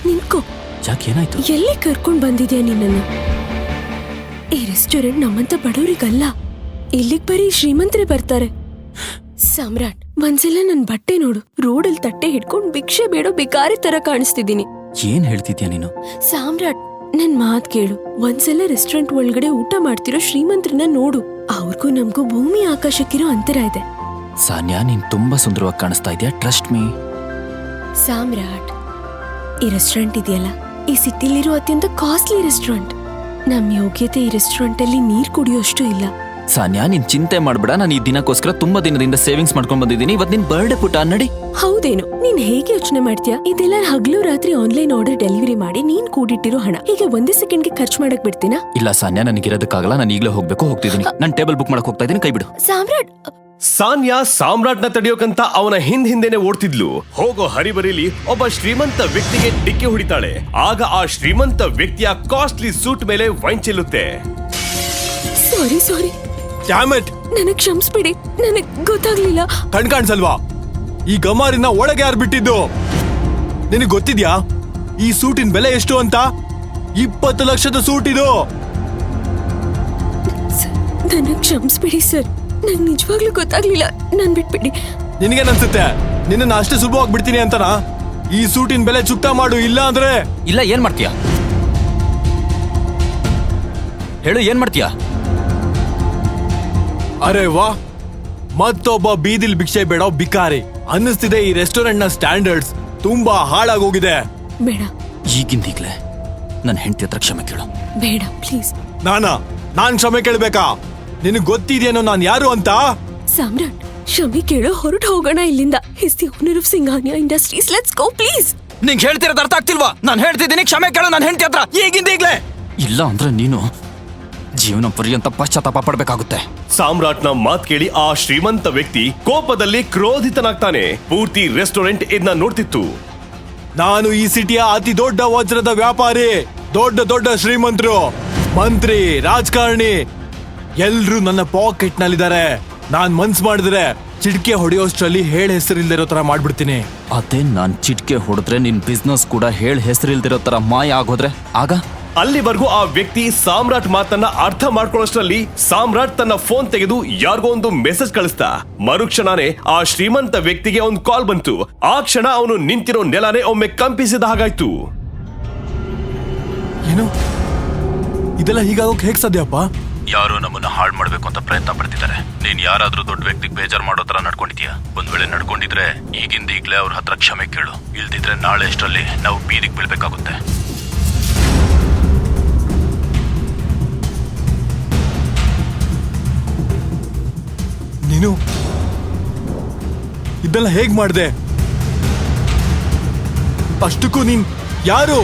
ನಿಂತ್ಕೋ. ಯಾಕೆ ಏನಾಯ್ತು? ಎಲ್ಲಿ ಕರ್ಕೊಂಡ್ ಬಂದಿದ್ಯಾ ನಿನ್ನನ್ನು? ಈ ರೆಸ್ಟೋರೆಂಟ್ ನಮ್ಮಂತ ಬಡವರಿಗಲ್ಲ. ಇಲ್ಲಿಗ್ ಬರೀ ಶ್ರೀಮಂತರೇ ಬರ್ತಾರೆ. ಸಾಮ್ರಾಟ್, ಒಂದ್ಸಲ ನನ್ ಬಟ್ಟೆ ನೋಡು. ರೋಡಲ್ಲಿ ತಟ್ಟೆ ಹಿಡ್ಕೊಂಡ್ ಭಿಕ್ಷೆ ಬೇಡೋ ಭಿಕಾರಿ ತರ ಕಾಣಿಸ್ತಿದ್ದೀನಿ. ಏನ್ ಹೇಳ್ತಿದ್ಯಾ ನೀನು? ಸಾಮ್ರಾಟ್, ನನ್ ಮಾತ್ ಕೇಳು. ಒಂದ್ಸಲ ರೆಸ್ಟೋರೆಂಟ್ ಒಳಗಡೆ ಊಟ ಮಾಡ್ತಿರೋ ಶ್ರೀಮಂತ್ರನ್ನ ನೋಡು. ಅವ್ರಿಗೂ ನಮ್ಗೂ ಭೂಮಿ ಆಕಾಶಕ್ಕಿರೋ ಅಂತರ ಇದೆ. ಸಾನ್ಯಾ, ನೀನ್ ತುಂಬಾ ಸುಂದರವಾಗಿ ಕಾಣಿಸ್ತಾ ಇದೆಯಾ. Trust me. ಸಾಮ್ರಾಟ್, ಈ ರೆಸ್ಟೋರೆಂಟ್ ಇದೆಯಲ್ಲ, ಈ ಸಿಟಿಲಿರೋ ಅತ್ಯಂತ ಕಾಸ್ಟ್ಲಿ ರೆಸ್ಟೋರೆಂಟ್. ನಮ್ ಯೋಗ್ಯತೆ ಈ ರೆಸ್ಟೋರೆಂಟ್ ಅಲ್ಲಿ ನೀರ್ ಕುಡಿಯೋಷ್ಟು ಇಲ್ಲ. ಸಾನ್ಯಾ, ನೀನ್ ಚಿಂತೆ ಮಾಡ್ಬೇಡ. ನಾನು ಈ ದಿನಕ್ಕೋಸ್ಕರ ತುಂಬಾ ದಿನದಿಂದ ಸೇವಿಂಗ್ಸ್ ಮಾಡ್ಕೊಂಡ್ ಬಂದಿದ್ದೀನಿ. ಇವತ್ತು ನಿನ್ ಬರ್ಡೇ ಪುಟ ನಡಿ. ಹೌದೇನು? ನೀನ್ ಹೇಗೆ ಯೋಚನೆ ಮಾಡ್ತೀಯಾ? ಇದೆಲ್ಲ ಹಗಲು ರಾತ್ರಿ ಆನ್ಲೈನ್ ಆರ್ಡರ್ ಡೆಲಿವರಿ ಮಾಡಿ ನೀನ್ ಕೂಡಿಟ್ಟಿರೋ ಹಣ ಹೀಗೆ ಒಂದೇ ಸೆಕೆಂಡ್ಗೆ ಖರ್ಚು ಮಾಡಕ್ ಬಿಡ್ತೀನಾ? ಇಲ್ಲ ಸಾನ್ಯಾ, ನನಗಿರೋದಕ್ಕಾಗಲ್ಲ. ನಾನು ಈಗಲೇ ಹೋಗ್ತಿದ್ದೀನಿ. ನಾನು ಟೇಬಲ್ ಬುಕ್ ಮಾಡಕ್ ಹೋಗ್ತಾ ಇದ್ದೀನಿ. ಕೈ ಬಿಡು. ಸಾಮ್ರಾಟ್. ಸಾನ್ಯಾ ಸಾಮ್ರಾಟ್ನ ತಡೆಯೋಕಂತ ಅವನ ಹಿಂದೆನೆ ಓಡ್ತಿದ್ಲು. ಹೋಗೋ ಹರಿಬರಿಲಿ ಒಬ್ಬ ಶ್ರೀಮಂತ ವ್ಯಕ್ತಿಗೆ ಡಿಕ್ಕಿ ಹೊಡಿತಾಳೆ. ಆಗ ಆ ಶ್ರೀಮಂತ ವ್ಯಕ್ತಿಯ ಕಾಸ್ಟ್ಲಿ ಸೂಟ್ ಮೇಲೆ ವೈನ್ ಚೆಲ್ಲುತ್ತೆ. ಸಾರಿ, ಡ್ಯಾಮೆಟ್, ನನಗ್ ಕ್ಷಮಿಸ್ಬಿಡಿ. ನನಗ್ ಗೊತ್ತಾಗ್ಲಿಲ್ಲ. ಕಾಣಿಸಲ್ವಾ? ಈ ಗಮಾರಿನ ಒಳಗೆ ಯಾರು ಬಿಟ್ಟಿದ್ದು? ನಿನಗೆ ಗೊತ್ತಿದ್ಯಾ ಈ ಸೂಟಿನ ಬೆಲೆ ಎಷ್ಟು ಅಂತ? 20 ಲಕ್ಷದ ಸೂಟ್ ಇದು. ನನಗ್ ಕ್ಷಮಿಸ್ಬಿಡಿ ಸರ್. ನಂಗೆ ನಿಜವಾಗ್ಲೂ ಗೊತ್ತಾಗ್ಲಿಲ್ಲ. ನನ್ ಬಿಟ್ಬಿಡಿ. ನಿನಗೇನನ್ಸುತ್ತೆ ನಿನ್ನ ಅಷ್ಟೇ ಸುಲಭವಾಗಿ ಬಿಡ್ತೀನಿ ಅಂತನಾ? ಈ ಸೂಟಿನ ಬೆಲೆ ಚುಕ್ತಾ ಮಾಡು, ಇಲ್ಲ ಅಂದ್ರೆ ಇಲ್ಲ. ಏನ್ ಮಾಡ್ತೀಯಾ ಹೇಳು, ಏನ್ ಮಾಡ್ತೀಯಾ? ಅರೆ ವಾ, ಮತ್ತೊಬ್ಬ ಬೀದಿಲ್ ಭಿಕ್ಷೆ ಬೇಡೋ ಬಿಕಾರಿ. ಅನ್ನಿಸ್ತಿದೆ ಈ ರೆಸ್ಟೋರೆಂಟ್ ನ ಸ್ಟ್ಯಾಂಡರ್ಡ್ಸ್ ತುಂಬಾ ಹಾಳಾಗೋಗಿದೆ. ಬೇಡ, ಈಗಿಂದೀಗ್ಲೇ ನನ್ನ ಹೆಂಡತಿ ಹತ್ರ ಕ್ಷಮೆ ಕೇಳು. ಬೇಡ ಪ್ಲೀಸ್. ನಾನ್ ಕ್ಷಮೆ ಕೇಳ್ಬೇಕಾ? ನಿನಗ್ ಗೊತ್ತಿದೆಯೇನೋ ನಾನ್ ಯಾರು ಅಂತ? ಸಾಮ್ರಾಟ್, ಕ್ಷಮೆ ಕೇಳೋ, ಹೊರಟು ಹೋಗೋಣ ಇಲ್ಲಿಂದ. Is the owner of Singhania industries. Let's go please. ನಿಂಗೆ ಹೇಳ್ತಿರೋದು ಅರ್ಥ ಆಗ್ತಿಲ್ವಾ? ನಾನು ಹೇಳ್ತಿದ್ದೀನಿ, ಕ್ಷಮೆ ಕೇಳು ನನ್ನ ಹೆಂಡತಿ ಹತ್ರ ಈಗಿಂದೀಗ್ಲೇ. ಇಲ್ಲ ಅಂದ್ರೆ ನೀನು ಜೀವನ ಪರ್ಯಂತ ಪಶ್ಚಾತ್ತಾಪ ಪಡ್ಬೇಕಾಗುತ್ತೆ. ಸಾಮ್ರಾಟ್ನ ಮಾತ್ ಕೇಳಿ ಆ ಶ್ರೀಮಂತ ವ್ಯಕ್ತಿ ಕೋಪದಲ್ಲಿ ಕ್ರೋಧಿತನಾಗ್ತಾನೆ. ಪೂರ್ತಿ ರೆಸ್ಟೋರೆಂಟ್ ಇದನ್ನ ನೋಡ್ತಿತ್ತು. ನಾನು ಈ ಸಿಟಿಯ ಅತಿ ದೊಡ್ಡ ವಜ್ರದ ವ್ಯಾಪಾರಿ. ದೊಡ್ಡ ಶ್ರೀಮಂತರು, ಮಂತ್ರಿ, ರಾಜಕಾರಣಿ ಎಲ್ರೂ ನನ್ನ ಪಾಕೆಟ್ ನಲ್ಲಿದ್ದಾರೆ. ನಾನ್ ಮನ್ಸ್ ಮಾಡಿದ್ರೆ ಚಿಟ್ಕೆ ಹೊಡೆಯೋಷ್ಟ್ರಲ್ಲಿ ಹೇಳ್ ಹೆಸರಿಲ್ದಿರೋ ತರ ಮಾಡ್ಬಿಡ್ತೀನಿ. ಅದೇ ನಾನ್ ಚಿಟ್ಕೆ ಹೊಡೆದ್ರೆ ನಿನ್ ಬಿಸ್ನೆಸ್ ಕೂಡ ಹೇಳ್ ಹೆಸರಿಲ್ದಿರೋ ತರ ಮಾಯ ಆಗೋದ್ರೆ ಆಗ? ಅಲ್ಲಿವರೆಗೂ ಆ ವ್ಯಕ್ತಿ ಸಾಮ್ರಾಟ್ ಮಾತನ್ನ ಅರ್ಥ ಮಾಡ್ಕೊಳ್ಳೋಷ್ಟ್ರಲ್ಲಿ ಸಾಮ್ರಾಟ್ ತನ್ನ ಫೋನ್ ತೆಗೆದು ಯಾರಿಗೋ ಒಂದು ಮೆಸೇಜ್ ಕಳಿಸ್ತಾ. ಮರುಕ್ಷಣನೇ ಆ ಶ್ರೀಮಂತ ವ್ಯಕ್ತಿಗೆ ಒಂದು ಕಾಲ್ ಬಂತು. ಆ ಕ್ಷಣ ಅವನು ನಿಂತಿರೋ ನೆಲನೇ ಒಮ್ಮೆ ಕಂಪಿಸಿದ ಹಾಗಾಯ್ತು. ಏನು ಇದೆಲ್ಲ ಹೀಗಾಗೋಕ್ ಹೇಗ್ ಸಾಧ್ಯಪ್ಪ? ಯಾರೋ ನಮ್ಮನ್ನ ಹಾಳು ಮಾಡ್ಬೇಕು ಅಂತ ಪ್ರಯತ್ನ ಪಡ್ತಿದ್ದಾರೆ. ನೀನ್ ಯಾರಾದ್ರೂ ದೊಡ್ಡ ವ್ಯಕ್ತಿಗೆ ಬೇಜಾರ್ ಮಾಡೋ ತರ ನಡ್ಕೊಂಡಿದ್ಯಾ? ಒಂದ್ ವೇಳೆ ನಡ್ಕೊಂಡಿದ್ರೆ ಈಗಿಂದೀಗ್ಲೇ ಅವ್ರ ಹತ್ರ ಕ್ಷಮೆ ಕೇಳು. ಇಲ್ದಿದ್ರೆ ನಾಳೆ ಅಷ್ಟರಲ್ಲಿ ನಾವು ಬೀದಿಗೆ ಬೀಳ್ಬೇಕಾಗುತ್ತೆ. ನೀನು ಇದೆಲ್ಲ ಹೇಗ್ ಮಾಡ್ದೆ? ಅಷ್ಟಕ್ಕೂ ನೀನ್ ಯಾರು?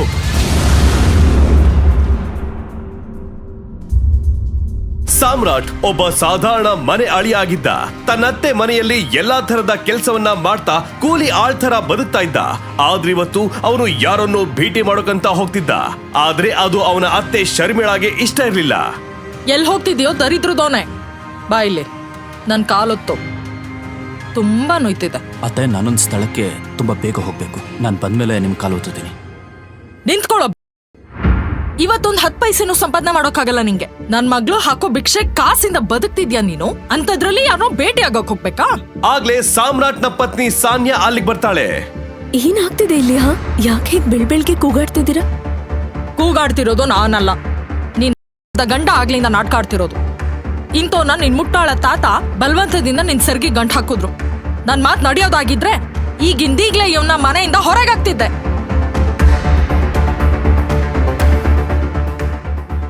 ಸಾಮ್ರಾಟ್ ಒಬ್ಬ ಸಾಧಾರಣ ಮನೆ ಅಳಿಯಾಗಿದ್ದ. ತನ್ನತ್ತೆ ಮನೆಯಲ್ಲಿ ಎಲ್ಲಾ ತರದ ಕೆಲಸವನ್ನ ಮಾಡ್ತಾ ಕೂಲಿ ಆಳ್ತರ ಬದುಕ್ತಾ ಇದ್ದ. ಆದ್ರೆ ಇವತ್ತು ಅವನು ಯಾರನ್ನೋ ಭೇಟಿ ಮಾಡೋಕಂತ ಹೋಗ್ತಿದ್ದ. ಆದ್ರೆ ಅದು ಅವನ ಅತ್ತೆ ಶರ್ಮಿಳಾಗೆ ಇಷ್ಟ ಇರ್ಲಿಲ್ಲ. ಎಲ್ಲಿ ಹೋಗ್ತಿದ್ಯೋ ದರಿದ್ರದೋನೆ? ಬಾ ಇಲ್ಲಿ, ನನ್ ಕಾಲೊತ್ತು ತುಂಬಾ ನೋಯ್ತಿದೆ. ಅತ್ತೆ, ನಾನೊಂದ್ ಸ್ಥಳಕ್ಕೆ ತುಂಬಾ ಬೇಗ ಹೋಗ್ಬೇಕು. ನಾನ್ ಬಂದ್ಮೇಲೆ ನಿಮ್ ಕಾಲು ಓದ್ತೀನಿ. ನಿಂತ್ಕೊಳ್ಳೋ. ಇವತ್ತೊಂದ್ 10 ಪೈಸೆನೂ ಸಂಪಾದನೆ ಮಾಡೋಕ್ಕಾಗಲ್ಲ ನಿಂಗೆ. ನನ್ ಮಗ್ಳು ಹಾಕೋ ಭಿಕ್ಷೆ ಕಾಸಿಂದ ಬದುಕ್ತಿದ್ಯಾ ನೀನು? ಅಂತದ್ರಲ್ಲಿ ಯಾರೋ ಭೇಟಿ ಆಗಕ್ ಹೋಗ್ಬೇಕಾ? ಆಗ್ಲೇ ಸಾಮ್ರಾಟ್ನ ಪತ್ನಿ ಸಾನ್ಯಾ ಅಲ್ಲಿಗೆ ಬರ್ತಾಳೆ. ಏನಾಗ್ತಿದೆ ಇಲ್ಲಿ? ಯಾಕೆ ಹೀಗ್ ಬೆಳ್ಬೆಳ್ಗೆ ಕೂಗಾಡ್ತಿದ್ದೀರಾ? ಕೂಗಾಡ್ತಿರೋದು ನಾನಲ್ಲ, ನೀನ್ ಗಂಡ ಆಗ್ಲಿಂದ ನಾಟಕ ಆಡ್ತಿರೋದು. ಇಂತೋನ ನಿನ್ ಮುಟ್ಟಾಳ ತಾತ ಬಲವಂತದಿಂದ ನಿನ್ ಸೆರ್ಗಿ ಗಂಟ್ ಹಾಕಿದ್ರು. ನನ್ ಮಾತ್ ನಡೆಯೋದಾಗಿದ್ರೆ ಈಗಿಂದೀಗ್ಲೇ ಇವನ್ನ ಮನೆಯಿಂದ ಹೊರಗಾಗ್ತಿದ್ದೆ.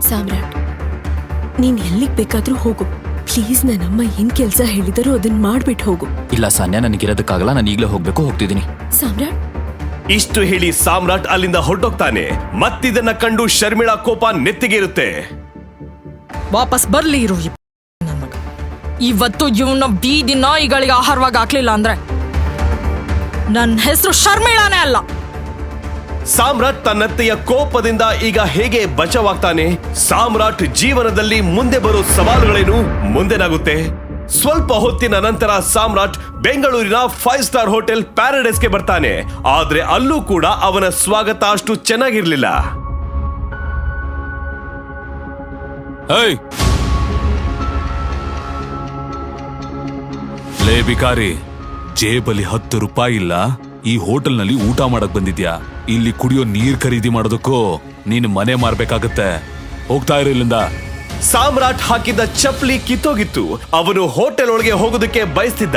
ಸಾಮ್ರಾಟ್, ನೀನ್ ಎಲ್ಲಿಗ್ ಬೇಕಾದ್ರೂ ಹೋಗು. ಪ್ಲೀಸ್, ನನ್ನಮ್ಮ ಏನ್ ಕೆಲ್ಸ ಹೇಳಿದರೂ ಅದನ್ನ ಮಾಡ್ಬಿಟ್ಟು ಹೋಗು. ಇಲ್ಲ ಸಾನ್ಯಾ, ನನಗಿರೋದಕ್ಕಾಗಲ್ಲ. ನಾನು ಈಗಲೇ ಹೋಗ್ಬೇಕು. ಸಾಮ್ರಾಟ್. ಇಷ್ಟು ಹೇಳಿ ಸಾಮ್ರಾಟ್ ಅಲ್ಲಿಂದ ಹೊರಟೋಗ್ತಾನೆ. ಮತ್ತಿದನ್ನ ಕಂಡು ಶರ್ಮಿಳಾ ಕೋಪ ನೆತ್ತಿಗೆ ಇರುತ್ತೆ. ವಾಪಸ್ ಬರ್ಲಿ ಇರು. ಇವತ್ತು ಇವನ ಬೀದಿ ನಾಯಿಗಳಿಗೆ ಆಹಾರವಾಗಿ ಹಾಕ್ಲಿಲ್ಲ ಅಂದ್ರೆ ನನ್ನ ಹೆಸರು ಶರ್ಮಿಳಾನೇ ಅಲ್ಲ. ಸಾಮ್ರಾಟ್ ತನ್ನತ್ತೆಯ ಕೋಪದಿಂದ ಈಗ ಹೇಗೆ ಬಚಾವಾಗ್ತಾನೆ? ಸಾಮ್ರಾಟ್ ಜೀವನದಲ್ಲಿ ಮುಂದೆ ಬರೋ ಸವಾಲುಗಳೇನು? ಮುಂದೆನಾಗುತ್ತೆ? ಸ್ವಲ್ಪ ಹೊತ್ತಿನ ನಂತರ ಸಾಮ್ರಾಟ್ ಬೆಂಗಳೂರಿನ 5 ಸ್ಟಾರ್ ಹೋಟೆಲ್ ಪ್ಯಾರಡೈಸ್ಗೆ ಬರ್ತಾನೆ. ಆದ್ರೆ ಅಲ್ಲೂ ಕೂಡ ಅವನ ಸ್ವಾಗತ ಅಷ್ಟು ಚೆನ್ನಾಗಿರ್ಲಿಲ್ಲ. ಏಯ್ ಲೇ ಬಿಕಾರಿ, ಜೇಬಲ್ಲಿ 10 ರೂಪಾಯಿ ಇಲ್ಲ, ಈ ಹೋಟೆಲ್ನಲ್ಲಿ ಊಟ ಮಾಡಕ್ ಬಂದಿದ್ಯಾ? ಇಲ್ಲಿ ಕುಡಿಯೋ ನೀರ್ ಖರೀದಿ ಮಾಡೋದಕ್ಕೂ ನೀನು ಮನೆ ಮಾರ್ಬೇಕಾಗತ್ತೆ. ಹೋಗ್ತಾ ಇರು ಇಲ್ಲಿಂದ. ಸಾಮ್ರಾಟ್ ಹಾಕಿದ್ದ ಚಪ್ಪಲಿ ಕಿತ್ತೋಗಿತ್ತು. ಅವನು ಹೋಟೆಲ್ ಒಳಗೆ ಹೋಗೋದಕ್ಕೆ ಬಯಸ್ತಿದ್ದ.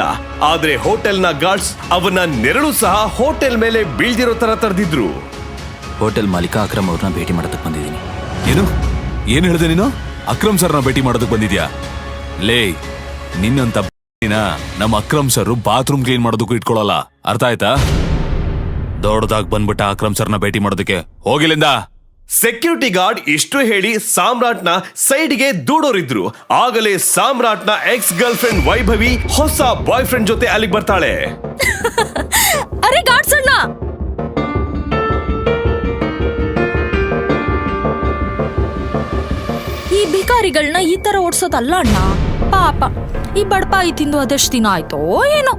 ಆದ್ರೆ ಹೋಟೆಲ್ನ ಗಾರ್ಡ್ಸ್ ಅವನ ನೆರಳು ಸಹ ಹೋಟೆಲ್ ಮೇಲೆ ಬೀಳ್ದಿರೋ ತರ ತಡೆದಿದ್ರು. ಹೋಟೆಲ್ ಮಾಲೀಕ ಅಕ್ರಮ್ ಅವ್ರನ್ನ ಭೇಟಿ ಮಾಡೋದಕ್ಕೆ ಬಂದಿದ್ದೀನಿ. ಏನ್ ಹೇಳ್ದೆ ನೀನು? ಅಕ್ರಮ್ ಸರ್ನ ಭೇಟಿ ಮಾಡೋದಕ್ಕೆ ಬಂದಿದ್ಯಾ? ಲೇ, ನಿನ್ನಂತ ನಮ್ಮ ಅಕ್ರಮ್ ಸರ್ ಬಾತ್ರೂಮ್ ಕ್ಲೀನ್ ಮಾಡೋದಕ್ಕೂ ಇಟ್ಕೊಳ್ಳಲ್ಲ, ಅರ್ಥ ಆಯ್ತಾ? ದೊಡ್ಡದಾಗ್ ಬಂದ್ಬಿಟ್ಟ ಅಕ್ರಮ್ ಸರ್ನ ಭೇಟಿ ಮಾಡೋದಕ್ಕೆ, ಹೋಗಿಲ್ಲಿಂದ. ಸೆಕ್ಯೂರಿಟಿ ಗಾರ್ಡ್ ಇಷ್ಟು ಹೇಳಿ ಸಾಮ್ರಾಟ್ನ ಸೈಡ್ಗೆ ದೂಡೋರಿದ್ರು. ಆಗಲೇ ಸಾಮ್ರಾಟ್ನ ಎಕ್ಸ್ ಗರ್ಲ್ ಫ್ರೆಂಡ್ ವೈಭವಿ ಹೊಸ ಬಾಯ್ ಫ್ರೆಂಡ್ ಜೊತೆ ಅಲ್ಲಿಗೆ ಬರ್ತಾಳೆ. ಅರೆ ಗಾಡ್ಸ್ ಅಣ್ಣ, ಈ ಭಿಕಾರಿಗಳನ್ನ ಈ ತರ ಓಡ್ಸೋದಲ್ಲ ಅಣ್ಣ. ಪಾಪ ಈ ಬಡಪಾಯಿ ತಿಂದು ಅದೆಷ್ಟು ದಿನ ಆಯ್ತೋ ಏನೋ.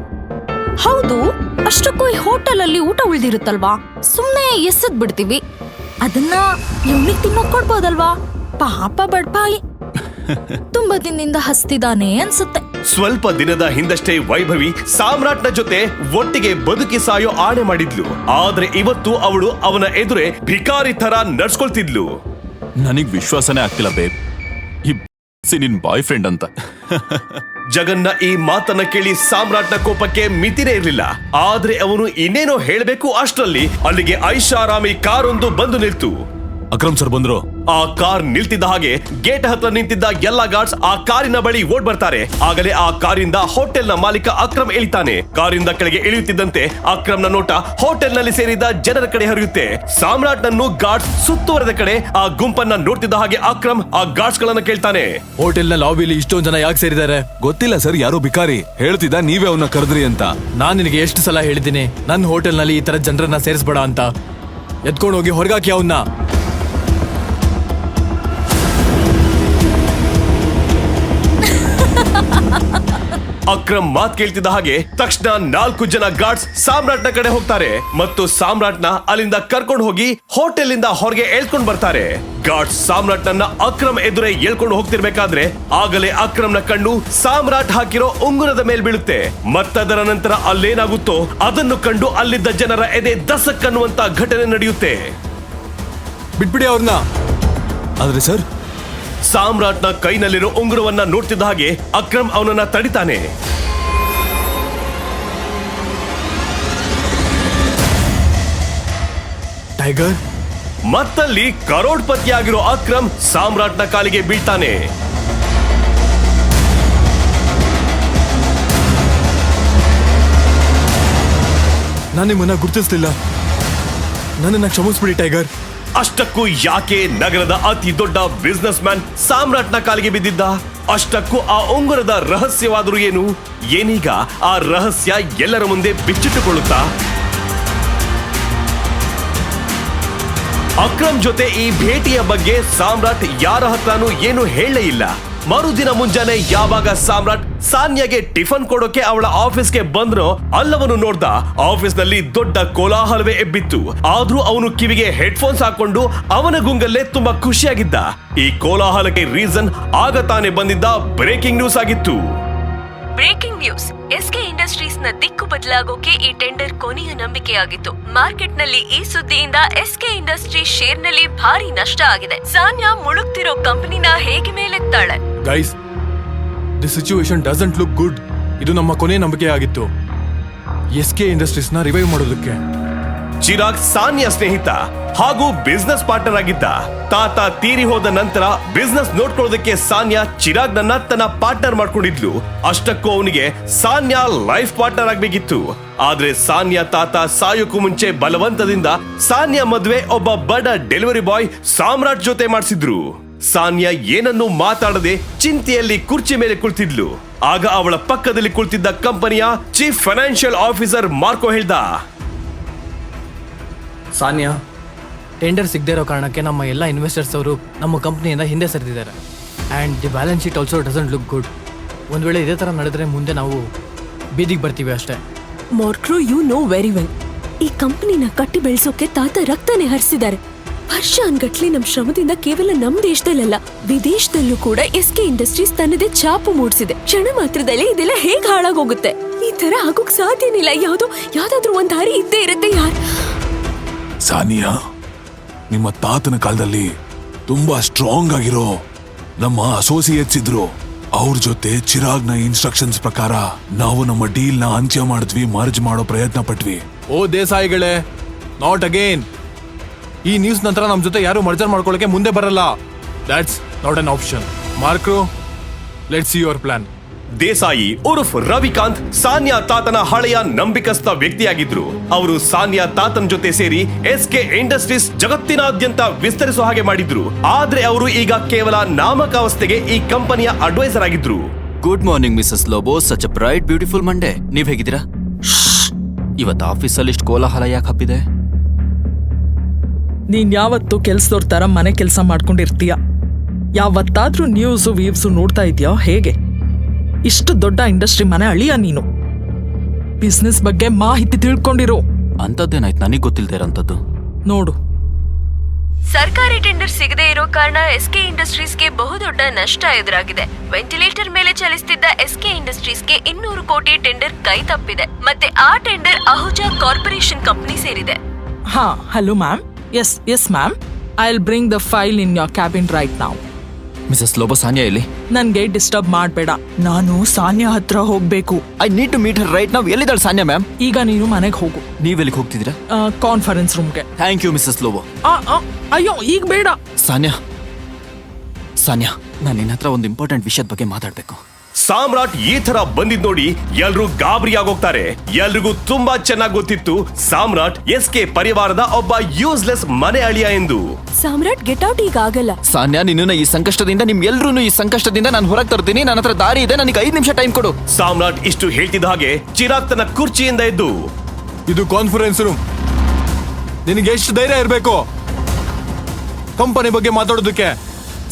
ಹೌದು, ಅಷ್ಟಕ್ಕೂ ಈ ಹೋಟೆಲ್ ಅಲ್ಲಿ ಊಟ ಉಳ್ದಿರುತ್ತಲ್ವಾ, ಸುಮ್ನೆ ಎಸದ್ ಬಿಡ್ತೀವಿ. ಅದನ್ನ ಇವನಿಗೆ ತಿನ್ನೋಕ್ ಕೊಡ್ಬೋದಲ್ವಾ? ಪಾಪ ಬಡಪಾಯಿ ತುಂಬಾ ದಿನದಿಂದ ಹಸ್ತಿದಾನೆ ಅನ್ಸುತ್ತೆ. ಸ್ವಲ್ಪ ದಿನದ ಹಿಂದಷ್ಟೇ ವೈಭವಿ ಸಾಮ್ರಾಟ್ನ ಜೊತೆ ಒಟ್ಟಿಗೆ ಬದುಕಿ ಸಾಯೋ ಆಣೆ ಮಾಡಿದ್ಲು. ಆದ್ರೆ ಇವತ್ತು ಅವಳು ಅವನ ಎದುರೇ ಭಿಕಾರಿ ತರ ನಡ್ಸ್ಕೊಳ್ತಿದ್ಲು. ನನಗ್ ವಿಶ್ವಾಸನೇ ಆಗ್ತಿಲ್ಲ ಬೇಬ್, ಈ ನಿನ್ ಬಾಯ್ ಫ್ರೆಂಡ್ ಅಂತ. ಜಗನ್ನ ಈ ಮಾತನ್ನ ಕೇಳಿ ಸಾಮ್ರಾಟ್ನ ಕೋಪಕ್ಕೆ ಮಿತಿನೇ ಇರಲಿಲ್ಲ. ಆದ್ರೆ ಅವನು ಇನ್ನೇನೋ ಹೇಳಬೇಕು ಅಷ್ಟರಲ್ಲಿ ಅಲ್ಲಿಗೆ ಐಷಾರಾಮಿ ಕಾರೊಂದು ಬಂದು ನಿಲ್ತು. ಅಕ್ರಮ್ ಸರ್ ಬಂದ್ರು. ಆ ಕಾರ್ ನಿಲ್ತಿದ್ದ ಹಾಗೆ ಗೇಟ್ ಹತ್ರ ನಿಂತಿದ್ದ ಎಲ್ಲಾ ಗಾರ್ಡ್ಸ್ ಆ ಕಾರಿನ ಬಳಿ ಓಡ್ ಬರ್ತಾರೆ. ಆಗಲೇ ಆ ಕಾರಿಂದ ಹೋಟೆಲ್ ನ ಮಾಲೀಕ ಅಕ್ರಮ್ ಇಳಿತಾನೆ. ಕಾರಿಂದ ಕೆಳಗೆ ಇಳಿಯುತ್ತಿದ್ದಂತೆ ಅಕ್ರಮ್ನ ನೋಟ ಹೋಟೆಲ್ ನಲ್ಲಿ ಸೇರಿದ ಜನರ ಕಡೆ ಹರಿಯುತ್ತೆ. ಸಾಮ್ರಾಟ್ ನನ್ನು ಗಾರ್ಡ್ಸ್ ಸುತ್ತುವರೆದ ಕಡೆ ಆ ಗುಂಪನ್ನ ನೋಡ್ತಿದ್ದ ಹಾಗೆ ಅಕ್ರಮ್ ಆ ಗಾರ್ಡ್ಸ್ ಗಳನ್ನ ಕೇಳ್ತಾನೆ. ಹೋಟೆಲ್ ನ ಲಾಬಿಲಿ ಇಷ್ಟೊಂದು ಜನ ಯಾಕೆ ಸೇರಿದ್ದಾರೆ? ಗೊತ್ತಿಲ್ಲ ಸರ್, ಯಾರೋ ಬಿಕಾರಿ ಹೇಳ್ತಿದ್ದ, ನೀವೇ ಅವನ್ನ ಕರೆದ್ರಿ ಅಂತ. ನಾನ್ ನಿನಗೆ ಎಷ್ಟು ಸಲ ಹೇಳಿದ್ದೀನಿ ನನ್ನ ಹೋಟೆಲ್ ನಲ್ಲಿ ಈ ತರ ಜನರನ್ನ ಸೇರಿಸಬೇಡ ಅಂತ. ಎತ್ಕೊಂಡು ಹೋಗಿ ಹೊರಗಾಕಿ ಅವನ್ನ. ಅಕ್ರಮ್ ಮಾತ್ ಕೇಳ್ತಿದ್ದ ಹಾಗೆ ತಕ್ಷಣ 4 ಜನ ಗಾರ್ಡ್ಸ್ ಸಾಮ್ರಾಟ್ನ ಕಡೆ ಹೋಗ್ತಾರೆ ಮತ್ತು ಸಾಮ್ರಾಟ್ನ ಅಲ್ಲಿಂದ ಕರ್ಕೊಂಡು ಹೋಗಿ ಹೋಟೆಲ್ ಇಂದ ಹೊರಗೆ ಎಳ್ಕೊಂಡು ಬರ್ತಾರೆ. ಗಾರ್ಡ್ಸ್ ಸಾಮ್ರಾಟ್ನನ್ನ ಅಕ್ರಮ್ ಎದುರೇ ಎಳ್ಕೊಂಡು ಹೋಗ್ತಿರ್ಬೇಕಾದ್ರೆ ಆಗಲೇ ಅಕ್ರಮ್ನ ಕಣ್ಣು ಸಾಮ್ರಾಟ್ ಹಾಕಿರೋ ಉಂಗುರದ ಮೇಲ್ ಬೀಳುತ್ತೆ. ಮತ್ತದರ ನಂತರ ಅಲ್ಲೇನಾಗುತ್ತೋ ಅದನ್ನು ಕಂಡು ಅಲ್ಲಿದ್ದ ಜನರ ಎದೆ ದಸಕ್ಕನ್ನುವಂತ ಘಟನೆ ನಡೆಯುತ್ತೆ. ಬಿಟ್ಬಿಡಿ ಅವ್ರನ್ನ. ಆದ್ರೆ ಸರ್, ಸಾಮ್ರಾಟ್ನ ಕೈನಲ್ಲಿರೋ ಉಂಗುರವನ್ನ ನೋಡ್ತಿದ್ದ ಹಾಗೆ ಅಕ್ರಮ್ ಅವನನ್ನ ತಡಿತಾನೆ. ಟೈಗರ್. ಮತ್ತಲ್ಲಿ ಕರೋಡ್ಪತಿಯಾಗಿರೋ ಅಕ್ರಮ್ ಸಾಮ್ರಾಟ್ನ ಕಾಲಿಗೆ ಬೀಳ್ತಾನೆ. ನಾನು ನಿಮ್ಮನ್ನ ಗುರುತಿಸ್ಲಿಲ್ಲ, ನನ್ನನ್ನ ಕ್ಷಮಿಸ್ಬಿಡಿ ಟೈಗರ್. ಅಷ್ಟಕ್ಕೂ ಯಾಕೆ ನಗರದ ಅತಿ ದೊಡ್ಡ ಬಿಸ್ನೆಸ್ ಮ್ಯಾನ್ ಸಾಮ್ರಾಟ್ನ ಕಾಲಿಗೆ ಬಿದ್ದಿದ್ದ? ಅಷ್ಟಕ್ಕೂ ಆ ಉಂಗುರದ ರಹಸ್ಯವಾದರೂ ಏನು? ಏನೀಗ ಆ ರಹಸ್ಯ ಎಲ್ಲರ ಮುಂದೆ ಬಿಚ್ಚಿಟ್ಟುಕೊಳ್ಳುತ್ತಾ? ಅಕ್ರಮ್ ಜೊತೆ ಈ ಭೇಟಿಯ ಬಗ್ಗೆ ಸಾಮ್ರಾಟ್ ಯಾರ ಹತ್ರನೂ ಏನು ಹೇಳಲೇ ಇಲ್ಲ. ಮರುದಿನ ಮುಂಜಾನೆ ಯಾವಾಗ ಸಾಮ್ರಾಟ್ ಸಾನ್ಯಾಗೆ ಟಿಫನ್ ಕೊಡೋಕೆ ಅವಳ ಆಫೀಸ್ಗೆ ಬಂದ್ನೋ ಅಲ್ಲವನು ನೋಡ್ದ ಆಫೀಸ್ ನಲ್ಲಿ ದೊಡ್ಡ ಕೋಲಾಹಲವೇ ಎಬ್ಬಿತ್ತು. ಆದ್ರೂ ಅವನು ಕಿವಿಗೆ ಹೆಡ್ಫೋನ್ಸ್ ಹಾಕೊಂಡು ಅವನ ಗುಂಗಲ್ಲೇ ತುಂಬಾ ಖುಷಿಯಾಗಿದ್ದ. ಈ ಕೋಲಾಹಲಕ್ಕೆ ರೀಸನ್ ಆಗ ತಾನೇ ಬಂದಿದ್ದ ಬ್ರೇಕಿಂಗ್ ನ್ಯೂಸ್ ಆಗಿತ್ತು. Breaking news. ಎಸ್ಕೆ ಇಂಡಸ್ಟ್ರೀಸ್ ನ ದಿಕ್ಕು ಬದಲಾಗೋಕೆ ಈ ಟೆಂಡರ್ ಕೊನೆಯ ನಂಬಿಕೆಯಾಗಿತ್ತು. ಮಾರ್ಕೆಟ್ ನಲ್ಲಿ ಈ ಸುದ್ದಿಯಿಂದ ಎಸ್ಕೆ ಇಂಡಸ್ಟ್ರೀಸ್ ಶೇರ್ ನಲ್ಲಿ ಭಾರಿ ನಷ್ಟ ಆಗಿದೆ. ಸಾನ್ಯಾ ಮುಳುಗ್ತಿರೋ ಕಂಪನಿನ ಹೇಗೆ ಮೇಲೆತ್ತಾಳೆ? Guys, the situation doesn't look good. ಇದು ನಮ್ಮ ಕೊನೆಯ ನಂಬಿಕೆಯಾಗಿತ್ತು ಎಸ್ಕೆ ಇಂಡಸ್ಟ್ರೀಸ್ ನ ರಿವೈವ್ ಮಾಡೋದಕ್ಕೆ. ಚಿರಾಗ್ ಸಾನ್ಯಾ ಸ್ನೇಹಿತ ಹಾಗೂ ಬಿಸ್ನೆಸ್ ಪಾರ್ಟ್ನರ್ ಆಗಿದ್ದ. ತಾತ ತೀರಿ ಹೋದ ನಂತರ ಬಿಸ್ನೆಸ್ ನೋಡ್ಕೊಳ್ಳೋದಕ್ಕೆ ಸಾನ್ಯಾ ಚಿರಾಗ್ ನನ್ನ ತನ್ನ ಪಾರ್ಟ್ನರ್ ಮಾಡ್ಕೊಂಡಿದ್ಲು. ಅಷ್ಟಕ್ಕೂ ಅವನಿಗೆ ಸಾನ್ಯಾ ಲೈಫ್ ಪಾರ್ಟ್ನರ್ ಆಗ್ಬೇಕಿತ್ತು. ಆದ್ರೆ ಸಾನ್ಯಾ ತಾತ ಸಾಯೋಕ್ಕೂ ಮುಂಚೆ ಬಲವಂತದಿಂದ ಸಾನ್ಯಾ ಮದ್ವೆ ಒಬ್ಬ ಬಡ ಡೆಲಿವರಿ ಬಾಯ್ ಸಾಮ್ರಾಟ್ ಜೊತೆ ಮಾಡಿಸಿದ್ರು. ಸಾನ್ಯಾ ಏನನ್ನು ಮಾತಾಡದೆ ಚಿಂತೆಯಲ್ಲಿ ಕುರ್ಚಿ ಮೇಲೆ ಕುಳಿತಿದ್ಲು. ಆಗ ಅವಳ ಪಕ್ಕದಲ್ಲಿ ಕುಳಿತಿದ್ದ ಕಂಪನಿಯ ಚೀಫ್ ಫೈನಾನ್ಷಿಯಲ್ ಆಫೀಸರ್ ಮಾರ್ಕೋ ಹೇಳ್ದ, ಸಾನ್ಯಾ, ಟೆಂಡರ್ ಸಿಗದೇ ಇರೋ ಕಾರಣಕ್ಕೆ ನಮ್ಮ ಎಲ್ಲ ಇನ್ವೆಸ್ಟರ್ಸ್ ಅವರು ನಮ್ಮ ಕಂಪ್ನಿಯಿಂದ ಹಿಂದೆ ಸರಿದಿದ್ದಾರೆ. And the balance sheet also doesn't look good. ಒಂದ್ ವೇಳೆ ಇದೇ ತರ ನಡೆದ್ರೆ ಮುಂದೆ ನಾವು ಬೀದಿಗೆ ಬರ್ತೀವಿ ಅಷ್ಟೇ. ಮಾರ್ಕ್ರೋ, ಯು ನೋ ವೆರಿ ವೆಲ್, ಈ ಕಂಪನಿನ ಕಟ್ಟಿ ಬೆಳೆಸೋಕೆ ತಾತ ರಕ್ತನೇ ಹರಿಸಿದ್ದಾರೆ. ವರ್ಷಾನ್ಗಟ್ಲೆ ನಮ್ ಶ್ರಮದಿಂದ ಕೇವಲ ನಮ್ ದೇಶದಲ್ಲ, ವಿದೇಶದಲ್ಲೂ ಕೂಡ SK ಇಂಡಸ್ಟ್ರೀಸ್ ತನ್ನದೇ ಛಾಪು ಮೂಡಿಸಿದೆ. ಕ್ಷಣ ಮಾತ್ರದಲ್ಲೇ ಇದೆಲ್ಲ ಹೇಗ್ ಹಾಳಾಗೋಗುತ್ತೆ? ಈ ತರ ಆಗೋಕ್ ಸಾಧ್ಯನಿಲ್ಲ. ಯಾವ್ದಾದ್ರೂ ಒಂದ್ ದಾರಿ ಇದ್ದೇ ಇರುತ್ತೆ. ಸಾನಿಯಾ, ನಿಮ್ಮ ತಾತನ ಕಾಲದಲ್ಲಿ ತುಂಬಾ ಸ್ಟ್ರಾಂಗ್ ಆಗಿರೋ ನಮ್ಮ ಅಸೋಸಿಯೇಟ್ಸ್ ಇದ್ರು. ಅವ್ರ ಜೊತೆ ಚಿರಾಗ್ನ ಇನ್ಸ್ಟ್ರಕ್ಷನ್ಸ್ ಪ್ರಕಾರ ನಾವು ನಮ್ಮ ಡೀಲ್ ನ ಅಂತ್ಯ ಮಾಡಿದ್ವಿ, ಮರ್ಜ್ ಮಾಡೋ ಪ್ರಯತ್ನ ಪಟ್ವಿ. ಓ ದೇಸಾಯಿಗಳೇ, ನಾಟ್ ಅಗೇನ್. ಈ ನ್ಯೂಸ್ ನಂತರ ನಮ್ ಜೊತೆ ಯಾರು ಮರ್ಜರ್ ಮಾಡ್ಕೊಳ್ಳಕ್ಕೆ ಮುಂದೆ ಬರಲ್ಲ. That's not an option. Marco, let's see your plan. Desai ಉರ್ಫ್ ರವಿಕಾಂತ್ ಸಾನ್ಯಾ ತಾತನ ಹಳೆಯ ನಂಬಿಕಸ್ಥ ವ್ಯಕ್ತಿಯಾಗಿದ್ರು. ಅವರು ಸಾನ್ಯಾ ತಾತನ ಜೊತೆ ಸೇರಿ SK ಇಂಡಸ್ಟ್ರೀಸ್ ಜಗತ್ತಿನಾದ್ಯಂತ ವಿಸ್ತರಿಸುವ ಹಾಗೆ ಮಾಡಿದ್ರು. ಆದ್ರೆ ಅವರು ಈಗ ಕೇವಲ ನಾಮಕಾವಸ್ಥೆಗೆ ಈ ಕಂಪನಿಯ ಅಡ್ವೈಸರ್ ಆಗಿದ್ರು. Good morning Mrs Lobo, such a bright beautiful Monday. ನೀವ್ ಹೇಗಿದ್ದೀರಾ? ಇವತ್ತು ಆಫೀಸಲ್ಲಿ ಇಷ್ಟು ಕೋಲಾಹಲ ಯಾಕೆ ಹಬ್ಬಿದೆ? ನೀನ್ ಯಾವತ್ತು ಕೆಲ್ಸದವ್ರ ತರ ಮನೆ ಕೆಲಸ ಮಾಡ್ಕೊಂಡಿರ್ತೀಯ? ಯಾವತ್ತಾದ್ರೂ ನ್ಯೂಸು ವೀವ್ಸು ನೋಡ್ತಾ ಇದೆಯಾ ಹೇಗೆ? ಇಷ್ಟು ದೊಡ್ಡ ಇಂಡಸ್ಟ್ರಿ ಮನೆ ಅಳಿಯ ನೀನು. ಬಿಸ್ನೆಸ್ ಬಗ್ಗೆ ಮಾಹಿತಿ ತಿಳ್ಕೊಂಡಿರೋ. ಅಂತದ್ದೇನಾಯ್ತು ನನಗೆ ಗೊತ್ತಿಲ್ದೇ ಇರೋಂಥದ್ದು? ನೋಡು, ಸರ್ಕಾರಿ ಟೆಂಡರ್ ಸಿಗದೆ ಇರೋ ಕಾರಣ SK ಇಂಡಸ್ಟ್ರೀಸ್ಗೆ ಬಹುದೊಡ್ಡ ನಷ್ಟ ಎದುರಾಗಿದೆ. ವೆಂಟಿಲೇಟರ್ ಮೇಲೆ ಚಲಿಸುತ್ತಿದ್ದ SK ಇಂಡಸ್ಟ್ರೀಸ್ಗೆ 200 ಕೋಟಿ ಟೆಂಡರ್ ಕೈ ತಪ್ಪಿದೆ. ಮತ್ತೆ ಆ ಟೆಂಡರ್ ಅಹುಜಾ ಕಾರ್ಪೊರೇಷನ್ ಕಂಪನಿ ಸೇರಿದೆ. ಹಾ, hello ma'am. Yes ma'am, I will bring the file in your cabin right now. Mrs Lobo, Sanya ಎಲ್ಲಿ? ನನ್ಗೆ ಡಿಸ್ಟರ್ಬ್ ಮಾಡ್ಬೇಡ. ನಾನು ಸಾನ್ಯಾ ಹತ್ರ ಹೋಗ್ಬೇಕು. I need to meet her right now. ಎಲ್ಲಿದ್ದಾಳೆ ಸಾನ್ಯಾ ಮ್ಯಾಮ್? ಈಗ ನೀನು ಮನೆಗೆ ಹೋಗು. ನೀವೆಲ್ಲಿಗೆ ಹೋಗ್ತಿದ್ದೀರಾ? ಕಾನ್ಫರೆನ್ಸ್ ರೂಮ್ಗೆ. Thank you Mrs Lobo. ಅಯ್ಯೋ, ಈಗ ಬೇಡ. ಸಾನ್ಯಾ, ನಾನು ನಿನ್ನ ಹತ್ರ ಒಂದು ಇಂಪಾರ್ಟೆಂಟ್ ವಿಷಯದ ಬಗ್ಗೆ ಮಾತಾಡ್ಬೇಕು. ಸಾಮ್ರಾಟ್ ಈ ತರ ಬಂದಿದ್ ನೋಡಿ ಎಲ್ರೂ ಗಾಬರಿ ಆಗೋಗ್ತಾರೆ. ಎಲ್ರಿಗೂ ತುಂಬಾ ಚೆನ್ನಾಗಿ ಗೊತ್ತಿತ್ತು ಸಾಮ್ರಾಟ್ SK ಪರಿವಾರದ ಒಬ್ಬ ಯೂಸ್ಲೆಸ್ ಮನೆ ಅಳಿಯ ಎಂದು. ಸಾಮ್ರಾಟ್, ಗೆಟ್ ಔಟ್. ಈಗ ಆಗಲ್ಲ. ಸಾನ್ಯಾ, ನಿನ್ನ ಈ ಸಂಕಷ್ಟದಿಂದ, ನಿಮ್ಗೆಲ್ರೂ ಈ ಸಂಕಷ್ಟದಿಂದ ನಾನು ಹೊರಗೆ ತರ್ತೀನಿ. ನನ್ನ ಹತ್ರ ದಾರಿ ಇದೆ. ನನಗೆ 5 ನಿಮಿಷ ಟೈಮ್ ಕೊಡು. ಸಾಮ್ರಾಟ್ ಇಷ್ಟು ಹೇಳ್ತಿದ್ದ ಹಾಗೆ ಚಿರಾಗ್ ತನ್ನ ಕುರ್ಚಿಯಿಂದ ಎದ್ದು, ಇದು ಕಾನ್ಫರೆನ್ಸ್ ರೂಮ್. ನಿನಗೆ ಎಷ್ಟು ಧೈರ್ಯ ಇರಬೇಕು ಕಂಪನಿ ಬಗ್ಗೆ ಮಾತಾಡೋದಕ್ಕೆ?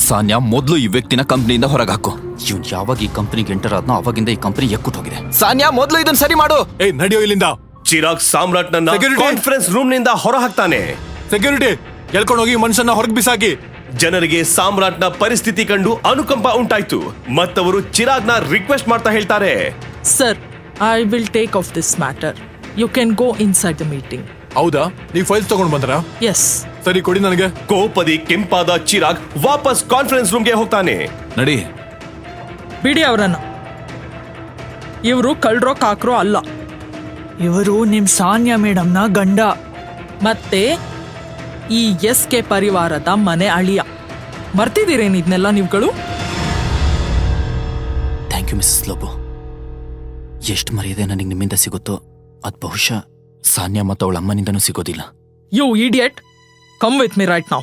ಸಾನ್ಯಾ, ಮೊದಲು ಈ ವ್ಯಕ್ತಿನ ಕಂಪ್ನಿಯಿಂದ ಹೊರಗೆ ಹಾಕು. ಇವ್ನು ಯಾವಾಗ ಈ ಕಂಪ್ನಿಗೆ ಎಂಟರ್ ಆದ್ನೋ ಅವಾಗಿಂದ ಈ ಕಂಪ್ನಿ ಎಕ್ಕುಟ್ ಹೋಗಿದೆ. ಸಾನ್ಯಾ, ಮೊದಲು ಇದನ್ನ ಸರಿ ಮಾಡು. ಏಯ್, ನಡಿಯೋ ಇಲ್ಲಿಂದ. ಚಿರಾಗ್ ಸಾಮ್ರಾಟ್ ನನ್ನ Security. ಕಾನ್ಫರೆನ್ಸ್ ರೂಮ್ ನಿಂದ ಹೊರ ಹಾಕ್ತಾನೆ. ಸೆಕ್ಯೂರಿಟಿ, ಎಳ್ಕೊಂಡು ಹೋಗಿ ಮನುಷ್ಯನ ಹೊರಗೆ ಬಿಸಾಕಿ. ಜನರಿಗೆ ಸಾಮ್ರಾಟ್ನ ಪರಿಸ್ಥಿತಿ ಕಂಡು ಅನುಕಂಪ ಉಂಟಾಯ್ತು. ಮತ್ತವರು ಚಿರಾಗ್ನ ರಿಕ್ವೆಸ್ಟ್ ಮಾಡ್ತಾ ಹೇಳ್ತಾರೆ, sir, I will take off this matter. You can go inside the meeting. ಹೌದಾ? ನೀವು ಫೈಲ್ಸ್ ತಗೊಂಡು ಬಂದ್ರ? ಎಸ್. ಸರಿ, ಕೊಡಿ ನನಗೆ. ಕೋಪದಿ ಕೆಂಪಾದ ಚಿರಾಗ್ ವಾಪಸ್ ಕಾನ್ಫರೆನ್ಸ್ ರೂಮ್ಗೆ ಹೋಗ್ತಾನೆ. ನಡಿ. ಬಿಡಿ ಅವರನ್ನ. ಇವರು ಕಳ್ರೋ ಕಾಕ್ರೋ ಅಲ್ಲ. ಇವರು ನಿಮ್ ಸಾನ್ಯಾ ಮೇಡಮ್ನ ಗಂಡ. ಮತ್ತೆ ಈ SK ಪರಿವಾರದ ಮನೆ ಅಳಿಯ. ಮರ್ತಿದ್ದೀರೇನು ಇದನ್ನೆಲ್ಲ ನೀವುಗಳು? Thank you Mrs Lobo. ಎಷ್ಟು ಮರ್ಯಾದೆ ನನಗೆ ನಿಮ್ಮಿಂದ ಸಿಗುತ್ತೋ ಅದು ಬಹುಶಃ ಸಾನ್ಯಾ ಮತ್ತು ಅವಳ ಅಮ್ಮನಿಂದನೂ ಸಿಗೋದಿಲ್ಲ. You idiot, come with me right now.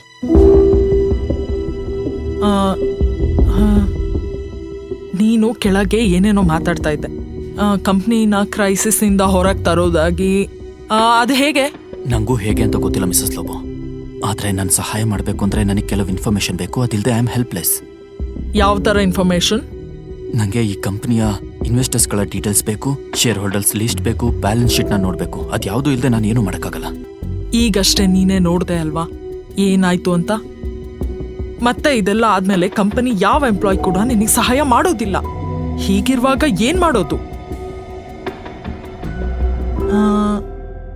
ನೀನು ಕೆಳಗೆ ಏನೇನೋ ಮಾತಾಡ್ತಾ ಇದ್ದೆ. ಕಂಪ್ನಿನ ಕ್ರೈಸಿಸ್ ಇಂದ ಹೊರಗೆ ತರೋದಾಗಿ. ಅದು ಹೇಗೆ? ನಂಗೂ ಹೇಗೆ ಅಂತ ಗೊತ್ತಿಲ್ಲ ಮಿಸಸ್ ಲೋಬೋ. ಆದ್ರೆ ನಾನು ಸಹಾಯ ಮಾಡಬೇಕು ಅಂದ್ರೆ ನನಗೆ ಕೆಲವು ಇನ್ಫಾರ್ಮೇಶನ್ ಬೇಕು. ಅದಿಲ್ಲದೆ ಐ ಆಮ್ ಹೆಲ್ಪ್ಲೆಸ್. ಯಾವ ಥರ ಇನ್ಫಾರ್ಮೇಶನ್? ನನಗೆ ಈ ಕಂಪ್ನಿಯ ಇನ್ವೆಸ್ಟರ್ಸ್ಗಳ ಡೀಟೇಲ್ಸ್ ಬೇಕು, ಶೇರ್ ಹೋಲ್ಡರ್ಸ್ ಲಿಸ್ಟ್ ಬೇಕು, ಬ್ಯಾಲೆನ್ಸ್ ಶೀಟ್ನ ನೋಡಬೇಕು. ಅದು ಯಾವುದೂ ಇಲ್ಲದೆ ನಾನು ಏನೂ ಮಾಡೋಕ್ಕಾಗಲ್ಲ. ಈಗಷ್ಟೇ ನೀನೇ ನೋಡ್ದೆ ಅಲ್ವಾ ಏನಾಯ್ತು ಅಂತ. ಮತ್ತೆ ಇದೆಲ್ಲ ಆದ್ಮೇಲೆ ಕಂಪನಿ ಯಾವ ಎಂಪ್ಲಾಯ್ ಕೂಡ ನಿನಗೆ ಸಹಾಯ ಮಾಡೋದಿಲ್ಲ. ಹೀಗಿರುವಾಗ ಏನ್ ಮಾಡೋದು?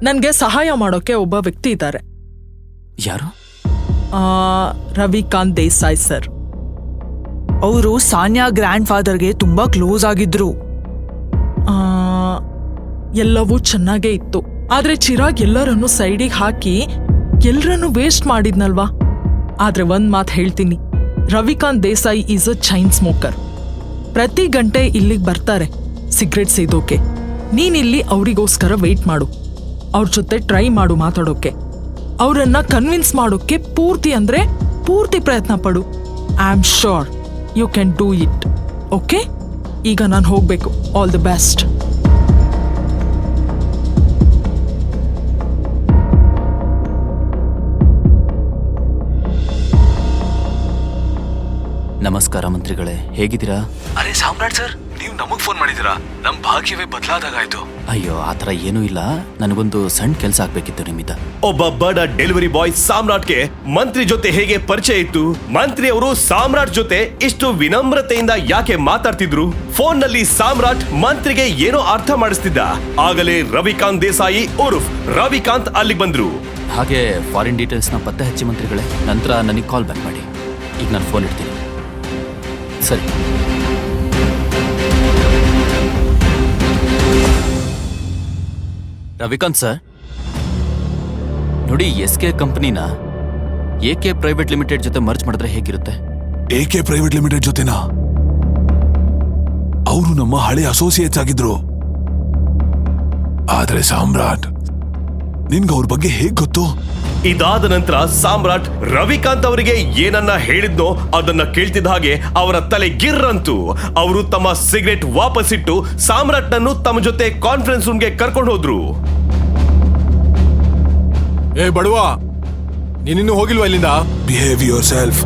ನನ್ಗೆ ಸಹಾಯ ಮಾಡೋಕೆ ಒಬ್ಬ ವ್ಯಕ್ತಿ ಇದ್ದಾರೆ. ಯಾರು? ರವಿಕಾಂತ್ ದೇಸಾಯಿ ಸರ್. ಅವರು ಸಾನ್ಯಾ ಗ್ರ್ಯಾಂಡ್ ಫಾದರ್ಗೆ ತುಂಬಾ ಕ್ಲೋಸ್ ಆಗಿದ್ರು. ಎಲ್ಲವೂ ಚೆನ್ನಾಗೇ ಇತ್ತು. ಆದ್ರೆ ಚಿರಾಗ್ ಎಲ್ಲರನ್ನು ಸೈಡಿಗೆ ಹಾಕಿ ಎಲ್ಲರನ್ನು ವೇಸ್ಟ್ ಮಾಡಿದ್ನಲ್ವಾ. ಆದ್ರೆ ಒಂದ್ ಮಾತು ಹೇಳ್ತೀನಿ, Ravikant Desai is a chain smoker. ಪ್ರತಿ ಗಂಟೆ ಇಲ್ಲಿಗೆ ಬರ್ತಾರೆ ಸಿಗರೇಟ್ ಸೇದೋಕೆ. ನೀನಿಲ್ಲಿ ಅವರಿಗೋಸ್ಕರ ವೆಯ್ಟ್ ಮಾಡು. ಅವ್ರ ಜೊತೆ ಟ್ರೈ ಮಾಡು ಮಾತಾಡೋಕೆ. ಅವರನ್ನ ಕನ್ವಿನ್ಸ್ ಮಾಡೋಕೆ ಪೂರ್ತಿ ಪ್ರಯತ್ನ ಪಡು. I am sure you can do it. Okay, ಈಗ ನಾನು ಹೋಗ್ಬೇಕು. All the best. ನಮಸ್ಕಾರ ಮಂತ್ರಿಗಳೇ, ಹೇಗಿದ್ದೀರಾ? ಅರೆ ಸಾಮ್ರಾಟ್ ಸರ್, ನೀವು ನಮಗ್ ಫೋನ್ ಮಾಡಿದಿರಾ? ನಮ್ ಭಾಗ್ಯವೇ ಬದಲಾದಾಗಾಯ್ತು. ಅಯ್ಯೋ ಆತರ ಏನೂ ಇಲ್ಲ, ನನಗೊಂದು ಸಣ್ಣ ಕೆಲಸ ಆಗ್ಬೇಕಿತ್ತು ನಿಮ್ಮಿಂದ. ಒಬ್ಬ ಬಡ ಡೆಲಿವರಿ ಬಾಯ್ ಸಾಮ್ರಾಟ್ಗೆ ಮಂತ್ರಿ ಜೊತೆ ಹೇಗೆ ಪರಿಚಯ ಇತ್ತು, ಮಂತ್ರಿ ಅವರು ಸಾಮ್ರಾಟ್ ಜೊತೆ ಇಷ್ಟು ವಿನಮ್ರತೆಯಿಂದ ಯಾಕೆ ಮಾತಾಡ್ತಿದ್ರು, ಫೋನ್ ನಲ್ಲಿ ಸಾಮ್ರಾಟ್ ಮಂತ್ರಿಗೆ ಏನೋ ಅರ್ಥ ಮಾಡಿಸ್ತಿದ್ದ. ಆಗಲೇ ರವಿಕಾಂತ್ ದೇಸಾಯಿ ಉರ್ಫ್ ರವಿಕಾಂತ್ ಅಲ್ಲಿಗೆ ಬಂದ್ರು. ಹಾಗೆ ಫಾರಿನ್ ಡೀಟೇಲ್ಸ್ನ ಪತ್ತೆ ಹಚ್ಚಿ ಮಂತ್ರಿಗಳೇ, ನಂತರ ನನಗೆ ಕಾಲ್ ಬ್ಯಾಕ್ ಮಾಡಿ. ಈಗ ನಾನು ಫೋನ್ ಇಡ್ತೀನಿ. ಸರಿ. ರವಿಕಾಂತ್ ಸರ್, ನೋಡಿ SK ಕಂಪನಿನ AK ಪ್ರೈವೇಟ್ ಲಿಮಿಟೆಡ್ ಜೊತೆ ಮರ್ಜ್ ಮಾಡಿದ್ರೆ ಹೇಗಿರುತ್ತೆ? AK ಪ್ರೈವೇಟ್ ಲಿಮಿಟೆಡ್ ಜೊತೆನಾ? ಅವರು ನಮ್ಮ ಹಳೆ ಅಸೋಸಿಯೇಟ್ಸ್ ಆಗಿದ್ರು. ಆದ್ರೆ ಸಾಮ್ರಾಟ್, ನಿನ್ಗೆ ಅವ್ರ ಬಗ್ಗೆ ಹೇಗ್ ಗೊತ್ತು? ಇದಾದ ನಂತರ ಸಾಮ್ರಾಟ್ ರವಿಕಾಂತ್ ಅವರಿಗೆ ಏನನ್ನ ಹೇಳಿದ್ನೋ ಅದನ್ನ ಕೇಳ್ತಿದ್ದ ಹಾಗೆ ಅವರ ತಲೆ ಗಿರ್ರಂತು. ಅವರು ತಮ್ಮ ಸಿಗರೆಟ್ ವಾಪಸ್ಸಿಟ್ಟು ಸಾಮ್ರಾಟ್ ನನ್ನು ತಮ್ಮ ಜೊತೆ ಕಾನ್ಫರೆನ್ಸ್ ರೂಮ್ಗೆ ಕರ್ಕೊಂಡು ಹೋದ್ರು. ಏ ಬಡವಾ, ನೀನಿನ್ನೂ ಹೋಗಿಲ್ವಾ ಇಲ್ಲಿಂದ? Behave your self.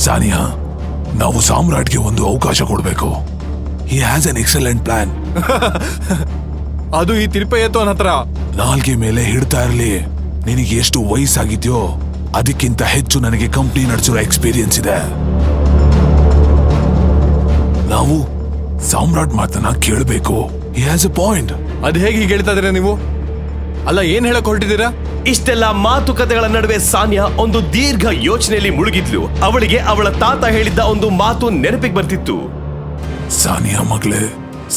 ಸಾನಿಯಾ, ನಾವು ಸಾಮ್ರಾಟ್ಗೆ ಒಂದು ಅವಕಾಶ ಕೊಡ್ಬೇಕು. He has an excellent plan. ಅದು ಈ ತಿರುಪತಿ ಅವನ ಹತ್ರ. ನಾಲ್ಗೆ ಮೇಲೆ ಹಿಡ್ತಾ ಇರ್ಲಿ. ನಿನಗೆ ಎಷ್ಟು ವಯಸ್ಸಾಗಿದ್ಯೋ ಅದಕ್ಕಿಂತ ಹೆಚ್ಚು ನನಗೆ ಕಂಪ್ನಿ ನಡೆಸಿರೋ ಎಕ್ಸ್ಪೀರಿಯನ್ಸ್ ಇದೆ. ನಾವು ಸಾಮ್ರಾಟ್ ಮಾತನ್ನ ಕೇಳಬೇಕು. He has A point. ಅದ್ ಹೇಗೆ ಹೀಗೆ ಹೇಳ್ತಾ ಇದೀರಾ ನೀವು? ಅಲ್ಲ, ಏನ್ ಹೇಳಕ್ ಹೊರಟಿದ್ದೀರಾ? ಇಷ್ಟೆಲ್ಲ ಮಾತುಕತೆಗಳ ನಡುವೆ ಸಾನಿಯಾ ಒಂದು ದೀರ್ಘ ಯೋಚನೆಯಲ್ಲಿ ಮುಳುಗಿದ್ಲು. ಅವಳಿಗೆ ಅವಳ ತಾತ ಹೇಳಿದ್ದ ಒಂದು ಮಾತು ನೆನಪಿಗೆ ಬರ್ತಿತ್ತು. ಸಾನಿಯಾ ಮಗಳೇ,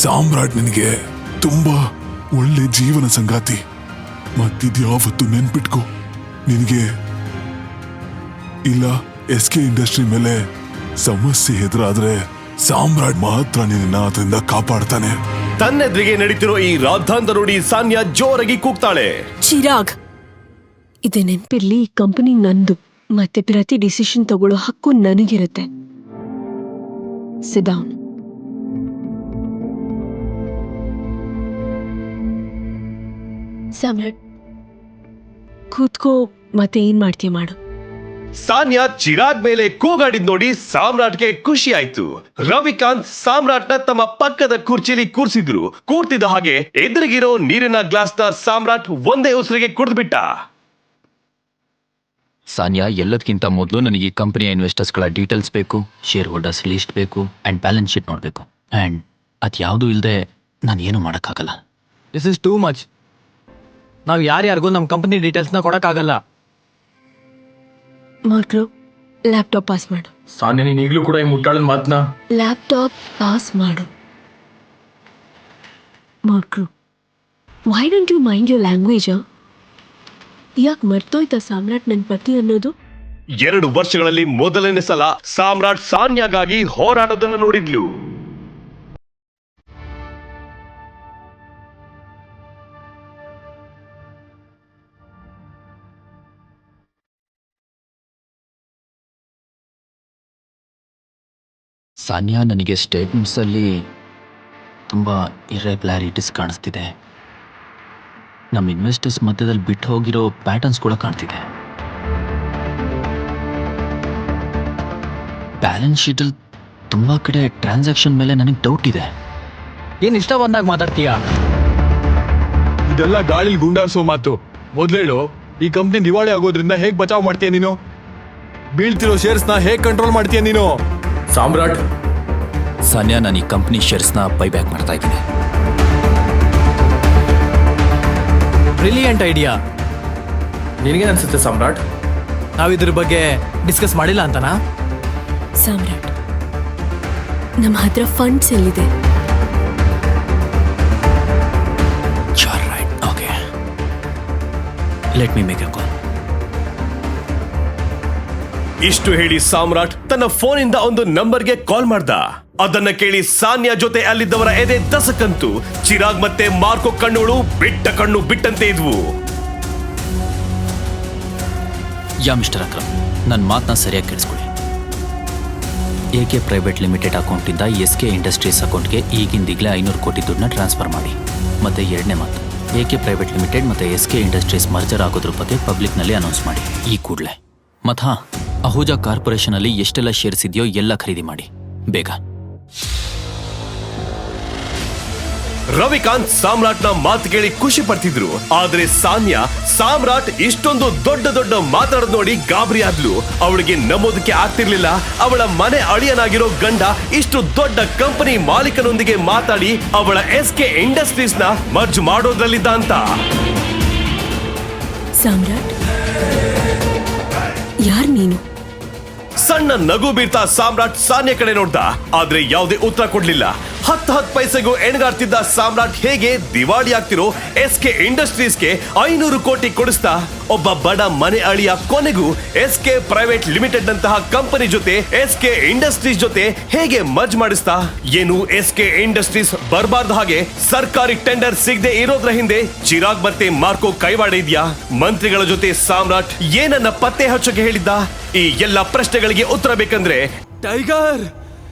ಸಾಮ್ರಾಟ್ ನಿನಗೆ ತುಂಬಾ ಒಳ್ಳೆ ಜೀವನ ಸಂಗಾತಿ. ಮತ್ತಿದ್ಯಾವತ್ತು ನೆನ್ಪಿಟ್ಕೋ, ನಿನಗೆ ಇಲ್ಲ SK ಇಂಡಸ್ಟ್ರಿ ಮೇಲೆ ಸಮಸ್ಯೆ ಎದುರಾದ್ರೆ ಸಾಮ್ರಾಟ್ ಮಾತ್ರ ನಿನ್ನ ಅದರಿಂದ ಕಾಪಾಡ್ತಾನೆ. ತನ್ನೆದ್ರಿಗೆ ನಡೀತಿರೋ ಈ ರಾದ್ಧಾಂತ ನೋಡಿ ಸಾನಿಯಾ ಜೋರಾಗಿ ಕೂಗ್ತಾಳೆ. ಚಿರಾಗ್, ಇದೆ ನೆನ್ಪಿರ್ಲಿ, ಈ ಕಂಪನಿ ನಂದು, ಮತ್ತೆ ಪ್ರತಿ ಡಿಸಿಷನ್ ತಗೊಳ್ಳೋ ಹಕ್ಕು ನನಗಿರುತ್ತೆ. Sit down. ಸಾಮ್ರಾಟ್, ಕೂತ್ಕೋ, ಮತ್ತೆ ಏನ್ ಮಾಡ್ತೀಯ ಮಾಡು. ಸಾನಿಯಾ ಚಿರಾಗ್ ಮೇಲೆ ಕೂಗಾಡಿದ್ ನೋಡಿ ಸಾಮ್ರಾಟ್ಗೆ ಖುಷಿ ಆಯ್ತು. ರವಿಕಾಂತ್ ಸಾಮ್ರಾಟ್ನ ತಮ್ಮ ಪಕ್ಕದ ಕುರ್ಚಿಲಿ ಕೂರ್ಸಿದ್ರು. ಕೂರ್ತಿದ್ದ ಹಾಗೆ ಎದುರಿಗಿರೋ ನೀರಿನ ಗ್ಲಾಸ್ನ ಸಾಮ್ರಾಟ್ ಒಂದೇ ಉಸಿರಿಗೆ ಕುಡಿದ್ಬಿಟ್ಟ. ಸಾನಿಯಾ, ಎಲ್ಲದಕ್ಕಿಂತ ಮೊದಲು ನನಗೆ ಈ ಕಂಪನಿಯ ಇನ್ವೆಸ್ಟರ್ಸ್ಗಳ ಡೀಟೇಲ್ಸ್ ಬೇಕು, ಶೇರ್ ಹೋಲ್ಡರ್ಸ್ ಲಿಸ್ಟ್ ಬೇಕು, ಆ್ಯಂಡ್ ಬ್ಯಾಲೆನ್ಸ್ ಶೀಟ್ ನೋಡಬೇಕು. ಆ್ಯಂಡ್ ಅದು ಯಾವುದೂ ಇಲ್ಲದೆ ನಾನು ಏನೂ ಮಾಡೋಕ್ಕಾಗಲ್ಲ. This is too much. ನಾವು ಯಾರ್ಯಾರಿಗೂ ನಮ್ಮ ಕಂಪನಿ ಡೀಟೇಲ್ಸ್ನ ಕೊಡೋಕ್ಕಾಗಲ್ಲ. ಮಾಡ್ರು, ಲ್ಯಾಪ್ಟಾಪ್ ಪಾಸ್ ಮಾಡು. ಸಾನ್ಯ, ನೀನು ಈಗಲೂ ಕೂಡ ಈ ಮುಟ್ಟಾಳದ ಮಾತನ್ನ. ಲ್ಯಾಪ್ಟಾಪ್ ಪಾಸ್ ಮಾಡು. ಮಾಡ್ರು, why don't you mind your language? ಯಾಕೆ ಮರ್ತೋಯ್ತಾ ಸಾಮ್ರಾಟ್ ನನ್ನ ಪತಿ ಅನ್ನೋದು? 2 ವರ್ಷಗಳಲ್ಲಿ ಮೊದಲನೇ ಸಲ ಸಾಮ್ರಾಟ್ ಸಾನ್ಯಾಗಾಗಿ ಹೋರಾಡೋದನ್ನು ನೋಡಿದ್ಲು. ಸಾನಿಯಾ, ನನಗೆ ಸ್ಟೇಟ್ಮೆಂಟ್ಸಲ್ಲಿ ತುಂಬ ಇರ್ರೆಗ್ಯುಲಾರಿಟೀಸ್ ಕಾಣಿಸ್ತಿದೆ. ನಮ್ಮ ಇನ್ವೆಸ್ಟರ್ಸ್ ಮಧ್ಯದಲ್ಲಿ ಬಿಟ್ಟು ಹೋಗಿರೋ ಪ್ಯಾಟರ್ನ್ಸ್ ಕೂಡ ಕಾಣ್ತಿದೆ. ಬ್ಯಾಲೆನ್ಸ್ ಶೀಟಲ್ಲಿ ತುಂಬ ಕಡೆ ಟ್ರಾನ್ಸಾಕ್ಷನ್ ಮೇಲೆ ನನಗೆ ಡೌಟ್ ಇದೆ. ಏನು ಇಷ್ಟ ಬಂದಾಗ ಮಾತಾಡ್ತೀಯಾ? ಇದೆಲ್ಲ ಗಾಳಿಲಿ ಗುಂಡಾರಿಸೋ ಮಾತು. ಮೊದ್ಲೇಳು, ಈ ಕಂಪ್ನಿ ದಿವಾಳಿ ಆಗೋದ್ರಿಂದ ಹೇಗ್ ಬಚಾವ್ ಮಾಡ್ತೀಯ ನೀನು? ಬೀಳ್ತಿರೋ ಶೇರ್ಸ್ನ ಹೇಗ್ ಕಂಟ್ರೋಲ್ ಮಾಡ್ತೀಯ ನೀನು? ಸಾಮ್ರಾಟ್, ಸಾನಿಯಾ, ನಾನು ಈ ಕಂಪ್ನಿ ಶೇರ್ಸ್ನ ಬೈಬ್ಯಾಕ್ ಮಾಡ್ತಾ ಇದ್ದೀನಿ. Brilliant idea. ನಿನಗೇನು ಅನ್ಸುತ್ತೆ ಸಾಮ್ರಾಟ್? ನಾವು ಇದ್ರ ಬಗ್ಗೆ ಡಿಸ್ಕಸ್ ಮಾಡಿಲ್ಲ ಅಂತನಾ? ಸಾಮ್ರಾಟ್, ನಮ್ಮ ಹತ್ರ ಫಂಡ್ಸ್ ಎಲ್ಲಿದೆ? You're right. Okay. Let me make a call. ಇಷ್ಟು ಹೇಳಿ ಸಾಮ್ರಾಟ್ ತನ್ನ ಫೋನಿಂದ ಒಂದು ನಂಬರ್ಗೆ ಕಾಲ್ ಮಾಡ್ದ. ಅದನ್ನ ಕೇಳಿ ಸಾನ್ಯಾ ಜೊತೆ ಅಲ್ಲಿದ್ದವರ ಎದೆ ದಸಕಂತು. ಚಿರಾಗ್ ಮತ್ತೆ ಮಾರ್ಕೋ ಕಣ್ಣುಗಳು ಬಿಟ್ಟ ಕಣ್ಣು ಬಿಟ್ಟಂತೆ ಇದ್ವು. ಯಾ ಮಿಸ್ಟರ್ ಅಕ್ರಮ್, ನನ್ನ ಮಾತನ್ನ ಸರಿಯಾಗಿ ಕೇಳಿಸ್ಕೊಳ್ಳಿ. AK ಪ್ರೈವೇಟ್ ಲಿಮಿಟೆಡ್ ಅಕೌಂಟಿಂದ SK ಇಂಡಸ್ಟ್ರೀಸ್ ಅಕೌಂಟ್ಗೆ ಈಗಿಂದೀಗಲೇ 500 ಕೋಟಿ ದುಡ್ಡನ್ನ ಟ್ರಾನ್ಸ್ಫರ್ ಮಾಡಿ. ಮತ್ತೆ ಎರಡನೇ ಮಾತು, AK ಪ್ರೈವೇಟ್ ಲಿಮಿಟೆಡ್ ಮತ್ತೆ SK ಇಂಡಸ್ಟ್ರೀಸ್ ಮರ್ಜರ್ ಆಗೋದ್ರ ಬಗ್ಗೆ ಪಬ್ಲಿಕ್ನಲ್ಲಿ ಅನೌನ್ಸ್ ಮಾಡಿ ಈ ಕೂಡಲೇ. ಮತ್ತು ಹಾಂ, ಅಹೂಜಾ ಕಾರ್ಪೊರೇಷನಲ್ಲಿ ಎಷ್ಟೆಲ್ಲ ಶೇರ್ಸ್ ಇದೆಯೋ ಎಲ್ಲ ಖರೀದಿ ಮಾಡಿ ಬೇಗ. ರವಿಕಾಂತ್ ಸಾಮ್ರಾಟ್ನ ಮಾತು ಕೇಳಿ ಖುಷಿ ಪಡ್ತಿದ್ರು. ಆದ್ರೆ ಸಾನ್ಯಾ ಸಾಮ್ರಾಟ್ ಇಷ್ಟೊಂದು ದೊಡ್ಡ ದೊಡ್ಡ ಮಾತಾಡೋದ್ ನೋಡಿ ಗಾಬರಿ ಆದ್ಲು. ಅವಳಿಗೆ ನಂಬೋದಕ್ಕೆ ಆಗ್ತಿರ್ಲಿಲ್ಲ ಅವಳ ಮನೆ ಅಳಿಯನಾಗಿರೋ ಗಂಡ ಇಷ್ಟು ದೊಡ್ಡ ಕಂಪನಿ ಮಾಲೀಕನೊಂದಿಗೆ ಮಾತಾಡಿ ಅವಳ SK ಇಂಡಸ್ಟ್ರೀಸ್ ನ ಮರ್ಜ್ ಮಾಡೋದ್ರಲ್ಲಿದ್ದ ಅಂತ. ಸಾಮ್ರಾಟ್, ಯಾರ್ ನೀನು? ಸಣ್ಣ ನಗು ಬೀರ್ತಾ ಸಾಮ್ರಾಟ್ ಸಾನ್ಯಾ ಕಡೆ ನೋಡ್ದ. ಆದ್ರೆ ಯಾವುದೇ ಉತ್ತರ ಕೊಡ್ಲಿಲ್ಲ. 10 ಪೈಸೆಗೂ ಎಣಗಾಡ್ತಿದ್ದ ಸಾಮ್ರಾಟ್ ಹೇಗೆ ದಿವಾಳಿ ಆಗ್ತಿರೋ SK ಇಂಡಸ್ಟ್ರೀಸ್ಗೆ 500 ಕೋಟಿ ಕೊಡಿಸ್ತಾ ಒಬ್ಬ ಬಡ ಮನೆ ಅಳಿಯ ಕೊನೆಗೂ SK ಪ್ರೈವೇಟ್ ಲಿಮಿಟೆಡ್ ನಂತಹ ಕಂಪನಿ ಜೊತೆ SK ಇಂಡಸ್ಟ್ರೀಸ್ ಜೊತೆ ಹೇಗೆ ಮರ್ಜ್ ಮಾಡಿಸ್ತಾ? ಏನು SK ಇಂಡಸ್ಟ್ರೀಸ್ ಬರ್ಬಾರ್ದು ಹಾಗೆ ಸರ್ಕಾರಿ ಟೆಂಡರ್ ಸಿಗದೆ ಇರೋದ್ರ ಹಿಂದೆ ಚಿರಾಗ್ ಮತ್ತೆ ಮಾರ್ಕೋ ಕೈವಾಡ ಇದ್ಯಾ? ಮಂತ್ರಿಗಳ ಜೊತೆ ಸಾಮ್ರಾಟ್ ಏನನ್ನ ಪತ್ತೆ ಹಚ್ಚೋಕೆ ಹೇಳಿದ್ದ? ಈ ಎಲ್ಲ ಪ್ರಶ್ನೆಗಳಿಗೆ ಉತ್ತರ ಬೇಕಂದ್ರೆ ಟೈಗರ್,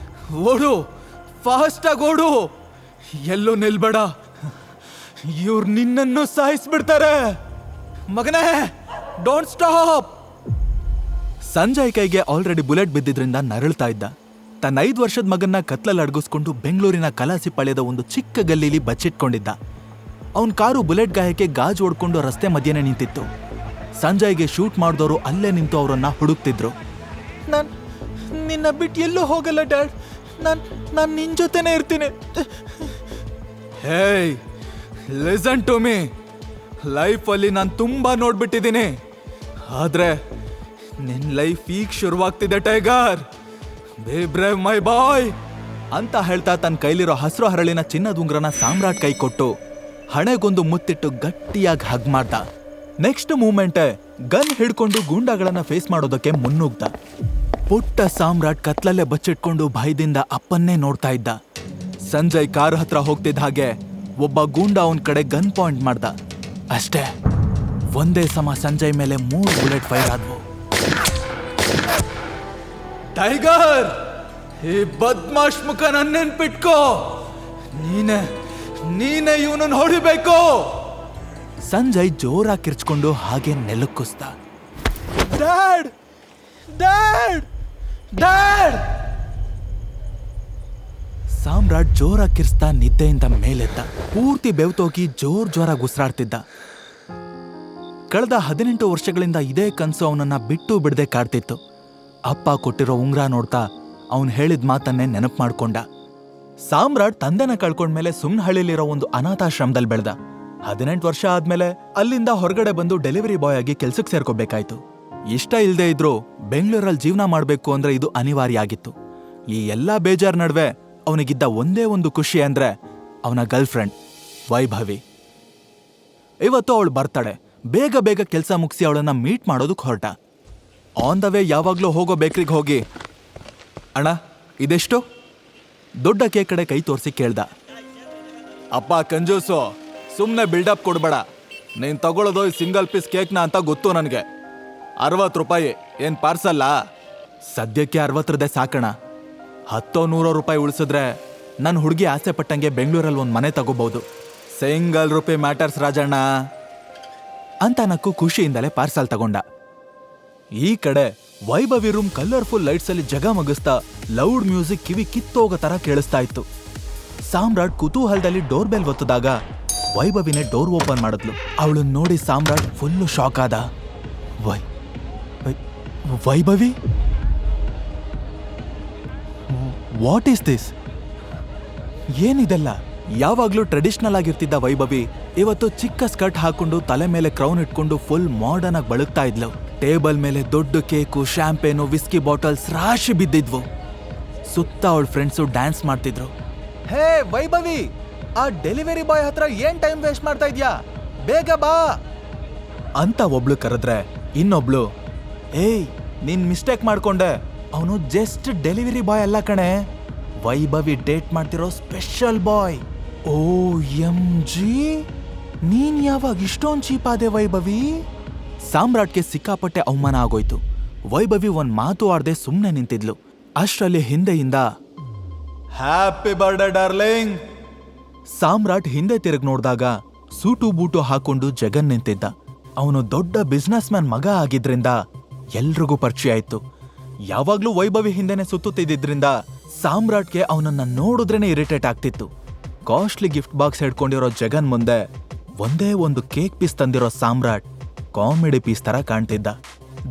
ಓಡು, ಫಾಸ್ಟ್ ಆಗಿ ಓಡು, ಎಲ್ಲೋ ನಿಲ್ಬೇಡ. ಇವ್ರು ನಿನ್ನನ್ನು ಸಾಯಿಸ್ಬಿಡ್ತಾರೆ. ಮಗನೇ, ಡೋಂಟ್ ಸ್ಟಾಪ್. ಸಂಜಯ್ ಕೈಗೆ ಆಲ್ರೆಡಿ ಬುಲೆಟ್ ಬಿದ್ದಿದ್ರಿಂದ ನರಳ್ತಾ ಇದ್ದ. ತನ್ನ 5 ವರ್ಷದ ಮಗನ್ನ ಕತ್ಲಲ್ಲಿ ಅಡಗಿಸ್ಕೊಂಡು ಬೆಂಗಳೂರಿನ ಕಲಾಸಿಪಾಳ್ಯದ ಒಂದು ಚಿಕ್ಕ ಗಲ್ಲಿಲಿ ಬಚ್ಚಿಟ್ಕೊಂಡಿದ್ದ. ಅವನ್ ಕಾರು ಬುಲೆಟ್ ಗಾಯಕ್ಕೆ ಗಾಜು ಹೊಡ್ಕೊಂಡು ರಸ್ತೆ ಮಧ್ಯೆನೇ ನಿಂತಿತ್ತು. ಸಂಜಯ್ಗೆ ಶೂಟ್ ಮಾಡಿದವರು ಅಲ್ಲೇ ನಿಂತು ಅವರನ್ನ ಹುಡುಕ್ತಿದ್ರು. ನಾನ್ ನಿನ್ನ ಬಿಟ್ಟು ಎಲ್ಲೂ ಹೋಗಲ್ಲ ಡ್ಯಾಡ್, ನಾನ್ ನಿನ್ ಜೊತೆನೇ ಇರ್ತೀನಿ. ಹೇಯ್, ಲಿಸನ್ ಟು ಮೀ. ಲೈಫಲ್ಲಿ ನಾನು ತುಂಬಾ ನೋಡ್ಬಿಟ್ಟಿದ್ದೀನಿ, ಆದ್ರೆ ನಿನ್ ಲೈಫ್ ಈಗ ಶುರುವಾಗ್ತಿದೆ ಟೈಗರ್. ಬಿ ಬ್ರೇವ್ ಮೈ ಬಾಯ್ ಅಂತ ಹೇಳ್ತಾ ತನ್ನ ಕೈಲಿರೋ ಹಸಿರು ಹರಳಿನ ಚಿನ್ನದ ಉಂಗ್ರನ ಸಾಮ್ರಾಟ್ ಕೈ ಕೊಟ್ಟು ಹಣೆಗೊಂದು ಮುತ್ತಿಟ್ಟು ಗಟ್ಟಿಯಾಗಿ ಹಗ್ ಮಾಡ್ದ. ನೆಕ್ಸ್ಟ್ ಮೂಮೆಂಟೇ ಗನ್ ಹಿಡ್ಕೊಂಡು ಗೂಂಡಾಗಳನ್ನ ಫೇಸ್ ಮಾಡೋದಕ್ಕೆ ಮುನ್ನುಗ್ದ. ಪುಟ್ಟ ಸಾಮ್ರಾಟ್ ಕತ್ಲಲ್ಲೇ ಬಚ್ಚಿಟ್ಕೊಂಡು ಭಯದಿಂದ ಅಪ್ಪನ್ನೇ ನೋಡ್ತಾ ಇದ್ದ. ಸಂಜಯ್ ಕಾರ್ ಹತ್ರ ಹೋಗ್ತಿದ್ದ ಹಾಗೆ ಒಬ್ಬ ಗೂಂಡ ಅವನ್ ಕಡೆ ಗನ್ ಪಾಯಿಂಟ್ ಮಾಡ್ದ. ಅಷ್ಟೇ, ಒಂದೇ ಸಮ ಸಂಜಯ್ ಮೇಲೆ 3 ಬುಲೆಟ್ ಫೈರ್ ಆದ್ವು. ಟೈಗರ್, ಈ ಬದ್ಮಾಶ್ ಮುಖ ನೆನ್ಪಿಟ್ಕೋ. ನೀನೇ ಇವನನ್ನು ಹೊಡಿಬೇಕು. ಸಂಜಯ್ ಜೋರಾಗಿ ಕಿರ್ಚ್ಕೊಂಡು ಹಾಗೆ ನೆಲಕ್ಕುಸ್ದ. Dad, dad, dad. ಸಾಮ್ರಾಟ್ ಜೋರಾಗಿ ಕಿರ್ಚ್ತಾ ನಿದ್ದೆಯಿಂದ ಮೇಲೆದ್ದ. ಪೂರ್ತಿ ಬೆವ್ತೋಗಿ ಜೋರಾಗಿ ಉಸಿರಾಡ್ತಿದ್ದ. ಕಳೆದ 18 ವರ್ಷಗಳಿಂದ ಇದೇ ಕನ್ಸು ಅವನನ್ನ ಬಿಟ್ಟು ಬಿಡದೆ ಕಾಡ್ತಿತ್ತು. ಅಪ್ಪ ಕೊಟ್ಟಿರೋ ಉಂಗ್ರ ನೋಡ್ತಾ ಅವನು ಹೇಳಿದ ಮಾತನ್ನೇ ನೆನಪು ಮಾಡ್ಕೊಂಡ. ಸಾಮ್ರಾಟ್ ತಂದೆನ ಕಳ್ಕೊಂಡ್ಮೇಲೆ ಸುಮ್ನಹಳ್ಳಿಲಿರೋ ಒಂದು ಅನಾಥಾಶ್ರಮದಲ್ಲಿ ಬೆಳೆದ. 18 ವರ್ಷ ಆದ್ಮೇಲೆ ಅಲ್ಲಿಂದ ಹೊರಗಡೆ ಬಂದು ಡೆಲಿವರಿ ಬಾಯ್ ಆಗಿ ಕೆಲ್ಸಕ್ಕೆ ಸೇರ್ಕೋಬೇಕಾಯ್ತು. ಇಷ್ಟ ಇಲ್ದೇ ಇದ್ರು ಬೆಂಗಳೂರಲ್ಲಿ ಜೀವನ ಮಾಡ್ಬೇಕು ಅಂದ್ರೆ ಇದು ಅನಿವಾರ್ಯ ಆಗಿತ್ತು. ಈ ಎಲ್ಲಾ ಬೇಜಾರ್ ನಡುವೆ ಅವನಿಗಿದ್ದ ಒಂದೇ ಒಂದು ಖುಷಿ ಅಂದ್ರೆ ಅವನ ಗರ್ಲ್ ಫ್ರೆಂಡ್ ವೈಭವಿ. ಇವತ್ತು ಅವಳು ಬರ್ತಾಳೆ. ಬೇಗ ಕೆಲಸ ಮುಗಿಸಿ ಅವಳನ್ನ ಮೀಟ್ ಮಾಡೋದಕ್ಕೆ ಹೊರಟ. ಆನ್ ದ ವೇ ಯಾವಾಗ್ಲೂ ಹೋಗೋ ಬೇಕ್ರಿಗೆ ಹೋಗಿ, ಅಣ್ಣ ಇದೆಷ್ಟು? ದೊಡ್ಡ ಕೇಕ್ ಕಡೆ ಕೈ ತೋರಿಸಿ ಕೇಳ್ದ. ಅಪ್ಪ ಕಂಜೂಸು, ಸುಮ್ನೆ ಬಿಲ್ಡಪ್ ಕೊಡ್ಬೇಡ. ನೀನ್ ತಗೊಳ್ಳೋದು ಸಿಂಗಲ್ ಪೀಸ್ ಕೇಕ್ನ ಅಂತ ಗೊತ್ತು ನನಗೆ. 60 ರೂಪಾಯಿ ಏನ್ ಪಾರ್ಸಲ್ಲ? ಸದ್ಯಕ್ಕೆ 60 ಸಾಕಣ. 10-100 ರೂಪಾಯಿ ಉಳಿಸಿದ್ರೆ ನನ್ನ ಹುಡುಗಿ ಆಸೆ ಪಟ್ಟಂಗೆ ಬೆಂಗಳೂರಲ್ಲಿ ಒಂದು ಮನೆ ತಗೋಬಹುದು. ಸಿಂಗಲ್ ರೂಪಾಯಿ ಮ್ಯಾಟರ್ಸ್ ರಾಜಣ್ಣ ಅಂತ ನಕ್ಕು ಖುಷಿಯಿಂದಲೇ ಪಾರ್ಸಲ್ ತಗೊಂಡ. ಈ ಕಡೆ ವೈಭವಿ ರೂಮ್ ಕಲರ್ಫುಲ್ ಲೈಟ್ಸ್ ಅಲ್ಲಿ ಜಗಮಗಿಸ್ತಾ ಲೌಡ್ ಮ್ಯೂಸಿಕ್ ಕಿವಿ ಕಿತ್ತೋಗೋ ತರ ಕೇಳಿಸ್ತಾ ಇತ್ತು. ಸಾಮ್ರಾಟ್ ಕುತೂಹಲದಲ್ಲಿ ಡೋರ್ ಬೆಲ್ ಒತ್ತದಾಗ ವೈಭವಿನೇ ಡೋರ್ ಓಪನ್ ಮಾಡಿದ್ಲು. ಅವಳನ್ನ ನೋಡಿ ಸಾಮ್ರಾಟ್ ಫುಲ್ಲು ಶಾಕ್ ಆದ. Vaibhavi, what is this? ಏನಿದೆಲ್ಲ? ಯಾವಾಗ್ಲೂ ಟ್ರೆಡಿಷನಲ್ ಆಗಿರ್ತಿದ್ದ ವೈಭವಿ ಇವತ್ತು ಚಿಕ್ಕ ಸ್ಕರ್ಟ್ ಹಾಕೊಂಡು ತಲೆ ಮೇಲೆ ಕ್ರೌನ್ ಇಟ್ಕೊಂಡು ಫುಲ್ ಮಾಡರ್ನ್ ಆಗಿ ಬಳುಕ್ತಾ ಇದ್ಲು. ಟೇಬಲ್ ಮೇಲೆ ದೊಡ್ಡ ಕೇಕು, ಶಾಂಪೇನು, ವಿಸ್ಕಿ ಬಾಟಲ್ಸ್ ರಾಶಿ ಬಿದ್ದಿದ್ವು. ಸುತ್ತ ಅವಳ ಫ್ರೆಂಡ್ಸು ಡ್ಯಾನ್ಸ್ ಮಾಡ್ತಿದ್ರು. ಹೇ ವೈಭವಿ, ಆ ಡೆಲಿವರಿ ಬಾಯ್ ಹತ್ರ ಏನ್ ಟೈಮ್ ವೇಸ್ಟ್ ಮಾಡ್ತಾ ಇದ್ಯಾ? ಬೇಗ ಬಾ ಅಂತ ಒಬ್ಳು ಕರೆದ್ರೆ ಇನ್ನೊಬ್ಳು, ಏಯ್ ನೀನ್ ಮಿಸ್ಟೇಕ್ ಮಾಡ್ಕೊಂಡೆ, ಅವನು ಜಸ್ಟ್ ಡೆಲಿವರಿ ಬಾಯ್ ಅಲ್ಲ ಕಣೆ, ವೈಭವಿ ಡೇಟ್ ಮಾಡ್ತಿರೋ ಸ್ಪೆಷಲ್ ಬಾಯ್. OMG, ನೀನ್ ಯಾವಾಗ ಇಷ್ಟೊಂದು ಚೀಪ್ ಆದೆ ವೈಭವಿ? ಸಾಮ್ರಾಟ್ಗೆ ಸಿಕ್ಕಾಪಟ್ಟೆ ಅವಮಾನ ಆಗೋಯ್ತು. ವೈಭವಿ ಒಂದ್ ಮಾತು ಆಡದೆ ಸುಮ್ನೆ ನಿಂತಿದ್ಲು. ಅಷ್ಟರಲ್ಲಿ ಹಿಂದೆಯಿಂದ ಹ್ಯಾಪಿ ಬರ್ಡೇ ಡಾರ್ಲಿಂಗ್. ಸಾಮ್ರಾಟ್ ಹಿಂದೆ ತಿರುಗಿ ನೋಡಿದಾಗ ಸೂಟು ಬೂಟು ಹಾಕೊಂಡು ಜಗನ್ ನಿಂತಿದ್ದ. ಅವನು ದೊಡ್ಡ ಬಿಸ್ನೆಸ್ ಮ್ಯಾನ್ ಮಗ ಆಗಿದ್ರಿಂದ ಎಲ್ರಿಗೂ ಪರಿಚಯ ಆಯ್ತು. ಯಾವಾಗ್ಲೂ ವೈಭವಿ ಹಿಂದೆನೆ ಸುತ್ತುತ್ತಿದ್ರಿಂದ ಸಾಮ್ರಾಟ್ಗೆ ಅವನನ್ನ ನೋಡಿದ್ರೇನೆ ಇರಿಟೇಟ್ ಆಗ್ತಿತ್ತು. ಕಾಸ್ಟ್ಲಿ ಗಿಫ್ಟ್ ಬಾಕ್ಸ್ ಹಿಡ್ಕೊಂಡಿರೋ ಜಗನ್ ಮುಂದೆ ಒಂದೇ ಒಂದು ಕೇಕ್ ಪೀಸ್ ತಂದಿರೋ ಸಾಮ್ರಾಟ್ ಕಾಮಿಡಿ ಪೀಸ್ ತರ ಕಾಣ್ತಿದ್ದ.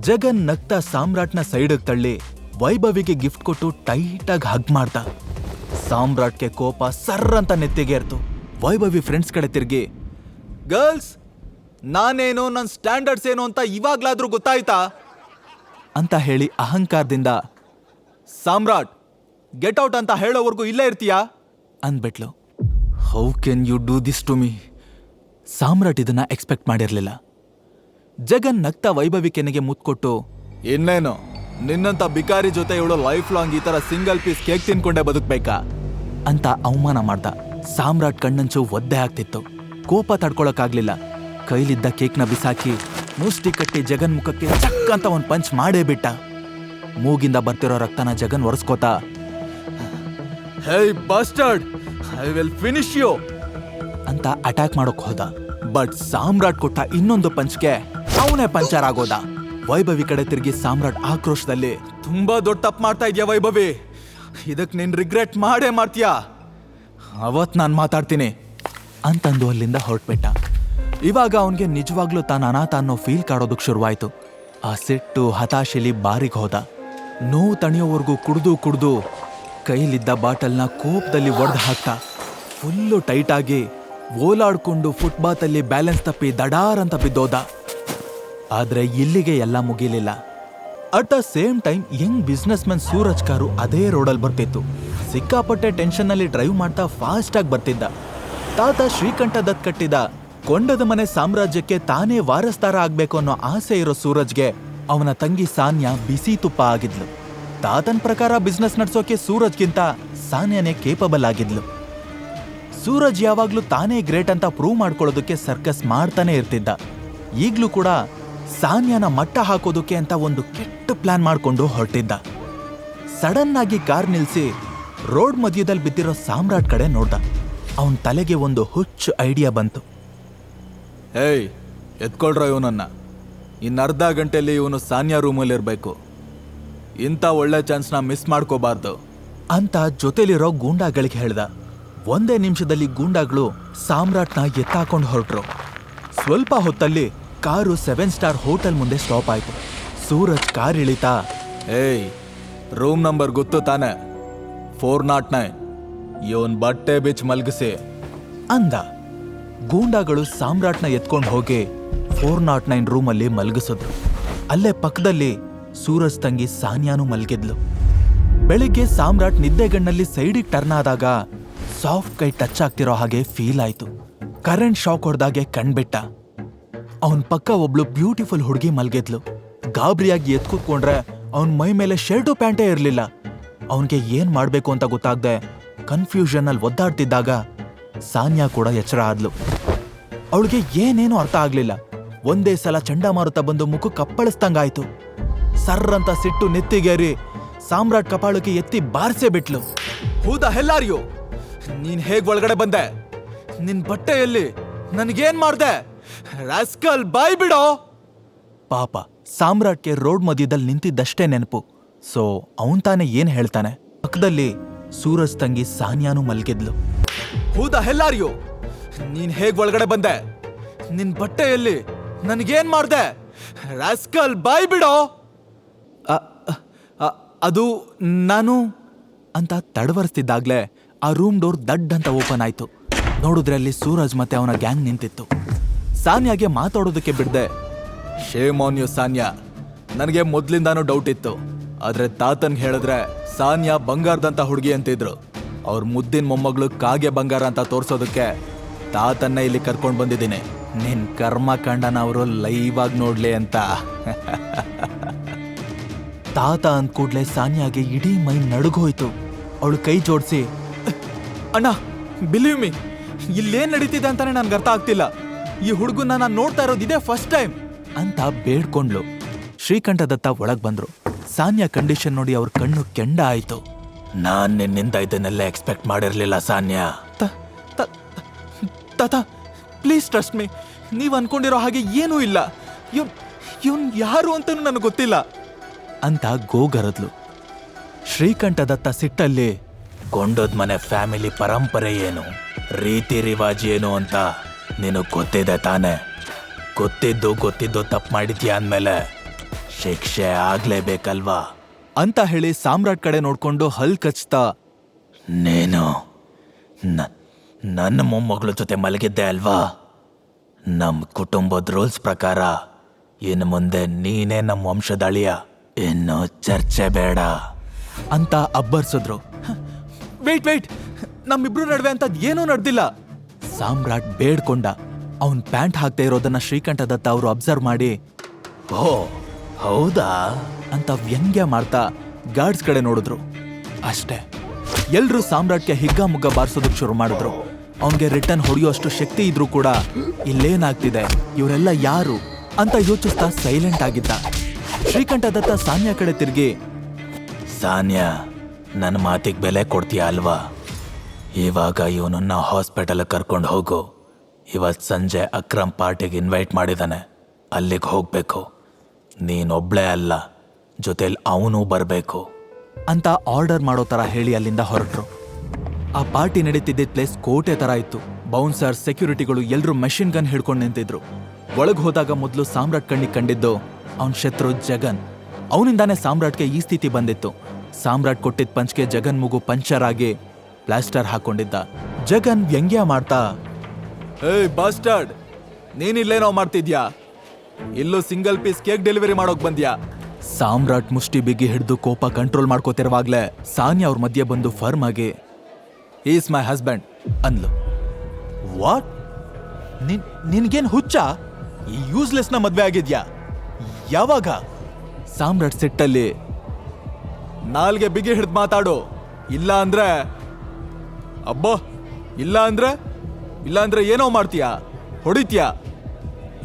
ಜಗನ್ ನಗ್ತಾ ಸಾಮ್ರಾಟ್ನ ಸೈಡಿಗೆ ತಳ್ಳಿ ವೈಭವಿಗೆ ಗಿಫ್ಟ್ ಕೊಟ್ಟು ಟೈಟಾಗಿ ಹಗ್ ಮಾಡ್ದ. ಸಾಮ್ರಾಟ್ಗೆ ಕೋಪ ಸರ್ರಂತ ನೆತ್ತಿಗೇರ್ತು. ವೈಭವಿ ಫ್ರೆಂಡ್ಸ್ ಕಡೆ ತಿರ್ಗಿ, ಗರ್ಲ್ಸ್, ನಾನೇನು, ನನ್ನ ಸ್ಟ್ಯಾಂಡರ್ಡ್ಸ್ ಏನು ಅಂತ ಇವಾಗ್ಲಾದ್ರೂ ಗೊತ್ತಾಯ್ತಾ ಅಂತ ಹೇಳಿ ಅಹಂಕಾರದಿಂದ, ಸಾಮ್ರಾಟ್ ಗೆಟ್ ಔಟ್ ಅಂತ ಹೇಳೋವರೆಗೂ ಇಲ್ಲೇ ಇರ್ತೀಯಾ ಅಂದ್ಬಿಟ್ಲು. How can you do this to me? Samrat ಇದನ್ನ ಎಕ್ಸ್ಪೆಕ್ಟ್ ಮಾಡಿರ್ಲಿಲ್ಲ. ಜಗನ್ ನಗ್ತಾ ವೈಭವಿ ಕೆನೆಗೆ ಮುತ್ಕೊಟ್ಟು, ಇನ್ನೇನು ನಿನ್ನಂತ ಬಿಕಾರಿ ಜೊತೆ ಇವಳು ಲೈಫ್ ಲಾಂಗ್ ಈ ತರ ಸಿಂಗಲ್ ಪೀಸ್ ಕೇಕ್ ತಿನ್ಕೊಂಡೇ ಬದುಕ್ಬೇಕಾ ಅಂತ ಅವಮಾನ ಮಾಡ್ದ. ಸಾಮ್ರಾಟ್ ಕಣ್ಣಂಚು ಒದ್ದೆ ಆಗ್ತಿತ್ತು. ಕೋಪ ತಡ್ಕೊಳಕ್ಕಾಗ್ಲಿಲ್ಲ. ಕೈಲಿದ್ದ ಕೇಕ್ನ ಬಿಸಾಕಿ ಮುಷ್ಟಿ ಕಟ್ಟಿ ಜಗನ್ ಮುಖಕ್ಕೆ ಚಕ್ ಅಂತ ಒಂದ್ ಪಂಚ್ ಮಾಡೇ ಬಿಟ್ಟ. ಮೂಗಿಂದ ಬರ್ತಿರೋ ರಕ್ತನ ಜಗನ್ ಒರೆಸ್ಕೋತಾ, hey bastard, I will finish you ಅಂತ ಅಟ್ಯಾಕ್ ಮಾಡೋಕ್ ಹೋದ. ಬಟ್ ಸಾಮ್ರಾಟ್ ಕೊಟ್ಟ ಇನ್ನೊಂದು ಪಂಚ್ಗೆ ಅವನೇ ಪಂಚರ್ ಆಗೋದ. ವೈಭವಿ ಕಡೆ ತಿರುಗಿ ಸಾಮ್ರಾಟ್ ಆಕ್ರೋಶದಲ್ಲಿ, ತುಂಬಾ ದೊಡ್ಡ ತಪ್ಪು ಮಾಡ್ತಾ ಇದ್ಯಾ ವೈಭವಿ, ಇದಕ್ ನೀನ್ ರಿಗ್ರೆಟ್ ಮಾಡೇ ಮಾಡ್ತೀಯಾ, ಅವತ್ ನಾನ್ ಮಾತಾಡ್ತೀನಿ ಅಂತಂದು ಅಲ್ಲಿಂದ ಹೊರಟ್ಬಿಟ್ಟ. ಇವಾಗ ಅವನ್ಗೆ ನಿಜವಾಗ್ಲೂ ತಾನು ಅನಾಥ ಅನ್ನೋ ಫೀಲ್ ಕಾಡೋದಕ್ ಶುರುವಾಯ್ತು. ಆ ಸಿಟ್ಟು ಹತಾಶೆಲಿ ಬಾರಿಗೆ ಹೋದ. ನೋವು ತಣಿಯೋವರೆಗೂ ಕುಡ್ದು ಕೈಲಿದ್ದ ಬಾಟಲ್ನ ಕೋಪದಲ್ಲಿ ಒಡೆದು ಹಾಕ್ತ. ಫುಲ್ಲು ಟೈಟಾಗಿ ಓಲಾಡ್ಕೊಂಡು ಫುಟ್ಪಾತಲ್ಲಿ ಬ್ಯಾಲೆನ್ಸ್ ತಪ್ಪಿ ದಡಾರ್ ಅಂತ ಬಿದ್ದೋದ. ಆದ್ರೆ ಇಲ್ಲಿಗೆ ಎಲ್ಲ ಮುಗಿಲಿಲ್ಲ. At the same time young businessman Suraj car ಅದೇ ರೋಡಲ್ಲಿ ಬರ್ತಿತ್ತು. ಸಿಕ್ಕಾಪಟ್ಟೆ ಟೆನ್ಷನ್ನಲ್ಲಿ ಡ್ರೈವ್ ಮಾಡ್ತಾ ಫಾಸ್ಟ್ ಆಗಿ ಬರ್ತಿದ್ದ. ತಾತ ಶ್ರೀಕಂಠ ದತ್ ಕಟ್ಟಿದ ಕೊಂಡದ ಮನೆ ಸಾಮ್ರಾಜ್ಯಕ್ಕೆ ತಾನೇ ವಾರಸ್ದಾರ ಆಗ್ಬೇಕು ಅನ್ನೋ ಆಸೆ ಇರೋ ಸೂರಜ್ಗೆ ಅವನ ತಂಗಿ ಸಾನ್ಯಾ ಬಿಸಿ ತುಪ್ಪ ಆಗಿದ್ಲು. ತಾತನ್ ಪ್ರಕಾರ ಬಿಸ್ನೆಸ್ ನಡ್ಸೋಕೆ ಸೂರಜ್ಗಿಂತ ಸಾನ್ಯಾನೇ ಕೇಪಬಲ್ ಆಗಿದ್ಲು. ಸೂರಜ್ ಯಾವಾಗ್ಲೂ ತಾನೇ ಗ್ರೇಟ್ ಅಂತ ಪ್ರೂವ್ ಮಾಡ್ಕೊಳ್ಳೋದಕ್ಕೆ ಸರ್ಕಸ್ ಮಾಡ್ತಾನೆ ಇರ್ತಿದ್ದ. ಈಗ್ಲೂ ಕೂಡ ಸಾನ್ಯಾನ ಮಟ್ಟ ಹಾಕೋದಕ್ಕೆ ಅಂತ ಒಂದು ಕೆಟ್ಟ ಪ್ಲಾನ್ ಮಾಡ್ಕೊಂಡು ಹೊರಟಿದ್ದ. ಸಡನ್ ಆಗಿ ಕಾರ್ ನಿಲ್ಸಿ ರೋಡ್ ಮಧ್ಯದಲ್ಲಿ ಬಿದ್ದಿರೋ ಸಾಮ್ರಾಟ್ ಕಡೆ ನೋಡ್ದ. ಅವನ್ ತಲೆಗೆ ಒಂದು ಹುಚ್ಚು ಐಡಿಯಾ ಬಂತು. ಏಯ್, ಎತ್ಕೊಳ್ರ ಇವನನ್ನ, ಇನ್ನರ್ಧ ಗಂಟೆಯಲ್ಲಿ ಇವನು ಸಾನ್ಯಾ ರೂಮಲ್ಲಿ ಇರ್ಬೇಕು, ಇಂಥ ಒಳ್ಳೆ ಚಾನ್ಸ್ನ ಮಿಸ್ ಮಾಡ್ಕೋಬಾರ್ದು ಅಂತ ಜೊತೆಲಿರೋ ಗೂಂಡಾಗಳಿಗೆ ಹೇಳ್ದ. ಒಂದೇ ನಿಮಿಷದಲ್ಲಿ ಗೂಂಡಾಗಳು ಸಾಮ್ರಾಟ್ನ ಎತ್ತಾಕೊಂಡು ಹೊರಟ್ರು. ಸ್ವಲ್ಪ ಹೊತ್ತಲ್ಲಿ ಕಾರು 7 ಸ್ಟಾರ್ ಹೋಟೆಲ್ ಮುಂದೆ ಸ್ಟಾಪ್ ಆಯ್ತು. ಸೂರಜ್ ಕಾರ್ ಇಳಿತಾ, ಏಯ್, ರೂಮ್ ನಂಬರ್ ಗೊತ್ತು ತಾನೆ, 409, ಇವನ್ ಬಟ್ಟೆ ಬಿಚ್ ಮಲ್ಗಿಸಿ ಅಂದ. ಗೂಂಡಾಗಳು ಸಾಮ್ರಾಟ್ನ ಎತ್ಕೊಂಡು ಹೋಗಿ 409 ರೂಮಲ್ಲಿ ಮಲ್ಗಿಸಿದ್ರು. ಅಲ್ಲೇ ಪಕ್ಕದಲ್ಲಿ ಸೂರಜ್ ತಂಗಿ ಸಾನ್ಯಾನು ಮಲ್ಗಿದ್ಲು. ಬೆಳಿಗ್ಗೆ ಸಾಮ್ರಾಟ್ ನಿದ್ದೆಗಣ್ಣಲ್ಲಿ ಸೈಡಿಗೆ ಟರ್ನ್ ಆದಾಗ ಸಾಫ್ಟ್ ಕೈ ಟಚ್ ಆಗ್ತಿರೋ ಹಾಗೆ ಫೀಲ್ ಆಯ್ತು. ಕರೆಂಟ್ ಶಾಕ್ ಹೊಡೆದಾಗೆ ಕಣ್ಬಿಟ್ಟ. ಅವನ್ ಪಕ್ಕ ಒಬ್ಳು ಬ್ಯೂಟಿಫುಲ್ ಹುಡುಗಿ ಮಲ್ಗಿದ್ಲು. ಗಾಬರಿಯಾಗಿ ಎತ್ ಕೂತ್ಕೊಂಡ್ರೆ ಅವನ್ ಮೈ ಮೇಲೆ ಶರ್ಟು ಪ್ಯಾಂಟೇ ಇರ್ಲಿಲ್ಲ. ಅವನ್ಗೆ ಏನ್ ಮಾಡ್ಬೇಕು ಅಂತ ಗೊತ್ತಾಗ್ದೆ ಕನ್ಫ್ಯೂಷನ್ ಅಲ್ಲಿ ಒದ್ದಾಡ್ತಿದ್ದಾಗ ಸಾನ್ಯಾ ಕೂಡ ಎಚ್ಚರ ಆದ್ಲು. ಅವಳಿಗೆ ಏನೇನು ಅರ್ಥ ಆಗ್ಲಿಲ್ಲ. ಒಂದೇ ಸಲ ಚಂಡಮಾರುತ ಬಂದು ಮುಖ ಕಪ್ಪಳಿಸ್ದಂಗಾಯ್ತು. ಸರ್ರಂತ ಸಿಟ್ಟು ನೆತ್ತಿಗೇರಿ ಸಾಮ್ರಾಟ್ ಕಪಾಳಕ್ಕೆ ಎತ್ತಿ ಬಾರ್ಸೇ ಬಿಟ್ಲು. ಹೂದ ಹೆಲ್ಲಾರಿಯೋ, ನೀನ್ ಹೇಗ್ ಒಳಗಡೆ ಬಂದೆ? ನಿನ್ ಬಟ್ಟೆಯಲ್ಲಿ ನನ್ಗೇನ್ ಮಾಡ್ದೆ? ರಾಸ್ಕಲ್, ಬಾಯ್ ಬಿಡೋ. ಪಾಪ ಸಾಮ್ರಾಟ್ಗೆ ರೋಡ್ ಮಧ್ಯದಲ್ಲಿ ನಿಂತಿದ್ದಷ್ಟೇ ನೆನಪು. ಸೊ ಅವನ್ ತಾನೇ ಏನ್ ಹೇಳ್ತಾನೆ. ಪಕ್ಕದಲ್ಲಿ ಸೂರಜ್ ತಂಗಿ ಸಾನ್ಯಾನು ಮಲ್ಗಿದ್ಲು. ಹೂದ ಹೆಲ್ಲಾರಿಯೋ, ನೀನ್ ಹೇಗ್ ಒಳಗಡೆ ಬಂದೆ? ನಿನ್ ಬಟ್ಟೆಯಲ್ಲಿ ನನ್ಗೇನ್ ಮಾಡ್ದೆ? ರಾಸ್ಕಲ್, ಬಾಯ್ ಬಿಡೋ. ಅದು ನಾನು ಅಂತ ತಡವರ್ಸ್ತಿದ್ದಾಗ್ಲೇ ಆ ರೂಮ್ ಡೋರ್ ದಡ್ ಅಂತ ಓಪನ್ ಆಯ್ತು. ನೋಡಿದ್ರೆ ಅಲ್ಲಿ ಸೂರಜ್ ಮತ್ತೆ ಅವನ ಗ್ಯಾಂಗ್ ನಿಂತಿತ್ತು. ಸಾನ್ಯಾಗೆ ಮಾತಾಡೋದಕ್ಕೆ ಬಿಡ್ದೆ, ಶೇಮ್ ಆನ್ ಯು ಸಾನ್ಯಾ, ನನಗೆ ಮೊದ್ಲಿಂದಾನು ಡೌಟ್ ಇತ್ತು. ಆದ್ರೆ ತಾತನ್ ಹೇಳಿದ್ರೆ ಸಾನ್ಯಾ ಬಂಗಾರದಂತ ಹುಡುಗಿ ಅಂತಿದ್ರು. ಅವ್ರ ಮುದ್ದಿನ ಮೊಮ್ಮಗಳು ಕಾಗೆ ಬಂಗಾರ ಅಂತ ತೋರ್ಸೋದಕ್ಕೆ ತಾತನ್ನ ಇಲ್ಲಿ ಕರ್ಕೊಂಡ್ ಬಂದಿದ್ದೀನಿ. ನಿನ್ ಕರ್ಮಕಾಂಡನ ಅವರು ಲೈವ್ ಆಗಿ ನೋಡ್ಲಿ ಅಂತ. ತಾತ ಅಂದ್ ಕೂಡ್ಲೆ ಸಾನ್ಯಾಗೆ ಇಡೀ ಮೈ ನಡುಗೋಯ್ತು. ಅವಳು ಕೈ ಜೋಡಿಸಿ, ಅಣ್ಣ ಬಿಲೀವ್ ಮಿ, ಇಲ್ಲೇನ್ ನಡೀತಿದೆ ಅಂತಾನೆ ನನ್ಗೆ ಅರ್ಥ ಆಗ್ತಿಲ್ಲ. ಈ ಹುಡುಗನ್ನ ನಾನು ನೋಡ್ತಾ ಇರೋದು ಇದೇ ಫಸ್ಟ್ ಟೈಮ್ ಅಂತ ಬೇಡ್ಕೊಂಡ್ಲು. ಶ್ರೀಕಂಠ ದತ್ತ ಒಳಗ್ ಬಂದ್ರು. ಸಾನ್ಯಾ ಕಂಡೀಷನ್ ನೋಡಿ ಅವ್ರ ಕಣ್ಣು ಕೆಂಡ ಆಯ್ತು. ನಾನ್ ನಿನ್ನಿಂದ ಇದನ್ನೆಲ್ಲ ಎಕ್ಸ್ಪೆಕ್ಟ್ ಮಾಡಿರ್ಲಿಲ್ಲ ಸಾನ್ಯಾ. ತಾತ ಪ್ಲೀಸ್ ಟ್ರಸ್ಟ್ ಮೀ, ನೀವ್ ಅನ್ಕೊಂಡಿರೋ ಹಾಗೆ ಏನೂ ಇಲ್ಲ. ಇವನ್ ಯಾರು ಅಂತನೂ ನನಗೆ ಗೊತ್ತಿಲ್ಲ ಅಂತ ಗೋಗರದ್ಲು. ಶ್ರೀಕಂಠ ದತ್ತ ಸಿಟ್ಟಲ್ಲಿ, ಕೊಂಡೋದ್ ಮನೆ ಫ್ಯಾಮಿಲಿ ಪರಂಪರೆ ಏನು, ರೀತಿ ರಿವಾಜ್ ಏನು ಅಂತ ನಿನಗೆ ಗೊತ್ತಿದೆ ತಾನೆ. ಗೊತ್ತಿದ್ದು ತಪ್ಪು ಮಾಡಿದ್ಯಾ ಅಂದಮೇಲೆ ಶಿಕ್ಷೆ ಆಗ್ಲೇಬೇಕಲ್ವಾ ಅಂತ ಹೇಳಿ ಸಾಮ್ರಾಟ್ ಕಡೆ ನೋಡ್ಕೊಂಡು ಹಲ್ ಕಚ್ತಾ, ನೀನು ನನ್ನ ಮೊಮ್ಮಗಳ ಜೊತೆ ಮಲಗಿದ್ದೆ ಅಲ್ವಾ? ನಮ್ಮ ಕುಟುಂಬದ ರೂಲ್ಸ್ ಪ್ರಕಾರ ಇನ್ನು ಮುಂದೆ ನೀನೇ ನಮ್ಮ ವಂಶದ ಅಳಿಯ. ಇನ್ನು ಚರ್ಚೆ ಬೇಡ ಅಂತ ಅಬ್ಬರ್ಸಿದ್ರು. ವೇಟ್, ನಮ್ಮಿಬ್ರು ನಡುವೆ ಅಂತ ಏನೂ ನಡೆದಿಲ್ಲ. ಸಾಮ್ರಾಟ್ ಬೇಡ್ಕೊಂಡ. ಅವನ್ ಪ್ಯಾಂಟ್ ಹಾಕ್ತಾ ಇರೋದನ್ನ ಶ್ರೀಕಂಠ ದತ್ತ ಅವರು ಅಬ್ಸರ್ವ್ ಮಾಡಿ, ಓ ಹೌದಾ ಅಂತ ವ್ಯಂಗ್ಯ ಮಾಡ್ತಾ ಗಾರ್ಡ್ಸ್ ಕಡೆ ನೋಡಿದ್ರು. ಅಷ್ಟೇ, ಎಲ್ರೂ ಸಾಮ್ರಾಟ್ಗೆ ಹಿಗ್ಗಾಮುಗ್ಗ ಬಾರಿಸೋದಕ್ಕೆ ಶುರು ಮಾಡಿದ್ರು. ಅವನ್ಗೆ ರಿಟರ್ನ್ ಹೊಡೆಯೋಷ್ಟು ಶಕ್ತಿ ಇದ್ರೂ ಕೂಡ ಇಲ್ಲೇನಾಗ್ತಿದೆ, ಇವರೆಲ್ಲ ಯಾರು ಅಂತ ಯೋಚಿಸ್ತಾ ಸೈಲೆಂಟ್ ಆಗಿದ್ದ. ಶ್ರೀಕಂಠ ದತ್ತ ಸಾನ್ಯಾ ಕಡೆ ತಿರುಗಿ, ಸಾನ್ಯಾ, ನನ್ನ ಮಾತಿಗೆ ಬೆಲೆ ಕೊಡ್ತೀಯ ಅಲ್ವಾ? ಇವಾಗ ಇವನನ್ನ ಹಾಸ್ಪಿಟಲ್ ಕರ್ಕೊಂಡು ಹೋಗು. ಇವತ್ತು ಸಂಜೆ ಅಕ್ರಮ್ ಪಾರ್ಟಿಗೆ ಇನ್ವೈಟ್ ಮಾಡಿದಾನೆ, ಅಲ್ಲಿಗೆ ಹೋಗ್ಬೇಕು. ನೀನೊಬ್ಳೇ ಅಲ್ಲ, ಜೊತೆಲಿ ಅವನೂ ಬರಬೇಕು ಅಂತ ಆರ್ಡರ್ ಮಾಡೋ ತರ ಹೇಳಿ ಅಲ್ಲಿಂದ ಹೊರಟ್ರು. ಆ ಪಾರ್ಟಿ ನಡೀತಿದ್ದ ಪ್ಲೇಸ್ ಕೋಟೆ ತರ ಇತ್ತು. ಬೌನ್ಸರ್, ಸೆಕ್ಯೂರಿಟಿಗಳು ಎಲ್ರೂ ಮೆಷಿನ್ ಗನ್ ಹಿಡ್ಕೊಂಡು ನಿಂತಿದ್ರು. ಒಳಗ್ ಹೋದಾಗ ಮೊದಲು ಸಾಮ್ರಾಟ್ ಕಣ್ಣಿಗೆ ಕಂಡಿದ್ದು ಅವನ್ ಶತ್ರು ಜಗನ್. ಅವನಿಂದಾನೇ ಸಾಮ್ರಾಟ್ಗೆ ಈ ಸ್ಥಿತಿ ಬಂದಿತ್ತು. ಸಾಮ್ರಾಟ್ ಕೊಟ್ಟಿದ್ದ ಪಂಚ್ಗೆ ಜಗನ್ ಮೂಗು ಪಂಚರ್ ಆಗಿ ಪ್ಲಾಸ್ಟರ್ ಹಾಕೊಂಡಿದ್ದ. ಜಗನ್ ವ್ಯಂಗ್ಯ ಮಾಡ್ತಾ, ಏಯ್ ಬಾಸ್ಟರ್ಡ್, ನೀನಿಲ್ಲೇನೋ ಮಾಡ್ತಿದ್ಯಾ? ಇಲ್ಲೂ ಸಿಂಗಲ್ ಪೀಸ್ ಕೇಕ್ ಡೆಲಿವರಿ ಮಾಡೋಕ್ ಬಂದ್ಯಾ? ಸಾಮ್ರಾಟ್ ಮುಷ್ಟಿ ಬಿಗಿ ಹಿಡಿದು ಕೋಪ ಕಂಟ್ರೋಲ್ ಮಾಡ್ಕೋತಿರುವಾಗ್ಲೇ ಸಾನ್ಯಾ ಅವ್ರ ಮಧ್ಯೆ ಬಂದು ಫರ್ಮ್ ಆಗಿ, ಈಸ್ ಮೈ ಹಸ್ಬೆಂಡ್ ಅಂದ್ಲು. ವಾಟ್? ನಿನ್ಗೇನ್ ಹುಚ್ಚ? ಈ ಯೂಸ್ಲೆಸ್ನ ಮದ್ವೆ ಆಗಿದ್ಯಾ? ಯಾವಾಗ? ಸಾಮ್ರಾಟ್ ಸಿಟ್ಟಲ್ಲಿ, ನಾಲ್ಗೆ ಬಿಗಿ ಹಿಡ್ದು ಮಾತಾಡು, ಇಲ್ಲ ಅಂದ್ರೆ ಇಲ್ಲ ಅಂದ್ರೆ ಏನೋ ಮಾಡ್ತೀಯಾ? ಹೊಡಿತ್ಯಾ?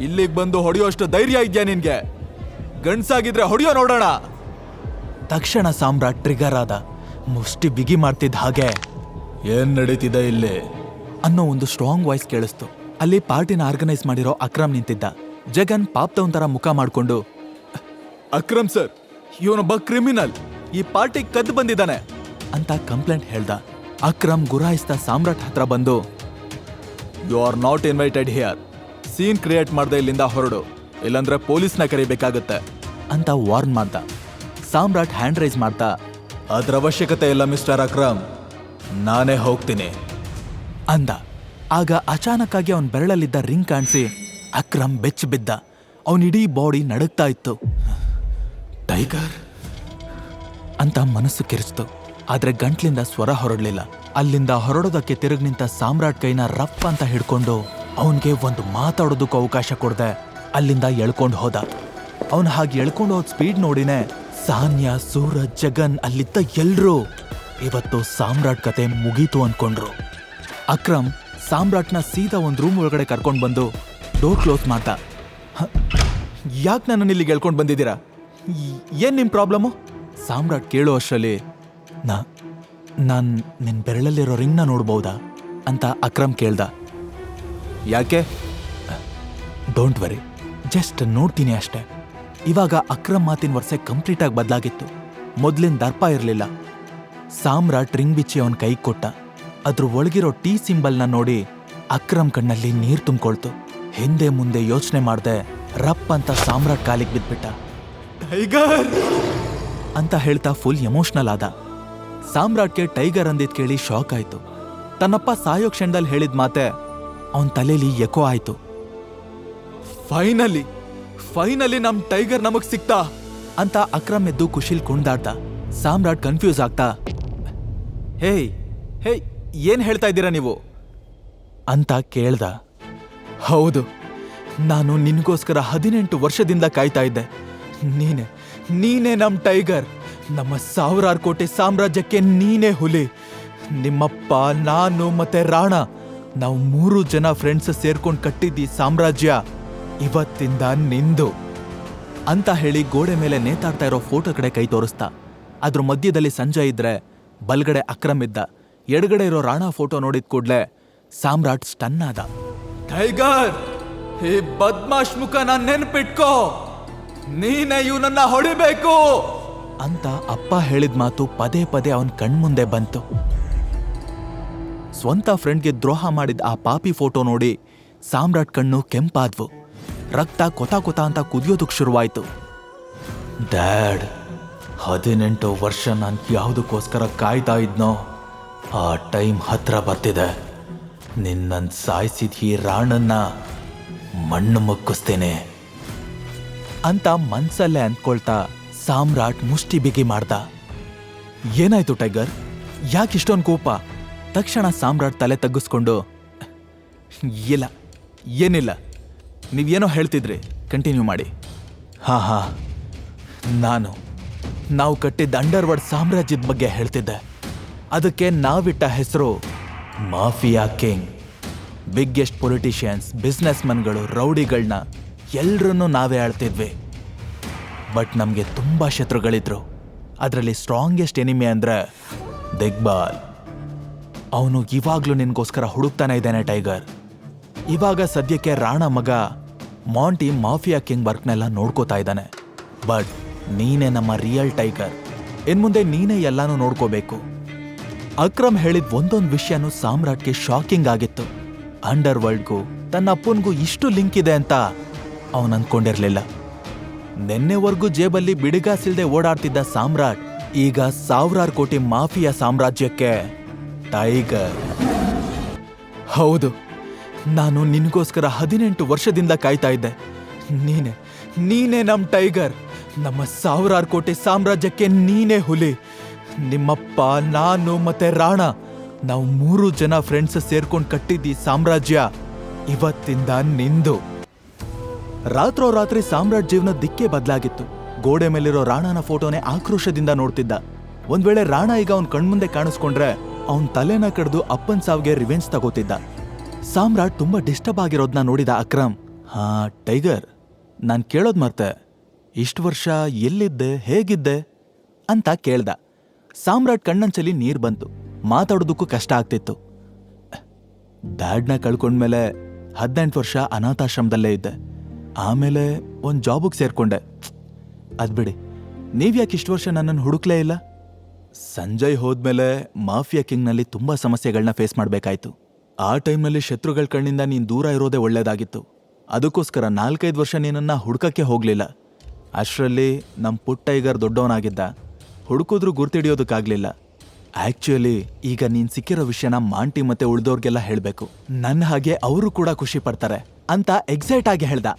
ಇಲ್ಲಿಗೆ ಬಂದು ಹೊಡೆಯೋಷ್ಟು ಧೈರ್ಯ ಇದ್ಯಾ ನಿನ್ಗೆ? ಗಂಡ್ಸಾಗಿದ್ರೆ ಹೊಡೆಯೋ ನೋಡೋಣ. ತಕ್ಷಣ ಸಾಮ್ರಾಟ್ ಟ್ರಿಗರ್ ಆದ. ಮುಷ್ಟಿ ಬಿಗಿ ಮಾಡ್ತಿದ್ದ ಹಾಗೆ, ಏನ್ ನಡೀತಿದೆ ಇಲ್ಲಿ ಅನ್ನೋ ಒಂದು ಸ್ಟ್ರಾಂಗ್ ವಾಯ್ಸ್ ಕೇಳಿಸ್ತು. ಅಲ್ಲಿ ಪಾರ್ಟಿನ ಆರ್ಗನೈಸ್ ಮಾಡಿರೋ ಅಕ್ರಮ್ ನಿಂತಿದ್ದ. ಜಗನ್ ಪಾಪ್ತವನ್ ತರ ಮುಖ ಮಾಡ್ಕೊಂಡು, ಅಕ್ರಮ್ ಸರ್, ಇವನೊಬ್ಬ ಕ್ರಿಮಿನಲ್, ಈ ಪಾರ್ಟಿ ಕದ್ದು ಬಂದಿದ್ದಾನೆ ಅಂತ ಕಂಪ್ಲೇಂಟ್ ಹೇಳ್ದ. ಅಕ್ರಮ್ ಗುರಾಯಿಸ್ತಾ ಸಾಮ್ರಾಟ್ ಹತ್ರ ಬಂದು, you are not invited here. Scene create ಮಾಡ್ದೆ ಇಲ್ಲಿಂದ ಹೊರಡು, ಇಲ್ಲಾಂದ್ರೆ ಪೊಲೀಸ್ನ ಕರಿಬೇಕಾಗತ್ತೆ ಅಂತ ವಾರ್ನ್ ಮಾಡ್ದ. ಸಾಮ್ರಾಟ್ ಹ್ಯಾಂಡ್ ರೈಸ್ ಮಾಡ್ತಾ, ಅದ್ರ ಅವಶ್ಯಕತೆ ಇಲ್ಲ ಮಿಸ್ಟರ್ ಅಕ್ರಮ್, ನಾನೇ ಹೋಗ್ತೀನಿ ಅಂದ. ಆಗ ಅಚಾನಕ್ ಆಗಿ ಅವನ್ ಬೆರಳಲ್ಲಿದ್ದ ರಿಂಗ್ ಕಾಣಿಸಿ ಅಕ್ರಮ್ ಬೆಚ್ಚ ಬಿದ್ದ. ಅವನಿಡೀ ಬಾಡಿ ನಡುಗ್ತಾ ಇತ್ತು. ಟೈಗರ್ ಅಂತ ಮನಸ್ಸು ಕಿರಿಸ್ತು, ಆದ್ರೆ ಗಂಟ್ಲಿಂದ ಸ್ವರ ಹೊರಡ್ಲಿಲ್ಲ. ಅಲ್ಲಿಂದ ಹೊರಡೋದಕ್ಕೆ ತಿರುಗಿ ನಿಂತ ಸಾಮ್ರಾಟ್ ಕೈನ ರಫ್ ಅಂತ ಹಿಡ್ಕೊಂಡು ಅವನ್ಗೆ ಒಂದು ಮಾತಾಡೋದಕ್ಕೂ ಅವಕಾಶ ಕೊಡದೆ ಅಲ್ಲಿಂದ ಎಳ್ಕೊಂಡು ಹೋದ. ಅವನ್ ಹಾಗೆ ಎಳ್ಕೊಂಡು ಹೋದ್ ಸ್ಪೀಡ್ ನೋಡಿನೇ ಸಾನ್ಯಾ, ಸೂರಜ್, ಜಗನ್ ಅಲ್ಲಿದ್ದ ಎಲ್ರೂ ಇವತ್ತು ಸಾಮ್ರಾಟ್ ಕತೆ ಮುಗೀತು ಅನ್ಕೊಂಡ್ರು. ಅಕ್ರಮ್ ಸಾಮ್ರಾಟ್ನ ಸೀದಾ ಒಂದ್ ರೂಮ್ ಒಳಗಡೆ ಕರ್ಕೊಂಡು ಬಂದು ಡೋರ್ ಕ್ಲೋಸ್ ಮಾಡ್ದ. ಯಾಕೆ ನನ್ನನ್ನು ಇಲ್ಲಿಗೆ ಎಳ್ಕೊಂಡು ಬಂದಿದ್ದೀರಾ? ಏನ್ ನಿಮ್ ಪ್ರಾಬ್ಲಮ್ಮು? ಸಾಮ್ರಾಟ್ ಕೇಳೋ ಅಷ್ಟರಲ್ಲಿ, ನಾನ್ ನಿನ್ ಬೆರಳಲ್ಲಿರೋ ರಿಂಗ್ನ ನೋಡ್ಬಹುದಾ ಅಂತ ಅಕ್ರಮ್ ಕೇಳ್ದ. ಯಾಕೆ? ಡೋಂಟ್ ವರಿ, ಜಸ್ಟ್ ನೋಡ್ತೀನಿ ಅಷ್ಟೆ. ಇವಾಗ ಅಕ್ರಮ್ ಮಾತಿನ ವರ್ಷ ಕಂಪ್ಲೀಟ್ ಆಗಿ ಬದಲಾಗಿತ್ತು. ಮೊದ್ಲಿನ ದರ್ಪ ಇರಲಿಲ್ಲ. ಸಾಮ್ರಾಟ್ ರಿಂಗ್ ಬಿಚ್ಚಿ ಅವನ್ ಕೈ ಕೊಟ್ಟ. ಅದ್ರ ಒಳಗಿರೋ ಟೀ ಸಿಂಬಲ್ನ ನೋಡಿ ಅಕ್ರಮ್ ಕಣ್ಣಲ್ಲಿ ನೀರ್ ತುಂಬಿಕೊಳ್ತು. ಹಿಂದೆ ಮುಂದೆ ಯೋಚನೆ ಮಾಡ್ದೆ ರಪ್ ಅಂತ ಸಾಮ್ರಾಟ್ ಕಾಲಿಗೆ ಬಿದ್ಬಿಟ್ಟ. ಟೈಗರ್ ಅಂತ ಹೇಳ್ತಾ ಫುಲ್ ಎಮೋಷನಲ್ ಆದ. ಸಾಮ್ರಾಟ್ಗೆ ಟೈಗರ್ ಅಂದಿದ್ ಕೇಳಿ ಶಾಕ್ ಆಯ್ತು. ತನ್ನಪ್ಪ ಸಾಯೋ ಕ್ಷಣದಲ್ಲಿ ಹೇಳಿದ ಮಾತೆ ಅವನ್ ತಲೆಯಲ್ಲಿ ಎಕೋ ಆಯ್ತು. ಫೈನಲಿ ನಮ್ ಟೈಗರ್ ನಮಗ್ ಸಿಕ್ತಾ ಅಂತ ಅಕ್ರಮ್ ಎದ್ದು ಖುಷಿಲ್ ಕುಣ್ದಾಡ್ದ. ಸಾಮ್ರಾಟ್ ಕನ್ಫ್ಯೂಸ್ ಆಗ್ತಾ, ಹೇಯ್ ಏನ್ ಹೇಳ್ತಾ ಇದ್ದೀರಾ ನೀವು ಅಂತ ಕೇಳ್ದ. ಹೌದು, ನಾನು ನಿನ್ಗೋಸ್ಕರ 18 ವರ್ಷದಿಂದ ಕಾಯ್ತಾ ಇದ್ದೆ. ನೀನೇ ನಮ್ ಟೈಗರ್. ನಮ್ಮ 1000 ಕೋಟಿ ಸಾಮ್ರಾಜ್ಯಕ್ಕೆ ನೀನೇ ಹುಲಿ. ನಿಮ್ಮಪ್ಪ, ನಾನು ಮತ್ತೆ ರಾಣ, ನಾವು 3 ಜನ ಫ್ರೆಂಡ್ಸ್ ಸೇರ್ಕೊಂಡು ಕಟ್ಟಿದ್ದಿ ಸಾಮ್ರಾಜ್ಯ ಇವತ್ತಿಂದ ನಿಂದು ಅಂತ ಹೇಳಿ ಗೋಡೆ ಮೇಲೆ ನೇತಾಡ್ತಾ ಇರೋ ಫೋಟೋ ಕಡೆ ಕೈ ತೋರಿಸ್ತಾ. ಅದ್ರ ಮಧ್ಯದಲ್ಲಿ ಸಂಜಯ್ ಇದ್ರೆ ಬಲ್ಗಡೆ ಅಕ್ರಮ್ ಇದ್ದ. ಎಡಗಡೆ ಇರೋ ರಾಣಾ ಫೋಟೋ ನೋಡಿದ ಕೂಡ್ಲೆ ಸಾಮ್ರಾಟ್ ಸ್ಟನ್ ಆದ. ಟೈಗರ್, ಈ ಬದ್ಮಾಶ್ ಮುಖ ನಾನ್ ನೆನ್ಪಿಟ್ಕೋ, ನೀನೇ ಇವನನ್ನ ಹೊಡಿಬೇಕು ಅಂತ ಅಪ್ಪ ಹೇಳಿದ ಮಾತು ಪದೇ ಪದೇ ಅವನ್ ಕಣ್ಮುಂದೆ ಬಂತು. ಸ್ವಂತ ಫ್ರೆಂಡ್ಗೆ ದ್ರೋಹ ಮಾಡಿದ ಆ ಪಾಪಿ ಫೋಟೋ ನೋಡಿ ಸಾಮ್ರಾಟ್ ಕಣ್ಣು ಕೆಂಪಾದ್ವು. ರಕ್ತ ಕೊತ ಕೊತ ಅಂತ ಕುದಿಯೋದಕ್ಕೆ ಶುರುವಾಯ್ತು. ಡ್ಯಾಡ್, 18 ವರ್ಷ ನಾನು ಯಾವುದಕ್ಕೋಸ್ಕರ ಕಾಯ್ತಾ ಇದ್ನೋ ಆ ಟೈಮ್ ಹತ್ರ ಬರ್ತಿದೆ. ನಿನ್ನನ್ನು ಸಾಯಿಸಿದ ಈ ರಾಣನ್ನ ಮಣ್ಣು ಮುಕ್ಕಿಸ್ತೇನೆ ಅಂತ ಮನ್ಸಲ್ಲೇ ಅಂದ್ಕೊಳ್ತಾ ಸಾಮ್ರಾಟ್ ಮುಷ್ಟಿ ಬಿಗಿ ಮಾಡ್ದ. ಏನಾಯ್ತು ಟೈಗರ್, ಯಾಕಿಷ್ಟೊಂದು ಕೋಪ? ತಕ್ಷಣ ಸಾಮ್ರಾಟ್ ತಲೆ ತಗ್ಗಿಸ್ಕೊಂಡು, ಇಲ್ಲ ಏನಿಲ್ಲ, ನೀವೇನೋ ಹೇಳ್ತಿದ್ರಿ, ಕಂಟಿನ್ಯೂ ಮಾಡಿ. ಹಾ ನಾವು ಕಟ್ಟಿದ್ದ ಅಂಡರ್ವರ್ಲ್ಡ್ ಸಾಮ್ರಾಜ್ಯದ ಬಗ್ಗೆ ಹೇಳ್ತಿದ್ದೆ. ಅದಕ್ಕೆ ನಾವಿಟ್ಟ ಹೆಸರು mafia king. Biggest politicians, business ಮನ್ಗಳು, ರೌಡಿಗಳನ್ನ ಎಲ್ರನ್ನೂ ನಾವೇ ಆಳ್ತಿದ್ವಿ. ಬಟ್ ನಮಗೆ ತುಂಬ ಶತ್ರುಗಳಿದ್ರು. ಅದರಲ್ಲಿ ಸ್ಟ್ರಾಂಗೆಸ್ಟ್ ಎನಿಮಿ ಅಂದರೆ ದಿಗ್ಬಾಲ್. ಅವನು ಇವಾಗಲೂ ನಿನಗೋಸ್ಕರ ಹುಡುಕ್ತಾನೆ ಇದ್ದಾನೆ ಟೈಗರ್. ಇವಾಗ ಸದ್ಯಕ್ಕೆ ರಾಣಾ ಮಗ ಮಾಂಟಿ ಮಾಫಿಯಾ ಕಿಂಗ್ ವರ್ಕ್ನೆಲ್ಲ ನೋಡ್ಕೋತಾ ಇದ್ದಾನೆ. ಬಟ್ ನೀನೇ ನಮ್ಮ ರಿಯಲ್ ಟೈಗರ್. ಇನ್ಮುಂದೆ ನೀನೇ ಎಲ್ಲಾನು ನೋಡ್ಕೋಬೇಕು. ಅಕ್ರಮ್ ಹೇಳಿದ ಒಂದೊಂದು ವಿಷಯನೂ ಸಾಮ್ರಾಟ್ಗೆ ಶಾಕಿಂಗ್ ಆಗಿತ್ತು. ಅಂಡರ್ ವರ್ಲ್ಡ್ಗೂ ತನ್ನ ಅಪ್ಪನಿಗೂ ಇಷ್ಟು ಲಿಂಕ್ ಇದೆ ಅಂತ ಅವನು ಅಂದ್ಕೊಂಡಿರ್ಲಿಲ್ಲ. ನಿನ್ನೆವರೆಗೂ ಜೇಬಲ್ಲಿ ಬಿಡಿಗಾಸಿಲ್ದೆ ಓಡಾಡ್ತಿದ್ದ ಸಾಮ್ರಾಟ್ ಈಗ 1000 ಕೋಟಿ ಮಾಫಿಯಾ ಸಾಮ್ರಾಜ್ಯಕ್ಕೆ ಟೈಗರ್. ಹೌದು, ನಾನು ನಿನಗೋಸ್ಕರ 18 ವರ್ಷದಿಂದ ಕಾಯ್ತಾ ಇದ್ದೆ. ನೀನೇ ನಮ್ಮ ಟೈಗರ್. ನಮ್ಮ 1000 ಕೋಟಿ ಸಾಮ್ರಾಜ್ಯಕ್ಕೆ ನೀನೇ ಹುಲಿ. ನಿಮ್ಮಪ್ಪ, ನಾನು ಮತ್ತೆ ರಾಣಾ, ನಾವು 3 ಜನ ಫ್ರೆಂಡ್ಸ್ ಸೇರ್ಕೊಂಡು ಕಟ್ಟಿದ್ದಿ ಸಾಮ್ರಾಜ್ಯ ಇವತ್ತಿಂದ ನಿಂದು. ರಾತ್ರೋರಾತ್ರಿ ಸಾಮ್ರಾಟ್ ಜೀವನ ದಿಕ್ಕೇ ಬದಲಾಗಿತ್ತು. ಗೋಡೆ ಮೇಲಿರೋ ರಾಣಾನ ಫೋಟೋನೇ ಆಕ್ರೋಶದಿಂದ ನೋಡ್ತಿದ್ದ. ಒಂದ್ ವೇಳೆ ರಾಣಾ ಈಗ ಅವನ್ ಕಣ್ಮುಂದೆ ಕಾಣಿಸ್ಕೊಂಡ್ರೆ ಅವನ್ ತಲೆನ ಕಡ್ದು ಅಪ್ಪನ್ ಸಾವಿಗೆ ರಿವೆಂಜ್ ತಗೋತಿದ್ದ. ಸಾಮ್ರಾಟ್ ತುಂಬಾ ಡಿಸ್ಟರ್ಬ್ ಆಗಿರೋದ್ನ ನೋಡಿದ ಅಕ್ರಮ್, ಹಾ ಟೈಗರ್, ನಾನ್ ಕೇಳೋದ್ ಮರ್ತೆ, ಇಷ್ಟು ವರ್ಷ ಎಲ್ಲಿದ್ದೆ, ಹೇಗಿದ್ದೆ ಅಂತ ಕೇಳ್ದ. ಸಾಮ್ರಾಟ್ ಕಣ್ಣಂಚಲಿ ನೀರ್ ಬಂತು. ಮಾತಾಡೋದಕ್ಕೂ ಕಷ್ಟ ಆಗ್ತಿತ್ತು. ಡ್ಯಾಡ್ನ ಕಳ್ಕೊಂಡ್ಮೇಲೆ 18 ವರ್ಷ ಅನಾಥಾಶ್ರಮದಲ್ಲೇ ಇದ್ದೆ. ಆಮೇಲೆ ಒಂದ್ ಜಾಬಿಗೆ ಸೇರ್ಕೊಂಡೆ. ಅದ್ಬಿಡಿ, ನೀವ್ಯಾಕೆ ಇಷ್ಟು ವರ್ಷ ನನ್ನನ್ನು ಹುಡುಕ್ಲೇ ಇಲ್ಲ? ಸಂಜಯ್ ಹೋದ್ಮೇಲೆ ಮಾಫಿಯಾ ಕಿಂಗ್ನಲ್ಲಿ ತುಂಬಾ ಸಮಸ್ಯೆಗಳನ್ನ ಫೇಸ್ ಮಾಡ್ಬೇಕಾಯ್ತು. ಆ ಟೈಮ್ನಲ್ಲಿ ಶತ್ರುಗಳ ಕಣ್ಣಿಂದ ನೀನ್ ದೂರ ಇರೋದೇ ಒಳ್ಳೇದಾಗಿತ್ತು. ಅದಕ್ಕೋಸ್ಕರ 4-5 ವರ್ಷ ನೀನನ್ನ ಹುಡುಕಕ್ಕೆ ಹೋಗ್ಲಿಲ್ಲ. ಅಷ್ಟರಲ್ಲಿ ನಮ್ ಪುಟ್ಟ ಟೈಗರ್ ದೊಡ್ಡವನಾಗಿದ್ದ. ಹುಡುಕಿದ್ರೂ ಗುರ್ತಿಡಿಯೋದಕ್ಕಾಗ್ಲಿಲ್ಲ. ಆಕ್ಚುಲಿ ಈಗ ನೀನ್ ಸಿಕ್ಕಿರೋ ವಿಷಯನ ಮಾಂಟಿ ಮತ್ತೆ ಉಳ್ದೋರ್ಗೆಲ್ಲ ಹೇಳ್ಬೇಕು. ನನ್ನ ಹಾಗೆ ಅವರು ಕೂಡ ಖುಷಿ ಪಡ್ತಾರೆ ಅಂತ ಎಕ್ಸೈಟ್ ಆಗಿ ಹೇಳ್ದ.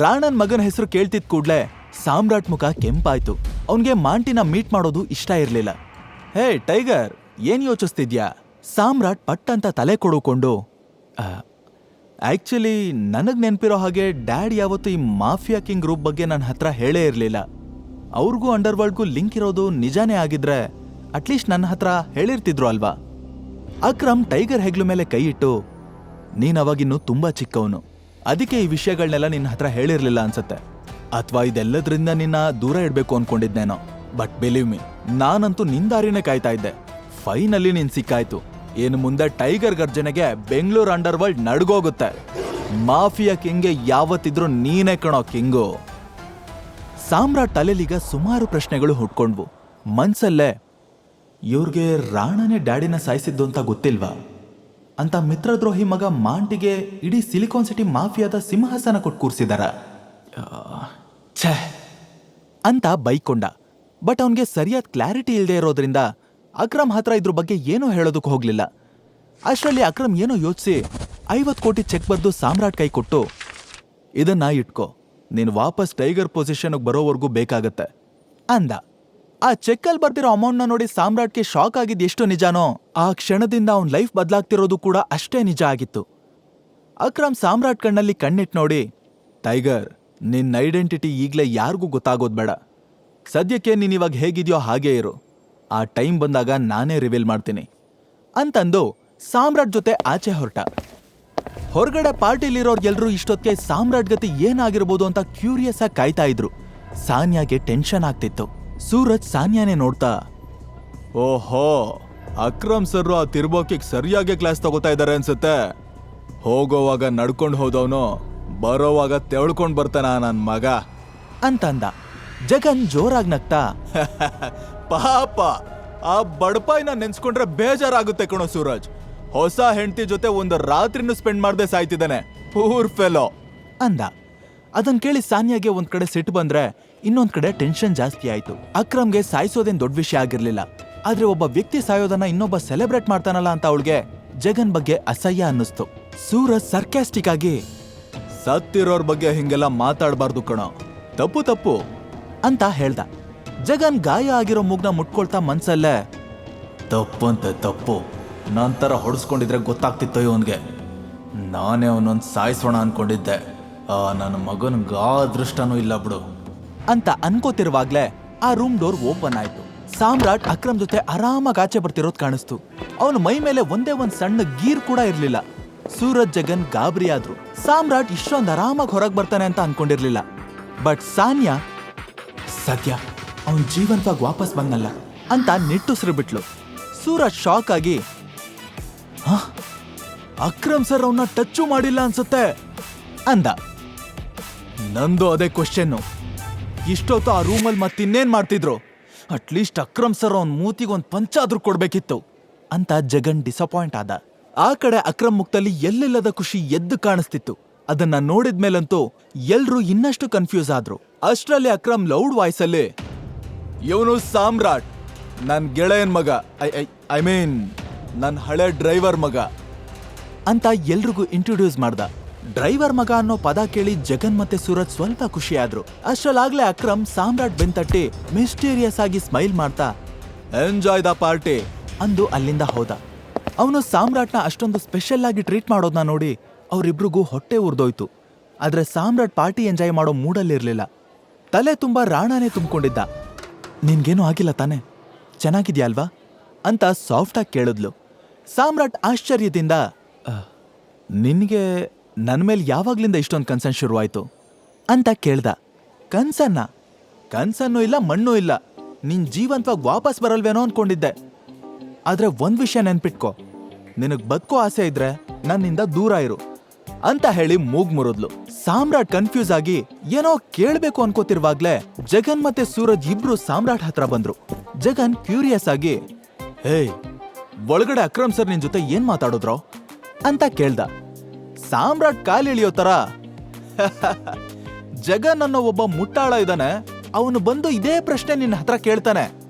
ರಾಣನ್ ಮಗನ ಹೆಸರು ಕೇಳ್ತಿದ್ ಕೂಡ್ಲೆ ಸಾಮ್ರಾಟ್ ಮುಖ ಕೆಂಪಾಯ್ತು. ಅವನ್ಗೆ ಮಾಂಟಿನ ಮೀಟ್ ಮಾಡೋದು ಇಷ್ಟ ಇರ್ಲಿಲ್ಲ. ಹೇ ಟೈಗರ್, ಏನ್ ಯೋಚಿಸ್ತಿದ್ಯಾ? ಸಾಮ್ರಾಟ್ ಪಟ್ ಅಂತ ತಲೆ ಕೊಡುಕೊಂಡು, ಆಕ್ಚುಲಿ ನನಗ್ ನೆನ್ಪಿರೋ ಹಾಗೆ ಡ್ಯಾಡ್ ಯಾವತ್ತೂ ಈ ಮಾಫಿಯಾ ಕಿಂಗ್ ಗ್ರೂಪ್ ಬಗ್ಗೆ ನನ್ನ ಹತ್ರ ಹೇಳೇ ಇರ್ಲಿಲ್ಲ. ಅವ್ರಿಗೂ ಅಂಡರ್ವರ್ಲ್ಡ್ಗೂ ಲಿಂಕ್ ಇರೋದು ನಿಜಾನೇ ಆಗಿದ್ರೆ ಅಟ್ಲೀಸ್ಟ್ ನನ್ನ ಹತ್ರ ಹೇಳಿರ್ತಿದ್ರು ಅಲ್ವಾ? ಅಕ್ರಮ್ ಟೈಗರ್ ಹೆಗ್ಲು ಮೇಲೆ ಕೈ ಇಟ್ಟು, ನೀನ್ ಅವಾಗಿನ್ನೂ ತುಂಬಾ ಚಿಕ್ಕವನು, ಅದಕ್ಕೆ ಈ ವಿಷಯಗಳನ್ನೆಲ್ಲ ನಿನ್ನ ಹತ್ರ ಹೇಳಿರ್ಲಿಲ್ಲ ಅನ್ಸತ್ತೆ. ಅಥವಾ ಇದೆಲ್ಲದ್ರಿಂದ ನಿನ್ನ ದೂರ ಇಡ್ಬೇಕು ಅನ್ಕೊಂಡಿದ್ನೇನೋ. ಬಟ್ ಬಿಲೀವ್ ಮಿ, ನಾನಂತೂ ನಿಂದಾರಿನೇ ಕಾಯ್ತಾ ಇದ್ದೆ. ಫೈನಲಿ ನೀನ್ ಸಿಕ್ಕಾಯ್ತು. ಇನ್ನು ಮುಂದೆ ಟೈಗರ್ ಗರ್ಜನೆಗೆ ಬೆಂಗಳೂರು ಅಂಡರ್ವರ್ಲ್ಡ್ ನಡ್ಗೋಗುತ್ತೆ. ಮಾಫಿಯಾ ಕಿಂಗ್ಗೆ ಯಾವತ್ತಿದ್ರು ನೀನೇ ಕಣೋ ಕಿಂಗು. ಸಾಮ್ರಾಟ್ ತಲೆಲೀಗ ಸುಮಾರು ಪ್ರಶ್ನೆಗಳು ಹುಟ್ಕೊಂಡ್ವು. ಮನ್ಸಲ್ಲೇ, ಇವ್ರಿಗೆ ರಾಣಾನೇ ಡ್ಯಾಡಿನ ಸಾಯಿಸಿದ್ದು ಅಂತ ಗೊತ್ತಿಲ್ವಾ? ಅಂತ ಮಿತ್ರದ್ರೋಹಿ ಮಗ ಮಾಂಟಿಗೆ ಇಡೀ ಸಿಲಿಕಾನ್ ಸಿಟಿ ಮಾಫಿಯಾದ ಸಿಂಹಾಸನ ಕೊಟ್ಟು ಕೂರ್ಸಿದಾರ ಛೇ ಅಂತ ಬೈಕೊಂಡ. ಬಟ್ ಅವನ್ಗೆ ಸರಿಯಾದ ಕ್ಲಾರಿಟಿ ಇಲ್ಲದೆ ಇರೋದ್ರಿಂದ ಅಕ್ರಮ್ ಹತ್ರ ಇದ್ರ ಬಗ್ಗೆ ಏನೋ ಹೇಳೋದಕ್ಕೆ ಹೋಗ್ಲಿಲ್ಲ. ಅಷ್ಟರಲ್ಲಿ ಅಕ್ರಮ್ ಏನೋ ಯೋಚಿಸಿ 50 ಕೋಟಿ ಚೆಕ್ ಬರೆದು ಸಾಮ್ರಾಟ್ ಕೈ ಕೊಟ್ಟು, ಇದನ್ನ ಇಟ್ಕೋ, ನೀನು ವಾಪಸ್ ಟೈಗರ್ ಪೊಸಿಷನ್ಗೆ ಬರೋವರೆಗೂ ಬೇಕಾಗತ್ತೆ ಅಂದ. ಆ ಚೆಕ್ಕಲ್ಲಿ ಬರ್ತಿರೋ ಅಮೌಂಟ್ನ ನೋಡಿ ಸಾಮ್ರಾಟ್ಗೆ ಶಾಕ್ ಆಗಿದ್ದು ಎಷ್ಟು ನಿಜಾನೋ, ಆ ಕ್ಷಣದಿಂದ ಅವನ್ ಲೈಫ್ ಬದಲಾಗ್ತಿರೋದು ಕೂಡ ಅಷ್ಟೇ ನಿಜ ಆಗಿತ್ತು. ಅಕ್ರಮ್ ಸಾಮ್ರಾಟ್ ಕಣ್ಣಲ್ಲಿ ಕಣ್ಣಿಟ್ಟು ನೋಡಿ, ಟೈಗರ್, ನಿನ್ನ ಐಡೆಂಟಿಟಿ ಈಗಲೇ ಯಾರಿಗೂ ಗೊತ್ತಾಗೋದು ಬೇಡ. ಸದ್ಯಕ್ಕೆ ನೀನಿವಾಗ ಹೇಗಿದೆಯೋ ಹಾಗೇ ಇರು. ಆ ಟೈಮ್ ಬಂದಾಗ ನಾನೇ ರಿವೀಲ್ ಮಾಡ್ತೀನಿ ಅಂತಂದು ಸಾಮ್ರಾಟ್ ಜೊತೆ ಆಚೆ ಹೊರಟ. ಹೊರಗಡೆ ಪಾರ್ಟಿಲಿರೋರ್ಗೆಲ್ರೂ ಇಷ್ಟೊತ್ತಿಗೆ ಸಾಮ್ರಾಟ್ ಗತಿ ಏನಾಗಿರ್ಬೋದು ಅಂತ ಕ್ಯೂರಿಯಸ್ ಆಗಿ ಕಾಯ್ತಾ ಇದ್ರು. ಸಾನ್ಯಾಗೆ ಟೆನ್ಷನ್ ಆಗ್ತಿತ್ತು. ಸೂರಜ್ ಸಾನ್ಯಾನೇ ನೋಡ್ತಾ, ಓಹೋ, ಅಕ್ರಮ್ ಸರ್ ಆ ತಿರ್ಬೋಕಿಗೆ ಸರಿಯಾಗಿ ಕ್ಲಾಸ್ ತಗೋತಾ ಇದ್ದಾರೆ ಅನ್ಸುತ್ತೆ. ಹೋಗೋವಾಗ ನಡ್ಕೊಂಡು ಹೋದವನು ಬರೋವಾಗ ತೆಳ್ಕೊಂಡ್ ಬರ್ತಾನ ನನ್ ಮಗ ಅಂತಂದ. ಜಗನ್ ಜೋರಾಗಿ ನಗ್ತಾ, ಪಾಪ ಆ ಬಡಪಾಯಿನ ನೆನ್ಸ್ಕೊಂಡ್ರೆ ಬೇಜಾರಾಗುತ್ತೆ ಕಣೋ ಸೂರಜ್. ಹೊಸ ಹೆಂಡತಿ ಜೊತೆ ಒಂದು ರಾತ್ರಿನೂ ಸ್ಪೆಂಡ್ ಮಾಡದೆ ಸಾಯ್ತಿದ್ದಾನೆ, ಪೂರ್ ಫೆಲೋ ಅಂದ. ಅದನ್ ಕೇಳಿ ಸಾನಿಯಾಗೆ ಒಂದ್ ಕಡೆ ಸಿಟ್ಟು ಬಂದ್ರೆ ಇನ್ನೊಂದ್ ಕಡೆ ಟೆನ್ಷನ್ ಜಾಸ್ತಿ ಆಯ್ತು. ಅಕ್ರಮ್ಗೆ ಸಾಯಿಸೋದೇನ್ ದೊಡ್ಡ ವಿಷಯ ಆಗಿರ್ಲಿಲ್ಲ, ಆದ್ರೆ ಒಬ್ಬ ವ್ಯಕ್ತಿ ಸಾಯೋದನ್ನ ಇನ್ನೊಬ್ಬ ಸೆಲೆಬ್ರೇಟ್ ಮಾಡ್ತಾನಲ್ಲ ಅಂತ ಅವಳಿಗೆ ಜಗನ್ ಬಗ್ಗೆ ಅಸಹ್ಯ ಅನ್ನಿಸ್ತು. ಸೂರಜ್ ಸರ್ಕ್ಯಾಸ್ಟಿಕ್ ಆಗಿ, ಸತ್ತಿರೋರ್ ಬಗ್ಗೆ ಹಿಂಗೆಲ್ಲ ಮಾತಾಡಬಾರ್ದು ಕಣೋ, ತಪ್ಪು ತಪ್ಪು ಅಂತ ಹೇಳ್ದ. ಜಗನ್ ಗಾಯ ಆಗಿರೋ ಮೂಗ್ನ ಮುಟ್ಕೊಳ್ತಾ ಮನ್ಸಲ್ಲೇ, ತಪ್ಪಂತೆ ತಪ್ಪು, ನಂತರ ಹೊಡೆಸ್ಕೊಂಡಿದ್ರೆ ಗೊತ್ತಾಗ್ತಿತ್ತು ಇವನ್ಗೆ, ನಾನೇ ಅವನೊಂದು ಸಾಯಿಸೋಣ ಅನ್ಕೊಂಡಿದ್ದೆ, ನನ್ನ ಮಗನ್ಗ ಅದೃಷ್ಟನೂ ಇಲ್ಲ ಬಿಡು ಅಂತ ಅನ್ಕೋತಿರುವಾಗ್ಲೇ ಆ ರೂಮ್ ಡೋರ್ ಓಪನ್ ಆಯ್ತು. ಸಾಮ್ರಾಟ್ ಅಕ್ರಮ್ ಜೊತೆ ಆರಾಮಾಗಿ ಆಚೆ ಬರ್ತಿರೋದ್ ಕಾಣಿಸ್ತು. ಅವನ ಮೈ ಮೇಲೆ ಒಂದೇ ಒಂದ್ ಸಣ್ಣ ಗೀರ್ ಕೂಡ ಇರ್ಲಿಲ್ಲ. ಸೂರಜ್ ಜಗನ್ ಗಾಬರಿ ಆದ್ರು. ಸಾಮ್ರಾಟ್ ಇಷ್ಟೊಂದು ಆರಾಮಾಗಿ ಹೊರಗೆ ಬರ್ತಾನೆ ಅಂತ ಅನ್ಕೊಂಡಿರ್ಲಿಲ್ಲ. ಬಟ್ ಸಾನ್ಯಾ ಸದ್ಯ ಅವನ್ ಜೀವಂತವಾಗಿ ವಾಪಸ್ ಬಂದಲ್ಲ ಅಂತ ನಿಟ್ಟುಸಿರು ಬಿಟ್ಲು. ಸೂರಜ್ ಶಾಕ್ ಆಗಿ, ಅಕ್ರಮ್ ಸರ್ ಅವನ್ನ ಟಚ್ಚು ಮಾಡಿಲ್ಲ ಅನ್ಸುತ್ತೆ ಅಂದ. ನಂದು ಅದೇ ಕ್ವಶನ್ನು, ಇಷ್ಟೊತ್ತು ಆ ರೂಮಲ್ಲಿ ಮತ್ತಿನ್ನೇನ್ ಮಾಡ್ತಿದ್ರು? ಅಟ್ಲೀಸ್ಟ್ ಅಕ್ರಮ್ ಸರ್ ಅವನ್ ಮೂತಿಗೊಂದ್ ಪಂಚಾದ್ರೂ ಕೊಡ್ಬೇಕಿತ್ತು ಅಂತ ಜಗನ್ ಡಿಸಪಾಯಿಂಟ್ ಆದ. ಆ ಕಡೆ ಅಕ್ರಮ್ ಮುಖದಲ್ಲಿ ಎಲ್ಲೆಲ್ಲದ ಖುಷಿ ಎದ್ದು ಕಾಣಿಸ್ತಿತ್ತು. ಅದನ್ನ ನೋಡಿದ್ಮೇಲಂತೂ ಎಲ್ರೂ ಇನ್ನಷ್ಟು ಕನ್ಫ್ಯೂಸ್ ಆದ್ರು. ಅಷ್ಟ್ರಲ್ಲಿ ಅಕ್ರಮ್ ಲೌಡ್ ವಾಯ್ಸಲ್ಲಿ, ಇವನು ಸಾಮ್ರಾಟ್, ನನ್ ಗೆಳೆಯನ್ ಮಗ, ಐ ಮೀನ್ ನನ್ ಹಳೆ ಡ್ರೈವರ್ ಮಗ ಅಂತ ಎಲ್ರಿಗೂ ಇಂಟ್ರೊಡ್ಯೂಸ್ ಮಾಡ್ದ. ಡ್ರೈವರ್ ಮಗ ಅನ್ನೋ ಪದ ಕೇಳಿ ಜಗನ್ ಮತ್ತೆ ಸೂರಜ್ ಸ್ವಲ್ಪ ಖುಷಿ ಆದ್ರು. ಅಷ್ಟ್ರಲ್ಲಾಗ್ಲೇ ಅಕ್ರಮ್ ಸಾಮ್ರಾಟ್ ಬೆಂತಟ್ಟಿ ಮಿಸ್ಟೀರಿಯಸ್ ಆಗಿ ಸ್ಮೈಲ್ ಮಾಡ್ತಾ, ಎಂಜಾಯ್ ದ ಪಾರ್ಟಿ ಅಂದು ಅಲ್ಲಿಂದ ಹೋದ. ಅವನು ಸಾಮ್ರಾಟ್ನ ಅಷ್ಟೊಂದು ಸ್ಪೆಷಲ್ ಆಗಿ ಟ್ರೀಟ್ ಮಾಡೋದನ್ನ ನೋಡಿ ಅವರಿಬ್ರಿಗೂ ಹೊಟ್ಟೆ ಉರ್ದೋಯ್ತು. ಆದ್ರೆ ಸಾಮ್ರಾಟ್ ಪಾರ್ಟಿ ಎಂಜಾಯ್ ಮಾಡೋ ಮೂಡಲ್ಲಿರ್ಲಿಲ್ಲ. ತಲೆ ತುಂಬಾ ರಾಣಾನೇ ತುಂಬಿಕೊಂಡಿದ್ದ. ನಿನ್ಗೇನು ಆಗಿಲ್ಲ ತಾನೆ, ಚೆನ್ನಾಗಿದ್ಯಾ ಅಲ್ವಾ ಅಂತ ಸಾಫ್ಟಾಗಿ ಕೇಳಿದ್ಲು. ಸಾಮ್ರಾಟ್ ಆಶ್ಚರ್ಯದಿಂದ, ನಿನ್ಗೆ ನನ್ನ ಮೇಲೆ ಯಾವಾಗ್ಲಿಂದ ಇಷ್ಟೊಂದು ಕನ್ಸರ್ನ್ ಶುರುವಾಯ್ತು ಅಂತ ಕೇಳ್ದ. ಕನ್ಸನ್ನೂ ಇಲ್ಲ ಮಣ್ಣೂ ಇಲ್ಲ, ನಿನ್ ಜೀವಂತವಾಗಿ ವಾಪಸ್ ಬರಲ್ವೇನೋ ಅನ್ಕೊಂಡಿದ್ದೆ. ಆದ್ರೆ ಒಂದ್ ವಿಷಯ ನೆನ್ಪಿಟ್ಕೋ, ನಿನಗ್ ಬದುಕೋ ಆಸೆ ಇದ್ರೆ ನನ್ನಿಂದ ದೂರ ಇರು ಅಂತ ಹೇಳಿ ಮೂಗ್ ಮುರಿದ್ಲು. ಸಾಮ್ರಾಟ್ ಕನ್ಫ್ಯೂಸ್ ಆಗಿ ಏನೋ ಕೇಳ್ಬೇಕು ಅನ್ಕೋತಿರುವಾಗ್ಲೇ ಜಗನ್ ಮತ್ತೆ ಸೂರಜ್ ಇಬ್ರು ಸಾಮ್ರಾಟ್ ಹತ್ರ ಬಂದ್ರು. ಜಗನ್ ಕ್ಯೂರಿಯಸ್ ಆಗಿ, ಹೇಯ್, ಒಳಗಡೆ ಅಕ್ರಮ್ ಸರ್ ನಿನ್ ಜೊತೆ ಏನ್ ಮಾತಾಡಿದ್ರೋ ಅಂತ ಕೇಳ್ದ. ಸಾಮ್ರಾಟ್ ಕಾಲಿಳಿಯೋ ತರ, ಜಗನ್ ಅನ್ನೋ ಒಬ್ಬ ಮುಟ್ಟಾಳ ಇದ್ದಾನೆ, ಅವನು ಬಂದು ಇದೇ ಪ್ರಶ್ನೆ ನಿನ್ನ ಹತ್ರ ಕೇಳ್ತಾನೆ,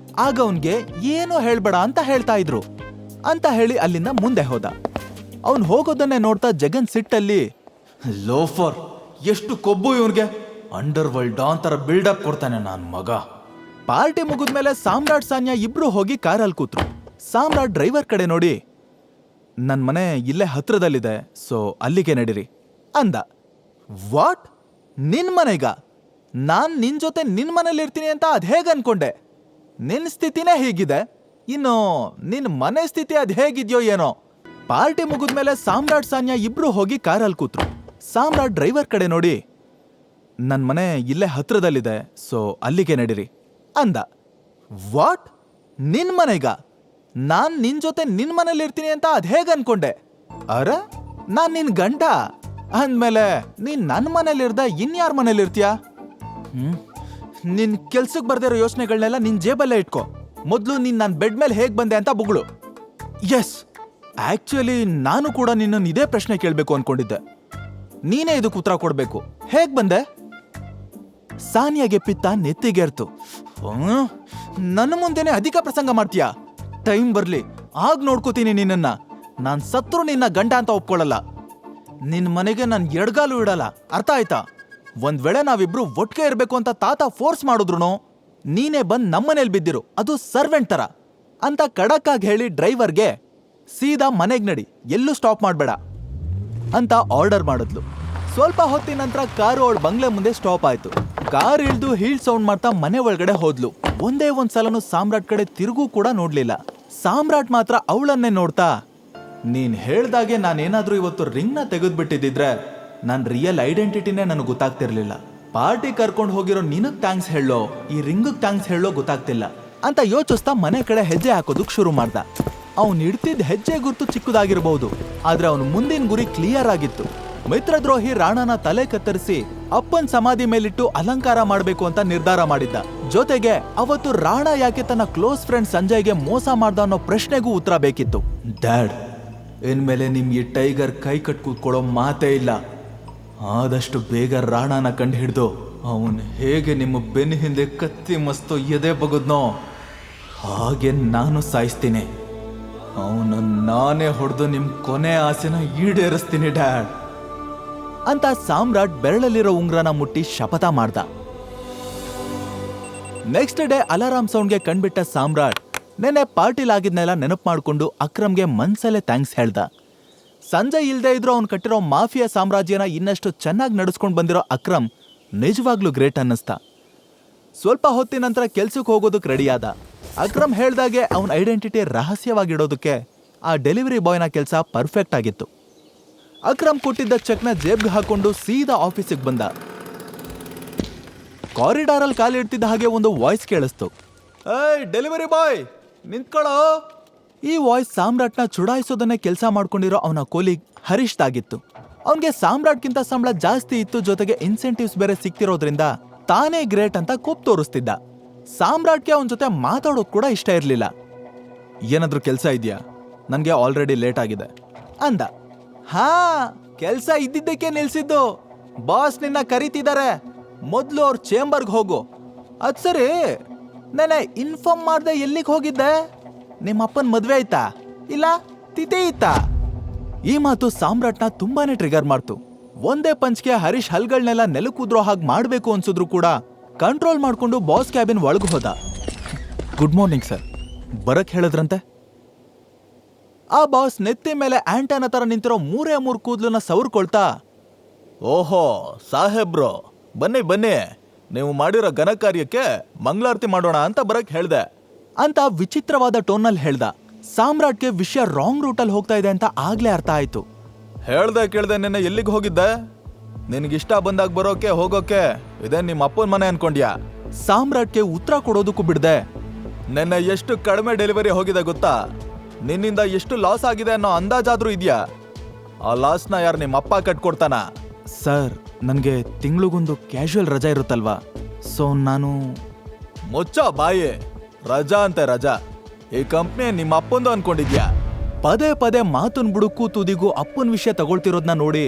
ಆಗ ಅವನ್ಗೆ ಏನೋ ಹೇಳ್ಬೇಡ ಅಂತ ಹೇಳ್ತಾ ಇದ್ರು ಅಂತ ಹೇಳಿ ಅಲ್ಲಿಂದ ಮುಂದೆ ಹೋದ. ಅವನ್ ಹೋಗೋದನ್ನೇ ನೋಡ್ತಾ ಜಗನ್ ಸಿಟ್ಟಲ್ಲಿ, ಲೋಫರ್, ಎಷ್ಟು ಕೊಬ್ಬು ಇವನ್ಗೆ, ಅಂಡರ್ ವರ್ಲ್ಡ್ ಡಾನ್ ತರ ಬಿಲ್ಡಪ್ ಕೊಡ್ತಾನೆ ನನ್ ಮಗ. ಪಾರ್ಟಿ ಮುಗಿದ್ಮೇಲೆ ಸಾಮ್ರಾಟ್ ಸಾನ್ಯಾ ಇಬ್ರು ಹೋಗಿ ಕಾರಲ್ಲಿ ಕೂತ್ರು. ಸಾಮ್ರಾಟ್ ಡ್ರೈವರ್ ಕಡೆ ನೋಡಿ, ನನ್ ಮನೆ ಇಲ್ಲೇ ಹತ್ರದಲ್ಲಿದೆ, ಸೊ ಅಲ್ಲಿಗೆ ನಡೀರಿ ಅಂದ. ವಾಟ್, ನಿನ್ ಮನೆಗ? ನಾನ್ ನಿನ್ ಜೊತೆ ನಿನ್ ಮನೇಲಿ ಇರ್ತೀನಿ ಅಂತ ಅದ್ ಹೇಗ್ ಅನ್ಕೊಂಡೆ? ನಿನ್ ಸ್ಥಿತಿನೇ ಹೀಗಿದೆ, ಇನ್ನು ನಿನ್ ಮನೆ ಸ್ಥಿತಿ ಅದ್ ಹೇಗಿದ್ಯೋ ಏನೋ. ಪಾರ್ಟಿ ಮುಗಿದ್ಮೇಲೆ ಸಾಮ್ರಾಟ್ ಸಾನ್ಯಾ ಇಬ್ರು ಹೋಗಿ ಕಾರಲ್ಲಿ ಕೂತ್ರು. ಸಾಮ್ರಾಟ್ ಡ್ರೈವರ್ ಕಡೆ ನೋಡಿ, ನನ್ ಮನೆ ಇಲ್ಲೇ ಹತ್ರದಲ್ಲಿದೆ, ಸೊ ಅಲ್ಲಿಗೆ ನಡೀರಿ ಅಂದ. ವಾಟ್, ನಿನ್ ಮನೆಗ? ನಾನ್ ನಿನ್ ಜೊತೆ ನಿನ್ ಮನೇಲಿ ಇರ್ತೀನಿ ಅಂತ ಅದ್ ಹೇಗ್ ಅನ್ಕೊಂಡೆ? ಅರ, ನಾನ್ ನಿನ್ ಗಂಡ ಅಂದ್ಮೇಲೆ ನೀನ್ ನನ್ ಮನೇಲಿರ್ದ ಇನ್ಯಾರ ಮನೇಲಿ ಇರ್ತೀಯ? ನಿನ್ ಕೆಲ್ಸಕ್ ಬರ್ದಿರೋ ಯೋಚನೆಗಳನ್ನೆಲ್ಲ ನಿನ್ ಜೇಬಲ್ಲೇ ಇಟ್ಕೋ. ಮೊದ್ಲು ನೀನ್ ನನ್ ಬೆಡ್ ಮೇಲೆ ಹೇಗ್ ಬಂದೆ ಅಂತ ಬುಗಳು. ಎಸ್, ಆಕ್ಚುಲಿ ನಾನು ಕೂಡ ನಿನ್ನ ಇದೇ ಪ್ರಶ್ನೆ ಕೇಳ್ಬೇಕು ಅನ್ಕೊಂಡಿದ್ದೆ. ನೀನೇ ಇದಕ್ಕೆ ಉತ್ತರ ಕೊಡ್ಬೇಕು. ಹೇಗ್ ಬಂದೆ? ಸಾನಿಯಾಗೆ ಪಿತ್ತ ನೆತ್ತಿಗೆರ್ತು. ನನ್ನ ಮುಂದೆನೆ ಅಧಿಕ ಪ್ರಸಂಗ ಮಾಡ್ತೀಯಾ? ಟೈಮ್ ಬರ್ಲಿ ಆಗ ನೋಡ್ಕೋತೀನಿ ನಿನ್ನನ್ನ. ನಾನ್ ಸತ್ರು ನಿನ್ನ ಗಂಡ ಅಂತ ಒಪ್ಕೊಳ್ಳಲ್ಲ. ನಿನ್ ಮನೆಗೆ ನಾನ್ ಎಡ್ಗಾಲು ಇಡಲ್ಲ, ಅರ್ಥ ಆಯ್ತಾ? ಒಂದ್ ವೇಳೆ ನಾವಿಬ್ರು ಒಟ್ಟಿಗೆ ಇರ್ಬೇಕು ಅಂತ ತಾತ ಫೋರ್ಸ್ ಮಾಡಿದ್ರು ನೀನೇ ಬಂದ್ ನಮ್ಮನೇಲಿ ಬಿದ್ದಿರು, ಅದು ಸರ್ವೆಂಟ್ ತರ ಅಂತ ಖಡಕ್ ಆಗಿ ಹೇಳಿ ಡ್ರೈವರ್ಗೆ, ಸೀದಾ ಮನೆಗ್ ನಡಿ, ಎಲ್ಲೂ ಸ್ಟಾಪ್ ಮಾಡ್ಬೇಡ ಅಂತ ಆರ್ಡರ್ ಮಾಡಿದ್ಲು. ಸ್ವಲ್ಪ ಹೊತ್ತಿನ ನಂತರ ಕಾರು ಅವಳ ಬಂಗ್ಲೆ ಮುಂದೆ ಸ್ಟಾಪ್ ಆಯ್ತು. ಕಾರ್ ಇಳ್ದು ಹೀಲ್ ಸೌಂಡ್ ಮಾಡ್ತಾ ಮನೆ ಒಳಗಡೆ ಹೋದ್ಲು. ಒಂದೇ ಒಂದ್ಸಲನು ಸಾಮ್ರಾಟ್ ಕಡೆ ತಿರುಗೂ ಕೂಡ ನೋಡ್ಲಿಲ್ಲ. ಸಾಮ್ರಾಟ್ ಮಾತ್ರ ಅವಳನ್ನೇ ನೋಡ್ತಾ, ನೀನ್ ಹೇಳ್ದಾಗೆ ನಾನೇನಾದ್ರೂ ಇವತ್ತು ರಿಂಗ್ನ ತೆಗೆದ್ಬಿಟ್ಟಿದ್ರೆ ನನ್ ರಿಯಲ್ ಐಡೆಂಟಿಟಿನೇ ನನಗೆ ಗೊತ್ತಾಗ್ತಿರ್ಲಿಲ್ಲ. ಪಾರ್ಟಿ ಕರ್ಕೊಂಡು ಹೋಗಿರೋ ನಿನಗ್ ಥ್ಯಾಂಕ್ಸ್ ಹೇಳೋ, ಈ ರಿಂಗ್ ಥ್ಯಾಂಕ್ಸ್ ಹೇಳೋ ಗೊತ್ತಾಗ್ತಿಲ್ಲ ಅಂತ ಯೋಚಿಸ್ತಾ ಮನೆ ಕಡೆ ಹೆಜ್ಜೆ ಹಾಕೋದಕ್ ಶುರು ಮಾಡ್ದ. ಅವ್ನು ಇಡ್ತಿದ್ದ ಹೆಜ್ಜೆ ಗುರ್ತು ಚಿಕ್ಕದಾಗಿರ್ಬಹುದು, ಆದ್ರೆ ಅವನು ಮುಂದಿನ ಗುರಿ ಕ್ಲಿಯರ್ ಆಗಿತ್ತು. ಮಿತ್ರದ್ರೋಹಿ ರಾಣನ ತಲೆ ಕತ್ತರಿಸಿ ಅಪ್ಪನ್ ಸಮಾಧಿ ಮೇಲಿಟ್ಟು ಅಲಂಕಾರ ಮಾಡ್ಬೇಕು ಅಂತ ನಿರ್ಧಾರ ಮಾಡಿದ್ದ. ಜೊತೆಗೆ ಅವತ್ತು ರಾಣ ಯಾಕೆ ತನ್ನ ಕ್ಲೋಸ್ ಫ್ರೆಂಡ್ ಸಂಜಯ್ಗೆ ಮೋಸ ಮಾಡ್ದ ಅನ್ನೋ ಪ್ರಶ್ನೆಗೂ ಉತ್ತರ ಬೇಕಿತ್ತು. ಡ್ಯಾಡ್, ಇನ್ಮೇಲೆ ನಿಮ್ ಈ ಟೈಗರ್ ಕೈ ಕಟ್ ಕೂತ್ಕೊಳ್ಳೋ ಮಾತೇ ಇಲ್ಲ. ಆದಷ್ಟು ಬೇಗ ರಾಣಾನ ಕಂಡು ಹಿಡ್ದು ಅವನು ಹೇಗೆ ನಿಮ್ಮ ಬೆನ್ನ ಹಿಂದೆ ಕತ್ತಿ ಮಸ್ತು ಎದೆ ಬಗದ್ನೋ ಹಾಗೆ ನಾನು ಸಾಯಿಸ್ತೀನಿ. ಅವನು ನಾನೇ ಹೊಡೆದು ನಿಮ್ ಕೊನೆ ಆಸೆನ ಈಡೇರಿಸ್ತೀನಿ ಡ್ಯಾಡ್ ಅಂತ ಸಾಮ್ರಾಟ್ ಬೆರಳಲ್ಲಿರೋ ಉಂಗ್ರನ ಮುಟ್ಟಿ ಶಪಥ ಮಾಡ್ದ. ನೆಕ್ಸ್ಟ್ ಡೇ ಅಲಾರಾಮ್ ಸೌಂಡ್ಗೆ ಕಣ್ಬಿಟ್ಟ ಸಾಮ್ರಾಟ್ ನೆನ್ನೆ ಪಾರ್ಟಿಲಾಗಿದ್ನೆಲ್ಲ ನೆನಪು ಮಾಡ್ಕೊಂಡು ಅಕ್ರಮ್ಗೆ ಮನ್ಸಲ್ಲೇ ಥ್ಯಾಂಕ್ಸ್ ಹೇಳ್ದ. ಸಂಜೆ ಇಲ್ದೇ ಇದ್ರು ಅವ್ನು ಕಟ್ಟಿರೋ ಮಾಫಿಯಾ ಸಾಮ್ರಾಜ್ಯನ ಇನ್ನಷ್ಟು ಚೆನ್ನಾಗಿ ನಡೆಸ್ಕೊಂಡು ಬಂದಿರೋ ಅಕ್ರಮ್ ನಿಜವಾಗ್ಲೂ ಗ್ರೇಟ್ ಅನ್ನಿಸ್ತ. ಸ್ವಲ್ಪ ಹೊತ್ತಿನ ನಂತರ ಕೆಲ್ಸಕ್ಕೆ ಹೋಗೋದಕ್ಕೆ ರೆಡಿಯಾದ. ಅಕ್ರಮ್ ಹೇಳ್ದಾಗೆ ಅವನ ಐಡೆಂಟಿಟಿ ರಹಸ್ಯವಾಗಿಡೋದಕ್ಕೆ ಆ ಡೆಲಿವರಿ ಬಾಯ್ನ ಕೆಲಸ ಪರ್ಫೆಕ್ಟ್ ಆಗಿತ್ತು. ಅಕ್ರಮ್ ಕೊಟ್ಟಿದ್ದ ಚೆಕ್ನ ಜೇಬ್ಗೆ ಹಾಕೊಂಡು ಸೀದಾ ಆಫೀಸಿಗೆ ಬಂದ. ಕಾರಿಡಾರಲ್ಲಿ ಕಾಲಿಡ್ತಿದ್ದ ಹಾಗೆ ಒಂದು ವಾಯ್ಸ್ ಕೇಳಿಸ್ತು. ಏಯ್ ಡೆಲಿವರಿ ಬಾಯ್ ನಿಂತ್ಕೊಳ್ಳೋ. ಈ ವಾಯ್ಸ್ ಸಾಮ್ರಾಟ್ನ ಚುಡಾಯಿಸೋದನ್ನೇ ಕೆಲಸ ಮಾಡ್ಕೊಂಡಿರೋ ಅವನ ಕೊಲೀಗ್ ಹರೀಶ್ದಾಗಿತ್ತು. ಅವನಿಗೆ ಸಾಮ್ರಾಟ್ಗಿಂತ ಸಂಬಳ ಜಾಸ್ತಿ ಇತ್ತು, ಜೊತೆಗೆ ಇನ್ಸೆಂಟಿವ್ಸ್ ಬೇರೆ ಸಿಕ್ತಿರೋದ್ರಿಂದ ತಾನೇ ಗ್ರೇಟ್ ಅಂತ ಕೋಪ್ ತೋರಿಸ್ತಿದ್ದ. ಸಾಮ್ರಾಟ್ಗೆ ಅವನ ಜೊತೆ ಮಾತಾಡೋದು ಕೂಡ ಇಷ್ಟ ಇರಲಿಲ್ಲ. ಏನಾದ್ರೂ ಕೆಲಸ ಇದೆಯಾ? ನನಗೆ ಆಲ್ರೆಡಿ ಲೇಟ್ ಆಗಿದೆ ಅಂದ. ಹಾ, ಕೆಲಸ ಇದ್ದಿದ್ದಕ್ಕೆ ನಿಲ್ಸಿದ್ದು. ಬಾಸ್ ನಿನ್ನ ಕರೀತಿದ್ದಾರೆ, ಮೊದಲು ಅವ್ರ ಚೇಂಬರ್ಗೆ ಹೋಗು. ಅದ್ ಸರಿ, ನೆನೆ ಇನ್ಫಾರ್ಮ್ ಮಾಡ್ದೆ ಎಲ್ಲಿಗೆ ಹೋಗಿದ್ದೆ? ನಿಮ್ಮ ಅಪ್ಪನ ಮದ್ವೆ ಆಯ್ತಾ ಇಲ್ಲ ತಿಥಿ ಇತ್ತಾ? ಈ ಮಾತು ಸಾಮ್ರಾಟ್ನ ತುಂಬಾನೇ ಟ್ರಿಗರ್ ಮಾಡ್ತು. ಒಂದೇ ಪಂಚ್ಗೆ ಹರೀಶ್ ಹಲ್ಗಳನ್ನೆಲ್ಲ ನೆಲಕ್ಕೂದ್ರೋ ಹಾಗೆ ಮಾಡ್ಬೇಕು ಅನ್ಸಿದ್ರು ಕೂಡ ಕಂಟ್ರೋಲ್ ಮಾಡ್ಕೊಂಡು ಬಾಸ್ ಕ್ಯಾಬಿನ್ ಒಳಗೆ ಹೋದ. ಗುಡ್ ಮಾರ್ನಿಂಗ್ ಸರ್, ಬರಕ್ ಹೇಳಿದ್ರಂತೆ. ಆ ಬಾಸ್ ನೆತ್ತಿ ಮೇಲೆ ಆಂಟನ ತರ ನಿಂತಿರೋ 3 ಕೂದ್ಲನ್ನ ಸವರ್ಕೊಳ್ತಾ, ಓಹೋ ಸಾಹೇಬ್ರು ಬನ್ನಿ ಬನ್ನಿ, ನೀವು ಮಾಡಿರೋ ಘನ ಕಾರ್ಯಕ್ಕೆ ಮಂಗಳಾರತಿ ಮಾಡೋಣ ಅಂತ ಬರಕ್ ಹೇಳ್ದೆ ಅಂತ ವಿಚಿತ್ರವಾದ ಟೋನಲ್ಲಿ ಹೇಳ್ದ. ಸಾಮ್ರಾಟ್ಗೆ ವಿಷಯ ರಾಂಗ್ ರೂಟಲ್ಲಿ ಹೋಗ್ತಾ ಇದೆ ಅಂತ ಆಗ್ಲೇ ಅರ್ಥ ಆಯ್ತು. ಹೇಳ್ದೆ ಕೇಳ್ದೆ ನಿನ್ನೆ ಎಲ್ಲಿಗೆ ಹೋಗಿದ್ದೆ? ನಿನ್ಗಿಷ್ಟ ಬಂದಾಗ ಬರೋಕೆ ಹೋಗೋಕೆ ಇದೇ ನಿಮ್ಮ ಅಪ್ಪನ ಮನೆ ಅನ್ಕೊಂಡ್ಯಾ? ಸಾಮ್ರಾಟ್ಗೆ ಉತ್ತರ ಕೊಡೋದಕ್ಕೂ ಬಿಡ್ದೆ. ನಿನ್ನೆ ಎಷ್ಟು ಕಡಿಮೆ ಡೆಲಿವರಿ ಹೋಗಿದೆ ಗೊತ್ತಾ? ನಿನ್ನಿಂದ ಎಷ್ಟು ಲಾಸ್ ಆಗಿದೆ ಅನ್ನೋ ಅಂದಾಜಾದ್ರೂ ಇದೆಯಾ? ಆ ಲಾಸ್ನ ಯಾರು ನಿಮ್ಮ ಅಪ್ಪ ಕಟ್ಕೊಡ್ತಾನ? ಸರ್, ನನಗೆ ತಿಂಗಳಿಗೊಂದು ಕ್ಯಾಶುವಲ್ ರಜಾ ಇರುತ್ತಲ್ವಾ, ಸೊ ನಾನು... ಮುಚ್ಚ ಬಾಯಿ, ರಜಾ ಅಂತೆ ರಜಾ. ಈ ಕಂಪ್ನಿ ನಿಮ್ಮ ಅಪ್ಪಂದು ಅನ್ಕೊಂಡಿದ್ಯಾ? ಪದೇ ಪದೇ ಮಾತನ್ ಬುಡುಕು ತುದಿಗೂ ಅಪ್ಪನ ವಿಷಯ ತಗೊಳ್ತಿರೋದ್ನ ನೋಡಿ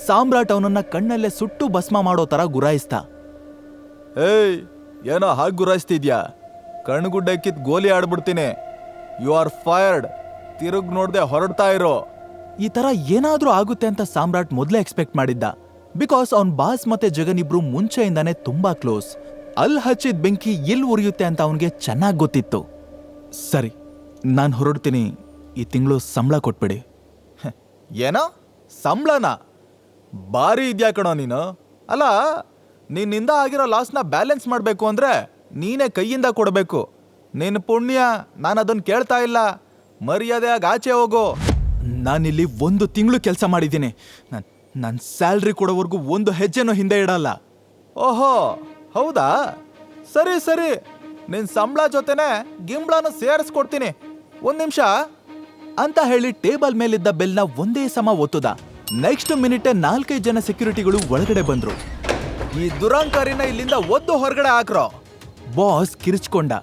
ಸಾಮ್ರಾಟ್ ಅವನನ್ನ ಕಣ್ಣಲ್ಲೇ ಸುಟ್ಟು ಭಸ್ಮ ಮಾಡೋ ತರ ಗುರಾಯಿಸ್ತ. ಏಯ್, ಏನೋ ಹಾಗೆ ಗುರಾಯಿಸ್ತಿದ್ಯಾ? ಕಣ್ಗುಡ್ಡೆ ಕಿತ್ ಗೋಲಿ ಆಡ್ಬಿಡ್ತೀನಿ. You are fired. ತಿರುಗ್ ನೋಡ್ದೆ ಹೊರಡ್ತಾ ಇರೋ. ಈ ತರ ಏನಾದ್ರೂ ಆಗುತ್ತೆ ಅಂತ ಸಾಮ್ರಾಟ್ ಮೊದಲೇ ಎಕ್ಸ್ಪೆಕ್ಟ್ ಮಾಡಿದ್ದ. ಬಿಕಾಸ್ ಅವನ್ ಬಾಸ್ ಮತ್ತೆ ಜಗನ್ ಇಬ್ರು ಮುಂಚೆಯಿಂದಾನೆ ತುಂಬಾ ಕ್ಲೋಸ್. ಅಲ್ಲಿ ಹಚ್ಚಿದ ಬೆಂಕಿ ಎಲ್ಲಿ ಉರಿಯುತ್ತೆ ಅಂತ ಅವನಿಗೆ ಚೆನ್ನಾಗಿ ಗೊತ್ತಿತ್ತು. ಸರಿ, ನಾನು ಹೊರಡ್ತೀನಿ, ಈ ತಿಂಗಳು ಸಂಬಳ ಕೊಟ್ಬಿಡಿ. ಏನೋ ಸಂಬಳನ? ಬಾರಿ ಇದ್ಯಾ ಕಣೋ ನೀನು. ಅಲ್ಲ, ನಿನ್ನಿಂದ ಆಗಿರೋ ಲಾಸ್ನ ಬ್ಯಾಲೆನ್ಸ್ ಮಾಡಬೇಕು ಅಂದ್ರೆ ನೀನೇ ಕೈಯಿಂದ ಕೊಡಬೇಕು. ನಿನ್ನ ಪುಣ್ಯ ನಾನು ಅದನ್ನ ಕೇಳ್ತಾ ಇಲ್ಲ. ಮರ್ಯಾದೆಯಾಗಿ ಆಚೆ ಹೋಗೋ. ನಾನಿಲ್ಲಿ 1 ತಿಂಗಳು ಕೆಲಸ ಮಾಡಿದ್ದೀನಿ. ನನ್ನ ಸ್ಯಾಲ್ರಿ ಕೊಡೋವರೆಗೂ 1 ಹೆಜ್ಜೆನೂ ಹಿಂದೆ ಇಡಲ್ಲ. ಓಹೋ ಹೌದಾ, ಸರಿ ಸರಿ, ನಿನ್ ಸಂಬಳ ಜೊತೆನೆ ಗಿಂಬಳನು ಸೇರಿಸ್ಕೊಡ್ತೀನಿ. 1 ನಿಮಿಷ ಅಂತ ಹೇಳಿ ಟೇಬಲ್ ಮೇಲಿದ್ದ ಬೆಲ್ನ ಒಂದೇ ಸಮ ಒತ್ತುದ. ನೆಕ್ಸ್ಟ್ ಮಿನಿಟೆ 4-5 ಜನ ಸೆಕ್ಯೂರಿಟಿಗಳು ಒಳಗಡೆ ಬಂದ್ರು. ಈ ದುರಂಕಾರಿನ ಇಲ್ಲಿಂದ ಒದ್ದು ಹೊರಗಡೆ ಹಾಕ್ರೋ. ಬಾಸ್ ಕಿರಿಚ್ಕೊಂಡ.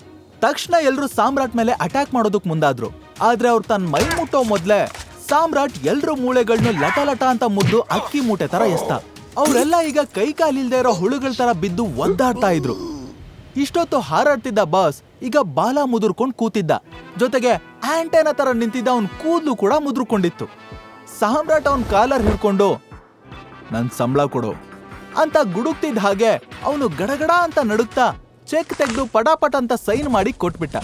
ತಕ್ಷಣ ಎಲ್ರು ಸಾಮ್ರಾಟ್ ಮೇಲೆ ಅಟ್ಯಾಕ್ ಮಾಡೋದಕ್ ಮುಂದಾದ್ರು. ಆದ್ರೆ ಅವ್ರು ತನ್ನ ಮೈ ಮುಟ್ಟೋ ಮೊದ್ಲೇ ಸಾಮ್ರಾಟ್ ಎಲ್ರು ಮೂಳೆಗಳನ್ನ ಲಟ ಲಟ ಅಂತ ಮುದ್ದು ಅಕ್ಕಿ ಮೂಟೆ ತರ ಎಸ್ತ. ಅವರೆಲ್ಲ ಈಗ ಕೈ ಕಾಲಿಲ್ದೇ ಇರೋ ಹುಳುಗಳ ತರ ಬಿದ್ದು ಒದ್ದಾಡ್ತಾ ಇದ್ರು. ಇಷ್ಟೊತ್ತು ಹಾರಾಡ್ತಿದ್ದ ಬಾಸ್ ಈಗ ಬಾಲ ಮುದುರ್ಕೊಂಡ್ ಕೂತಿದ್ದ. ಜೊತೆಗೆ ಆಂಟೆನ ತರ ನಿಂತಿದ್ದ ಅವನ್ ಕೂದ್ಲು ಕೂಡ ಮುದುರ್ಕೊಂಡಿತ್ತು. ಸಾಮ್ರಾಟ್ ಅವನ್ ಕಾಲರ್ ಹಿಡ್ಕೊಂಡು ನನ್ ಸಂಬಳ ಕೊಡು ಅಂತ ಗುಡುಕ್ತಿದ್ದ ಹಾಗೆ ಅವನು ಗಡಗಡ ಅಂತ ನಡುಕ್ತಾ ಚೆಕ್ ತೆಗೆದು ಪಟಾಪಟ್ ಅಂತ ಸೈನ್ ಮಾಡಿ ಕೊಟ್ಬಿಟ್ಟ.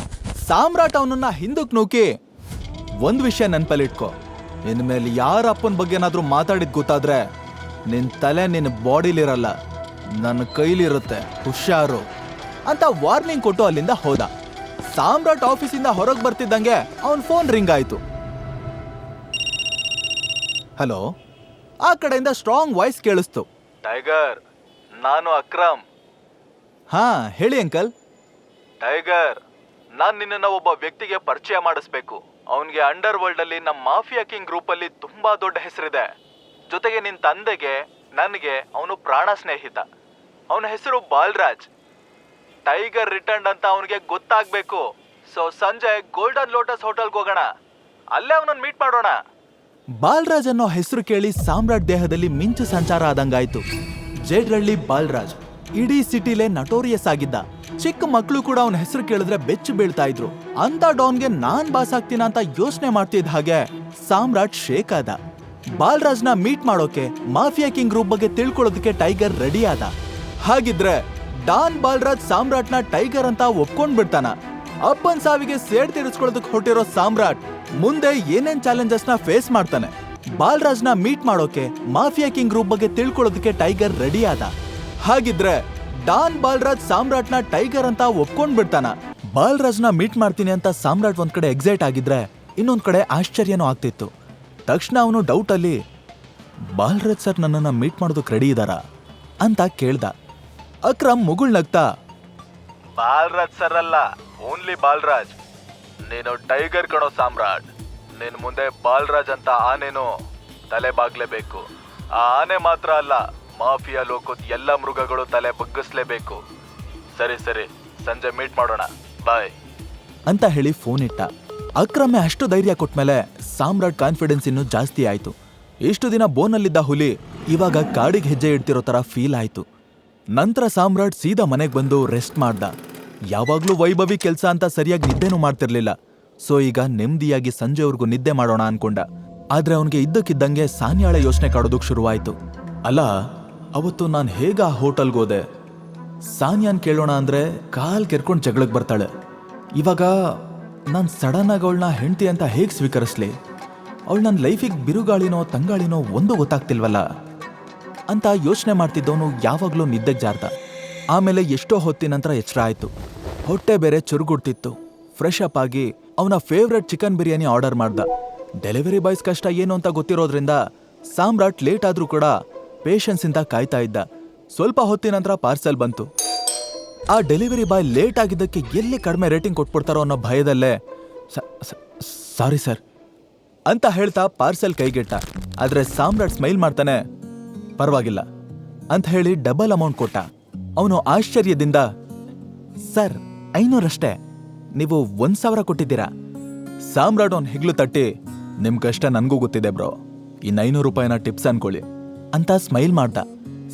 ಸಾಮ್ರಾಟ್ ಅವನನ್ನ ಹಿಂದಕ್ ನೂಕಿ, 1 ವಿಷಯ ನೆನ್ಪಲ್ಲಿಟ್ಕೋ, ಇನ್ಮೇಲೆ ಯಾರ ಅಪ್ಪನ ಬಗ್ಗೆ ಏನಾದ್ರೂ ಮಾತಾಡಿದ್ ಗೊತ್ತಾದ್ರೆ ನಿನ್ ತಲೆ ನಿನ್ನ ಬಾಡಿಲಿರಲ್ಲ, ನನ್ನ ಕೈಲಿರುತ್ತೆ, ಹುಷಾರು ಅಂತ ವಾರ್ನಿಂಗ್ ಕೊಟ್ಟು ಅಲ್ಲಿಂದ ಹೋದ. ಸಾಮ್ರಾಟ್ ಆಫೀಸಿಂದ ಹೊರಗೆ ಬರ್ತಿದ್ದಂಗೆ ಅವನ್ ಫೋನ್ ರಿಂಗ್ ಆಯ್ತು. ಹಲೋ. ಆ ಕಡೆಯಿಂದ ಸ್ಟ್ರಾಂಗ್ ವಾಯ್ಸ್ ಕೇಳಿಸ್ತು. ಟೈಗರ್, ನಾನು ಅಕ್ರಮ್. ಹಾ ಹೇಳಿ ಅಂಕಲ್. ಟೈಗರ್, ನಾನ್ ನಿನ್ನ ಒಬ್ಬ ವ್ಯಕ್ತಿಗೆ ಪರಿಚಯ ಮಾಡಿಸ್ಬೇಕು. ಅವನಿಗೆ ಅಂಡರ್ ವರ್ಲ್ಡ್ ಅಲ್ಲಿ ನಮ್ಮ ಮಾಫಿಯಾ ಕಿಂಗ್ ಗ್ರೂಪ್ ಅಲ್ಲಿ ತುಂಬಾ ದೊಡ್ಡ ಹೆಸರಿದೆ. ಜೊತೆಗೆ ನಿನ್ ತಂದೆಗೆ ನನಗೆ ಅವನು ಪ್ರಾಣ ಸ್ನೇಹಿತ. ಅವನ ಹೆಸರು ಬಾಲ್ರಾಜ್. ಟೈಗರ್ ರಿಟರ್ನ್ ಅಂತ ಅವನಿಗೆ ಗೊತ್ತಾಗ್ಬೇಕು. ಸೊ ಸಂಜೆ ಗೋಲ್ಡನ್ ಲೋಟಸ್ ಹೋಟೆಲ್ಗೆ ಹೋಗೋಣ, ಅಲ್ಲೇ ಅವನನ್ನ ಮೀಟ್ ಮಾಡೋಣ. ಬಾಲ್ರಾಜ್ ಅನ್ನೋ ಹೆಸರು ಕೇಳಿ ಸಾಮ್ರಾಟ್ ದೇಹದಲ್ಲಿ ಮಿಂಚು ಸಂಚಾರ ಆದಂಗಾಯ್ತು. ಜೇಡ್ರಳ್ಳಿ ಬಾಲ್ರಾಜ್ ಇಡೀ ಸಿಟಿಲೇ ನಟೋರಿಯಸ್ ಆಗಿದ್ದ. ಚಿಕ್ಕ ಮಕ್ಕಳು ಕೂಡ ಅವನ ಹೆಸರು ಕೇಳಿದ್ರೆ ಬೆಚ್ಚು ಬೀಳ್ತಾ ಇದ್ರು. ಅಂತ ಡಾನ್ಗೆ ನಾನ್ ಬಾಸ್ ಆಗ್ತೀನ ಅಂತ ಯೋಚನೆ ಮಾಡ್ತಿದ್ದ ಹಾಗೆ ಸಾಮ್ರಾಟ್ ಶೇಕ್ ಆದ. ಬಾಲ್ರಾಜ್ನ ಮೀಟ್ ಮಾಡೋಕೆ, ಮಾಫಿಯಾ ಕಿಂಗ್ ಗ್ರೂಪ್ ಬಗ್ಗೆ ತಿಳ್ಕೊಳ್ಳೋದಕ್ಕೆ ಟೈಗರ್ ರೆಡಿ ಆದ. ಹಾಗಿದ್ರೆ ಡಾನ್ ಬಾಲ್ರಾಜ್ ಸಾಮ್ರಾಟ್ನ ಟೈಗರ್ ಅಂತ ಒಪ್ಕೊಂಡ್ ಬಿಡ್ತಾನ? ಅಪ್ಪನ್ ಸಾವಿಗೆ ಸೇಡ್ ತೀರಿಸ್ಕೊಳ್ಳೋದಕ್ಕೆ ಹೊಟ್ಟಿರೋ ಸಾಮ್ರಾಟ್ ಮುಂದೆ ಏನೇನ್ ಚಾಲೆಂಜಸ್ ನ ಫೇಸ್ ಮಾಡ್ತಾನೆ? ಬಾಲ್ರಾಜ್ನ ಮೀಟ್ ಮಾಡೋಕೆ, ಮಾಫಿಯಾ ಕಿಂಗ್ ಗ್ರೂಪ್ ಬಗ್ಗೆ ತಿಳ್ಕೊಳ್ಳೋದಕ್ಕೆ ಟೈಗರ್ ರೆಡಿ ಆದ. ಹಾಗಿದ್ರೆ ಡಾನ್ ಬಾಲ್ರಾಜ್ ಸಾಮ್ರಾಟ್ನ ಟೈಗರ್ ಅಂತ ಒಪ್ಕೊಂಡ್ ಬಿಡ್ತಾನ? ಬಾಲ್ರಾಜ್ನ ಮೀಟ್ ಮಾಡ್ತೀನಿ ಅಂತ ಸಾಮ್ರಾಟ್ ಒಂದ್ ಕಡೆ ಎಕ್ಸೈಟ್ ಆಗಿದ್ರೆ, ಇನ್ನೊಂದ್ ಕಡೆ ಆಶ್ಚರ್ಯನೂ ಆಗ್ತಿತ್ತು. ತಕ್ಷಣ ಅವನು ಡೌಟ್ ಅಲ್ಲಿ, ಬಾಲ್ರಾಜ್ ಸರ್ ನನ್ನನ್ನ ಮೀಟ್ ಮಾಡೋದಕ್ಕೆ ರೆಡಿ ಇದಾರ ಅಂತ ಕೇಳ್ದ. ಅಕ್ರಮ್ ಮುಗುಳ್ನಗ್ತಾ, ಬಾಲ್ರಾಜ್ ಸರ್ ಅಲ್ಲ, ಓನ್ಲಿ ಬಾಲ್ರಾಜ್. ನೀನು ಟೈಗರ್ ಕಣೋ ಸಾಮ್ರಾಟ್. ನಿನ್ ಮುಂದೆ ಬಾಲ್ರಾಜ್ ಅಂತ ಆನೆನೂ ತಲೆ ಬಾಗ್ಲೇಬೇಕು. ಆ ಆನೆ ಮಾತ್ರ ಅಲ್ಲ, ಮಾಫಿಯಾ ಲೋಕದ ಎಲ್ಲ ಮೃಗಗಳು ತಲೆ ಬಗ್ಗಿಸ್ಲೇಬೇಕು. ಸರಿ ಸರಿ, ಸಂಜೆ ಮೀಟ್ ಮಾಡೋಣ, ಬಾಯ್ ಅಂತ ಹೇಳಿ ಫೋನ್ ಇಟ್ಟ. ಅಕ್ರಮೆ ಅಷ್ಟು ಧೈರ್ಯ ಕೊಟ್ಮೇಲೆ ಸಾಮ್ರಾಟ್ ಕಾನ್ಫಿಡೆನ್ಸ್ ಇನ್ನೂ ಜಾಸ್ತಿ ಆಯ್ತು. ಇಷ್ಟು ದಿನ ಬೋನಲ್ಲಿದ್ದ ಹುಲಿ ಇವಾಗ ಕಾಡಿಗೆ ಹೆಜ್ಜೆ ಇಡ್ತಿರೋ ತರ ಫೀಲ್ ಆಯ್ತು. ನಂತರ ಸಾಮ್ರಾಟ್ ಸೀದಾ ಮನೆಗೆ ಬಂದು ರೆಸ್ಟ್ ಮಾಡ್ದ. ಯಾವಾಗ್ಲೂ ವೈಭವಿ ಕೆಲ್ಸ ಅಂತ ಸರಿಯಾಗಿ ನಿದ್ದೆನೂ ಮಾಡ್ತಿರ್ಲಿಲ್ಲ. ಸೊ ಈಗ ನೆಮ್ಮದಿಯಾಗಿ ಸಂಜೆವರೆಗೂ ನಿದ್ದೆ ಮಾಡೋಣ ಅನ್ಕೊಂಡ. ಆದ್ರೆ ಅವನಿಗೆ ಇದ್ದಕ್ಕಿದ್ದಂಗೆ ಸಾನ್ಯಾಳೆ ಯೋಚನೆ ಕಾಡೋದಕ್ಕೆ ಶುರುವಾಯ್ತು. ಅಲ್ಲ, ಅವತ್ತು ನಾನು ಹೇಗ ಆ ಹೋಟೆಲ್ಗೋದೆ? ಸಾನ್ಯಾನ್ ಕೇಳೋಣ ಅಂದ್ರೆ ಕಾಲ್ ಕೆರ್ಕೊಂಡು ಜಗಳಕ್ಕೆ ಬರ್ತಾಳೆ. ಇವಾಗ ನಾನು ಸಡನ್ ಆಗಿ ಅವಳನ್ನ ಹೆಂಡತಿ ಅಂತ ಹೇಗೆ ಸ್ವೀಕರಿಸ್ಲಿ? ಅವಳು ನನ್ನ ಲೈಫಿಗೆ ಬಿರುಗಾಳಿನೋ ತಂಗಾಳಿನೋ ಒಂದು ಗೊತ್ತಾಗ್ತಿಲ್ವಲ್ಲ ಅಂತ ಯೋಚನೆ ಮಾಡ್ತಿದ್ದವನು ಯಾವಾಗಲೂ ನಿದ್ದೆಗೆ ಜಾರ್ದ. ಆಮೇಲೆ ಎಷ್ಟೋ ಹೊತ್ತಿನ ನಂತರ ಎಚ್ಚರ ಆಯ್ತು. ಹೊಟ್ಟೆ ಬೇರೆ ಚುರುಗುಡ್ತಿತ್ತು. ಫ್ರೆಶ್ ಅಪ್ ಆಗಿ ಅವನ ಫೇವ್ರೆಟ್ ಚಿಕನ್ ಬಿರಿಯಾನಿ ಆರ್ಡರ್ ಮಾಡ್ದ. ಡೆಲಿವರಿ ಬಾಯ್ಸ್ ಕಷ್ಟ ಏನು ಅಂತ ಗೊತ್ತಿರೋದ್ರಿಂದ ಸಾಮ್ರಾಟ್ ಲೇಟ್ ಆದ್ರೂ ಕೂಡ ಪೇಷನ್ಸ್ ಇಂದ ಕಾಯ್ತಾ ಇದ್ದ. ಸ್ವಲ್ಪ ಹೊತ್ತಿನ ನಂತರ ಪಾರ್ಸೆಲ್ ಬಂತು. ಆ ಡೆಲಿವರಿ ಬಾಯ್ ಲೇಟ್ ಆಗಿದ್ದಕ್ಕೆ ಎಲ್ಲಿ ಕಡಿಮೆ ರೇಟಿಂಗ್ ಕೊಟ್ಬಿಡ್ತಾರೋ ಅನ್ನೋ ಭಯದಲ್ಲೇ ಸಾರಿ ಸರ್ ಅಂತ ಹೇಳ್ತಾ ಪಾರ್ಸೆಲ್ ಕೈಗೆಟ್ಟ. ಆದ್ರೆ ಸಾಮ್ರಾಟ್ ಸ್ಮೈಲ್ ಮಾಡ್ತಾನೆ, ಪರವಾಗಿಲ್ಲ ಅಂತ ಹೇಳಿ ಡಬಲ್ ಅಮೌಂಟ್ ಕೊಟ್ಟ. ಅವನು ಆಶ್ಚರ್ಯದಿಂದ, ಸರ್ 500 ಅಷ್ಟೇ, ನೀವು 1000 ಕೊಟ್ಟಿದ್ದೀರಾ. ಸಾಮ್ರಾಟ್ ಅವನ್ ಹೆಗ್ಲು ತಟ್ಟಿ, ನಿಮ್ ಕಷ್ಟ ನನ್ಗೂ ಗೊತ್ತಿದೆ ಬ್ರೋ, ಇನ್ನು 500 ರೂಪಾಯಿನ ಟಿಪ್ಸ್ ಅನ್ಕೊಳ್ಳಿ ಅಂತ ಸ್ಮೈಲ್ ಮಾಡ್ದ.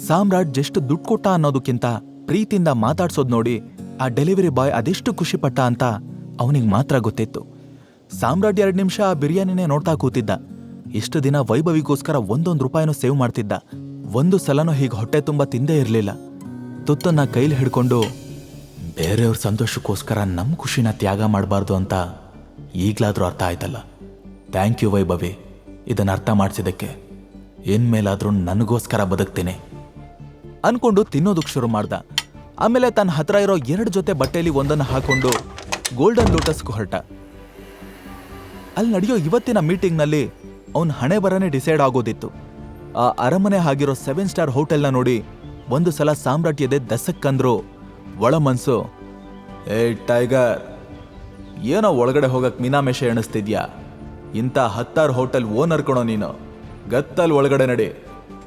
ಸಾಮ್ರಾಟ್ ಜಸ್ಟ್ ದುಡ್ಡು ಕೊಟ್ಟ ಅನ್ನೋದಕ್ಕಿಂತ ಪ್ರೀತಿಯಿಂದ ಮಾತಾಡ್ಸೋದ್ ನೋಡಿ ಆ ಡೆಲಿವರಿ ಬಾಯ್ ಅದೆಷ್ಟು ಖುಷಿ ಪಟ್ಟ ಅಂತ ಅವನಿಗೆ ಮಾತ್ರ ಗೊತ್ತಿತ್ತು. ಸಾಮ್ರಾಟ್ 2 ನಿಮಿಷ ಆ ಬಿರಿಯಾನಿನೇ ನೋಡ್ತಾ ಕೂತಿದ್ದ. ಇಷ್ಟು ದಿನ ವೈಭವಿಗೋಸ್ಕರ 1 ರೂಪಾಯಿನೂ ಸೇವ್ ಮಾಡ್ತಿದ್ದ. ಒಂದು ಸಲನೂ ಹೀಗೆ ಹೊಟ್ಟೆ ತುಂಬ ತಿಂದೇ ಇರಲಿಲ್ಲ. ತುತ್ತನ್ನ ಕೈಲಿ ಹಿಡ್ಕೊಂಡು ಬೇರೆಯವ್ರ ಸಂತೋಷಕ್ಕೋಸ್ಕರ ನಮ್ಮ ಖುಷಿನ ತ್ಯಾಗ ಮಾಡಬಾರ್ದು ಅಂತ ಈಗ್ಲಾದ್ರೂ ಅರ್ಥ ಆಯ್ತಲ್ಲ. ಥ್ಯಾಂಕ್ ಯು ವೈಭವಿ, ಇದನ್ನ ಅರ್ಥ ಮಾಡಿಸಿದಕ್ಕೆ. ಇನ್ಮೇಲಾದ್ರೂ ನನಗೋಸ್ಕರ ಬದುಕ್ತೀನಿ ಅನ್ಕೊಂಡು ತಿನ್ನೋದಕ್ಕೆ ಶುರು ಮಾಡ್ದ. ಆಮೇಲೆ ತನ್ನ ಹತ್ರ ಇರೋ 2 ಜೊತೆ ಬಟ್ಟೆಯಲ್ಲಿ ಒಂದನ್ನು ಹಾಕೊಂಡು ಗೋಲ್ಡನ್ ಲೋಟಸ್ಗೂ ಹೊರಟ. ಅಲ್ಲಿ ನಡೆಯೋ ಇವತ್ತಿನ ಮೀಟಿಂಗ್ನಲ್ಲಿ ಅವನ ಹಣೆ ಬರನೇ ಡಿಸೈಡ್ ಆಗೋದಿತ್ತು. ಆ ಅರಮನೆ ಆಗಿರೋ 7 ಸ್ಟಾರ್ ಹೋಟೆಲ್ನ ನೋಡಿ ಒಂದು ಸಲ ಸಾಮ್ರಾಟ್ ಎದೆ ದಸಕ್ಕಂದ್ರು. ಒಳ ಮನ್ಸು, ಏ ಟೈಗರ್, ಏನೋ ಒಳಗಡೆ ಹೋಗಕ್ ಮೀನಾಮೇಷ ಎಣಿಸ್ತಿದ್ಯಾ? ಇಂಥ 10 ಹೋಟೆಲ್ ಓನರ್ ಕಣೋ ನೀನು, ಗತ್ತಲ್ ಒಳಗಡೆ ನಡಿ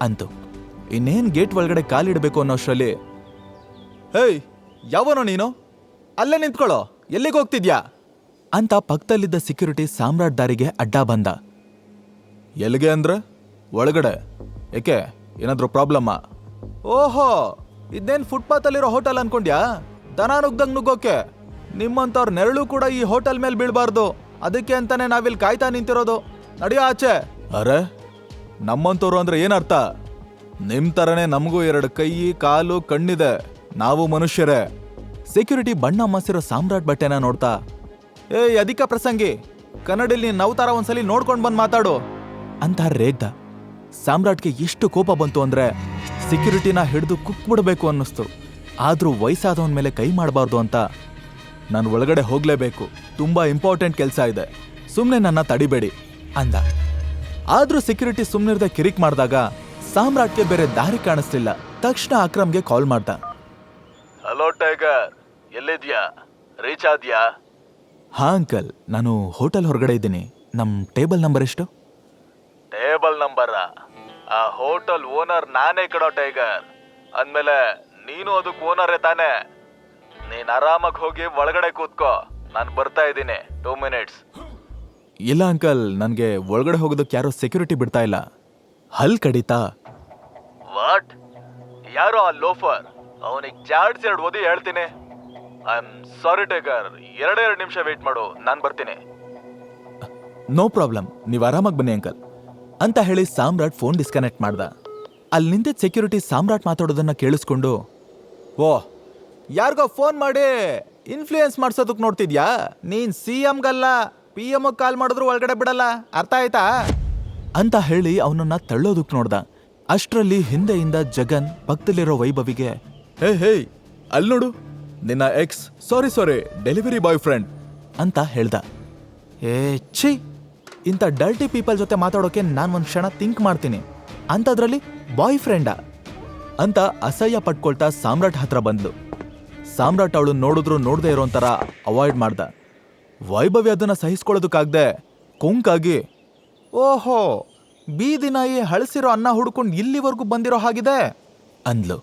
ಅಂತು. ಇನ್ನೇನ್ ಗೇಟ್ ಒಳಗಡೆ ಕಾಲಿಡಬೇಕು ಅನ್ನೋಷ್ಟರಲ್ಲಿ, ಹೇಯ್ ಯಾವನೋ ನೀನು, ಅಲ್ಲೇ ನಿಂತ್ಕೊಳ್ಳೋ, ಎಲ್ಲಿಗೆ ಹೋಗ್ತಿದ್ಯಾ ಅಂತ ಪಕ್ಕದಲ್ಲಿದ್ದ ಸೆಕ್ಯೂರಿಟಿ ಸಾಮ್ರಾಟ್ ದಾರಿಗೆ ಅಡ್ಡ ಬಂದ. ಎಲ್ಲಿಗೆ ಅಂದ್ರೆ ಒಳಗಡೆ. ಏಕೆ, ಏನಾದ್ರೂ ಪ್ರಾಬ್ಲಮ್ಮಾ? ಓಹೋ, ಇದೇನ್ ಫುಟ್ಪಾತಲ್ಲಿರೋ ಹೋಟೆಲ್ ಅನ್ಕೊಂಡ್ಯಾ? ದನ ನುಗ್ದಂಗ್ ನುಗ್ಗೋಕೆ. ನಿಮ್ಮಂತವ್ರ ನೆರಳು ಕೂಡ ಈ ಹೋಟೆಲ್ ಮೇಲೆ ಬೀಳ್ಬಾರ್ದು, ಅದಕ್ಕೆ ಅಂತಾನೆ ನಾವಿಲ್ಲಿ ಕಾಯ್ತಾ ನಿಂತಿರೋದು. ನಡಿಯೋ ಆಚೆ. ಅರೆ, ನಮ್ಮಂತವ್ರು ಅಂದ್ರೆ ಏನರ್ಥ? ನಿಮ್ ತರನೇ ನಮಗೂ 2 ಕೈ ಕಾಲು ಕಣ್ಣಿದೆ, ನಾವು ಮನುಷ್ಯರೇ. ಸೆಕ್ಯೂರಿಟಿ ಬಣ್ಣ ಮಸಿರೋ ಸಾಮ್ರಾಟ್ ಬಟ್ಟೆನ ನೋಡ್ತಾ, ಏಯ್ ಅಧಿಕ ಪ್ರಸಂಗಿ, ಕನ್ನಡಲ್ಲಿ ನೀನ್ ನವ್ತಾರ ಒಂದ್ಸಲಿ ನೋಡ್ಕೊಂಡ್ ಬಂದ್ ಮಾತಾಡು ಅಂತ ರೇಗ್ದ. ಸಾಮ್ರಾಟ್ಗೆ ಎಷ್ಟು ಕೋಪ ಬಂತು ಅಂದ್ರೆ ಸೆಕ್ಯೂರಿಟಿನ ಹಿಡಿದು ಕುಕ್ಬಿಡ್ಬೇಕು ಅನ್ನಿಸ್ತು. ಆದ್ರೂ ವಯಸ್ಸಾದವನ ಮೇಲೆ ಕೈ ಮಾಡಬಾರ್ದು ಅಂತ, ನಾನು ಒಳಗಡೆ ಹೋಗ್ಲೇಬೇಕು, ತುಂಬಾ ಇಂಪಾರ್ಟೆಂಟ್ ಕೆಲಸ ಇದೆ, ಸುಮ್ನೆ ನನ್ನ ತಡಿಬೇಡಿ ಅಂದ. ಆದ್ರೂ ಸೆಕ್ಯೂರಿಟಿ ಸುಮ್ನಿರ್ದೆ ಕಿರಿಕ್ ಮಾಡಿದಾಗ ಸಾಮ್ರಾಟ್ಗೆ ಬೇರೆ ದಾರಿ ಕಾಣಿಸ್ಲಿಲ್ಲ. ತಕ್ಷಣ ಅಕ್ರಮ್ಗೆ ಕಾಲ್ ಮಾಡ್ದ. ಹಲೋ ಟೈಗರ್, ಎಲ್ಲಿದ್ಯಾ? ರೀಚ್ ಆದ್ಯಾ? ಹಾ ಅಂಕಲ್, ನಾನು ಹೋಟೆಲ್ ಹೊರಗಡೆ ಇದ್ದೀನಿ. ನಮ್ ಟೇಬಲ್ ನಂಬರ್ ಎಷ್ಟು? Table number? ಆ ಹೋಟೆಲ್ ಓನರ್ ನಾನೇ ಕಣೋ ಟೈಗರ್. ಅಂದ್ಮೇಲೆ ನೀನು ಅದಕ್ಕೆ ಓನರೇ ತಾನೆ. ನೀನ್ ಆರಾಮಾಗಿ ಹೋಗಿ ಒಳಗಡೆ ಕೂತ್ಕೋ, ನಾನು ಬರ್ತಾ ಇದ್ದೀನಿ. 2 ಮಿನಿಟ್ಸ್. ಇಲ್ಲ ಅಂಕಲ್, ನನಗೆ ಒಳಗಡೆ ಹೋಗೋದಕ್ಕೆ ಯಾರೋ ಸೆಕ್ಯೂರಿಟಿ ಬಿಡ್ತಾ ಇಲ್ಲ. ಹಲ್ ಕಡಿತಾ? ವಾಟ್? ಯಾರೋ ಆ ಲೋಫರ್, ಅವನಿಗೆ ಚಾರ್ಡ್ಸ್ 2 ಓದಿ ಹೇಳ್ತೀನಿ. ಐ ಆಮ್ ಸಾರಿ ಟೈಗರ್, 2 ನಿಮಿಷ ವೇಟ್ ಮಾಡು, ನಾನು ಬರ್ತೀನಿ. ನೋ ಪ್ರಾಬ್ಲಮ್, ನೀವು ಆರಾಮಾಗಿ ಬನ್ನಿ ಅಂಕಲ್ ಅಂತ ಹೇಳಿ ಸಾಮ್ರಾಟ್ ಫೋನ್ ಡಿಸ್ಕನೆಕ್ಟ್ ಮಾಡ್ದ. ಅಲ್ಲಿ ನಿಂತಿದ್ದ ಸೆಕ್ಯೂರಿಟಿ ಸಾಮ್ರಾಟ್ ಮಾತಾಡೋದನ್ನ ಕೇಳಿಸ್ಕೊಂಡು, ಓ ಯಾರಿಗೋ ಫೋನ್ ಮಾಡಿ ಇನ್ಫ್ಲೂಯೆನ್ಸ್ ಮಾಡ್ಸೋದಕ್ಕೆ ನೋಡ್ತಿದ್ಯಾ? ನೀನ್ CMಗಲ್ಲ PM ಕಾಲ್ ಮಾಡಿದ್ರು ಒಳಗಡೆ ಬಿಡಲ್ಲ, ಅರ್ಥ ಆಯ್ತಾ ಅಂತ ಹೇಳಿ ಅವನನ್ನ ತಳ್ಳೋದಕ್ಕೆ ನೋಡ್ದ. ಅಷ್ಟರಲ್ಲಿ ಹಿಂದೆಯಿಂದ ಜಗನ್ ಪಕ್ಕದಲ್ಲಿರೋ ವೈಭವಿಗೆ, ಹೇ ಅಲ್ಲಿ ನೋಡು, ನಿನ್ನ ಎಕ್ಸ್ ಸಾರಿ ಡೆಲಿವರಿ ಬಾಯ್ ಫ್ರೆಂಡ್ ಅಂತ ಹೇಳ್ದ. ಛೀ, ಇಂಥ ಡರ್ಟಿ ಪೀಪಲ್ ಜೊತೆ ಮಾತಾಡೋಕೆ ನಾನು ಒಂದು ಕ್ಷಣ ಥಿಂಕ್ ಮಾಡ್ತೀನಿ, ಅಂಥದ್ರಲ್ಲಿ ಬಾಯ್ ಫ್ರೆಂಡಾ ಅಂತ ಅಸಹ್ಯ ಪಟ್ಕೊಳ್ತಾ ಸಾಮ್ರಾಟ್ ಹತ್ರ ಬಂದ್ಲು. ಸಾಮ್ರಾಟ್ ಅವಳು ನೋಡಿದ್ರು ನೋಡದೆ ಇರೋ ಥರ ಅವಾಯ್ಡ್ ಮಾಡ್ದ. ವೈಭವಿ ಅದನ್ನ ಸಹಿಸ್ಕೊಳ್ಳೋದಕ್ಕಾಗ್ದೆ ಕೊಂಕಾಗಿ, ಓಹೋ, ಬೀದಿ ನಾಯಿ ಹಳಸಿರೋ ಅನ್ನ ಹುಡ್ಕೊಂಡು ಇಲ್ಲಿವರೆಗೂ ಬಂದಿರೋ ಹಾಗಿದೆ ಅಂದ್ಲು.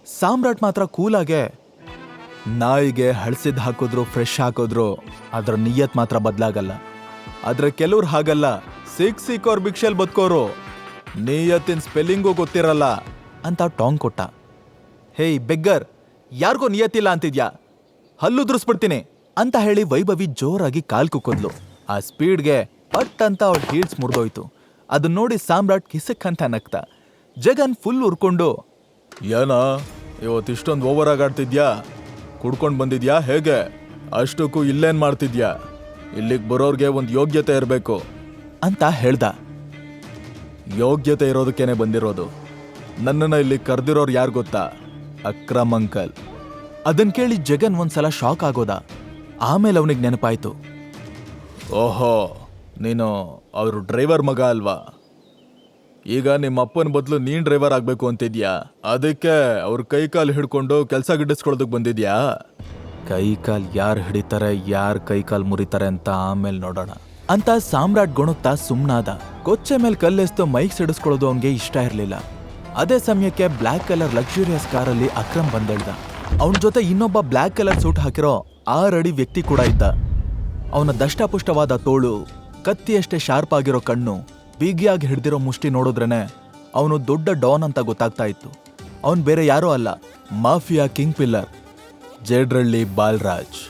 ಸಾಮ್ರಾಟ್ ಮಾತ್ರ ಕೂಲಾಗೆ, ನಾಯಿಗೆ ಹಳಸಿದ್ ಹಾಕಿದ್ರು ಫ್ರೆಶ್ ಹಾಕಿದ್ರು ಅದ್ರ ನಿಯತ್ ಮಾತ್ರ ಬದಲಾಗಲ್ಲ. ಆದ್ರೆ ಕೆಲವ್ರು ಹಾಗಲ್ಲ, ಸಿಕ್ಕೋರ್ ಭಿಕ್ಷೆಲ್ ಬದುಕೋರು, ನಿಯತ್ತಿನ ಸ್ಪೆಲ್ಲಿಂಗು ಗೊತ್ತಿರಲ್ಲ ಅಂತ ಟಾಂಗ್ ಕೊಟ್ಟ. ಹೇಯ್ ಬೆಗ್ಗರ್, ಯಾರಿಗೋ ನಿಯತ್ತಿಲ್ಲ ಅಂತಿದ್ಯಾ, ಹಲ್ಲುದ್ರಿಸ್ಬಿಡ್ತೀನಿ ಅಂತ ಹೇಳಿ ವೈಭವಿ ಜೋರಾಗಿ ಕಾಲ್ ಕುಕ್ಕಿದ್ಲು. ಆ ಸ್ಪೀಡ್ಗೆ ಪಟ್ ಅಂತ ಅವಳ ಹೀಲ್ಸ್ ಮುರಿದೋಯ್ತು. ಅದನ್ನ ನೋಡಿ ಸಾಮ್ರಾಟ್ ಕಿಸಕ್ಕಂತ ನಗ್ತ. ಜಗನ್ ಫುಲ್ ಉರ್ಕೊಂಡು, ಏನಾ ಇವತ್ತಿಷ್ಟೊಂದು ಓವರ್ ಆಗಾಡ್ತಿದ್ಯಾ? ಕುಡ್ಕೊಂಡು ಬಂದಿದ್ಯಾ ಹೇಗೆ? ಅಷ್ಟಕ್ಕೂ ಇಲ್ಲೇನ್ ಮಾಡ್ತಿದ್ಯಾ? ಇಲ್ಲಿಗೆ ಬರೋರ್ಗೆ ಒಂದು ಯೋಗ್ಯತೆ ಇರಬೇಕು ಅಂತ ಹೇಳ್ದ. ಯೋಗ್ಯತೆ ಇರೋದಕ್ಕೇನೆ ಬಂದಿರೋದು. ನನ್ನನ್ನು ಇಲ್ಲಿ ಕರೆದಿರೋರು ಯಾರು ಗೊತ್ತಾ? ಅಕ್ರಮ್ ಅಂಕಲ್. ಅದನ್ ಕೇಳಿ ಜಗನ್ ಒಂದ್ಸಲ ಶಾಕ್ ಆಗೋದ. ಆಮೇಲೆ ಅವನಿಗೆ ನೆನಪಾಯ್ತು, ಓಹೋ, ನೀನು ಅವರು ಡ್ರೈವರ್ ಮಗ ಅಲ್ವಾ? ಈಗ ನಿಮ್ಮ ಅಪ್ಪನ ಬದಲು ನೀನ್ ಡ್ರೈವರ್ ಆಗ್ಬೇಕು ಅಂತಿದ್ಯಾ? ಅದಕ್ಕೆ ಅವ್ರ ಕೈಕಾಲು ಹಿಡ್ಕೊಂಡು ಕೆಲಸ ಗಿಟ್ಟಿಸ್ಕೊಳ್ಳೋದಕ್ಕೆ ಬಂದಿದ್ಯಾ? ಕೈಕಾಲ್ ಯಾರು ಹಿಡಿತಾರೆ, ಯಾರು ಕೈಕಾಲ್ ಮುರಿತಾರೆ ಅಂತ ಆಮೇಲೆ ನೋಡೋಣ ಅಂತ ಸಾಮ್ರಾಟ್ ಗೊಣುತ್ತಾ ಸುಮ್ನಾದ. ಕೊಚ್ಚೆ ಮೇಲೆ ಕಲ್ಲೆಸ್ತು ಮೈಕ್ ಸಿಡಿಸ್ಕೊಳ್ಳೋದು ಅವನಿಗೆ ಇಷ್ಟ ಇರಲಿಲ್ಲ. ಅದೇ ಸಮಯಕ್ಕೆ ಬ್ಲ್ಯಾಕ್ ಕಲರ್ ಲಕ್ಸುರಿಯಸ್ ಕಾರಲ್ಲಿ ಅಕ್ರಮ್ ಬಂದಿಳ್ದ. ಅವನ ಜೊತೆ ಇನ್ನೊಬ್ಬ ಬ್ಲ್ಯಾಕ್ ಕಲರ್ ಸೂಟ್ ಹಾಕಿರೋ 6 ಅಡಿ ವ್ಯಕ್ತಿ ಕೂಡ ಇದ್ದ. ಅವನ ದಷ್ಟಪುಷ್ಟವಾದ ತೋಳು, ಕತ್ತಿಯಷ್ಟೇ ಶಾರ್ಪ್ ಆಗಿರೋ ಕಣ್ಣು, ಬೀಗಿಯಾಗಿ ಹಿಡ್ದಿರೋ ಮುಷ್ಟಿ ನೋಡಿದ್ರೇನೆ ಅವನು ದೊಡ್ಡ ಡಾನ್ ಅಂತ ಗೊತ್ತಾಗ್ತಾ ಇತ್ತು. ಅವನು ಬೇರೆ ಯಾರೋ ಅಲ್ಲ, ಮಾಫಿಯಾ ಕಿಂಗ್ ಪಿಲ್ಲರ್ ಜೇಡ್ರಳ್ಳಿ ಬಾಲ್ರಾಜ್.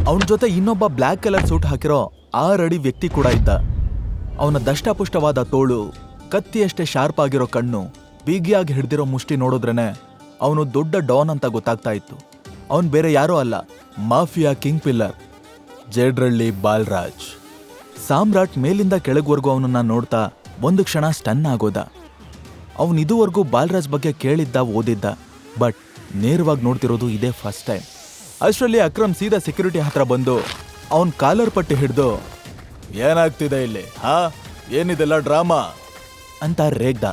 ಅವನ ಜೊತೆ ಇನ್ನೊಬ್ಬ ಬ್ಲ್ಯಾಕ್ ಕಲರ್ ಸೂಟ್ ಹಾಕಿರೋ 6 ಅಡಿ ವ್ಯಕ್ತಿ ಕೂಡ ಇದ್ದ. ಅವನ ದಷ್ಟಪುಷ್ಟವಾದ ತೋಳು, ಕತ್ತಿಯಷ್ಟೇ ಶಾರ್ಪ್ ಆಗಿರೋ ಕಣ್ಣು, ಬೀಗಿಯಾಗಿ ಹಿಡ್ದಿರೋ ಮುಷ್ಟಿ ನೋಡಿದ್ರೇನೆ ಅವನು ದೊಡ್ಡ ಡಾನ್ ಅಂತ ಗೊತ್ತಾಗ್ತಾ ಇತ್ತು. ಅವನು ಬೇರೆ ಯಾರೋ ಅಲ್ಲ, ಮಾಫಿಯಾ ಕಿಂಗ್ ಪಿಲ್ಲರ್ ಜೇಡ್ರಳ್ಳಿ ಬಾಲ್ರಾಜ್. ಸಾಮ್ರಾಟ್ ಮೇಲಿಂದ ಕೆಳಗ್ವರೆಗೂ ಅವನನ್ನ ನೋಡ್ತಾ ಒಂದು ಕ್ಷಣ ಸ್ಟನ್ ಆಗೋದ. ಅವನು ಇದುವರೆಗೂ ಬಾಲ್ರಾಜ್ ಬಗ್ಗೆ ಕೇಳಿದ್ದ, ಓದಿದ್ದ, ಬಟ್ ನೇರವಾಗಿ ನೋಡ್ತಿರೋದು ಇದೇ ಫಸ್ಟ್ ಟೈಮ್. ಅಷ್ಟರಲ್ಲಿ ಅಕ್ರಮ್ ಸೀದಾ ಸೆಕ್ಯೂರಿಟಿ ಹತ್ರ ಬಂದು ಅವನ್ ಕಾಲರ್ ಪಟ್ಟಿ ಹಿಡ್ದು, ಏನಾಗ್ತಿದೆ ಇಲ್ಲಿ, ಏನಿದೆಲ್ಲ ಡ್ರಾಮಾ ಅಂತ ರೇಗ್ದ.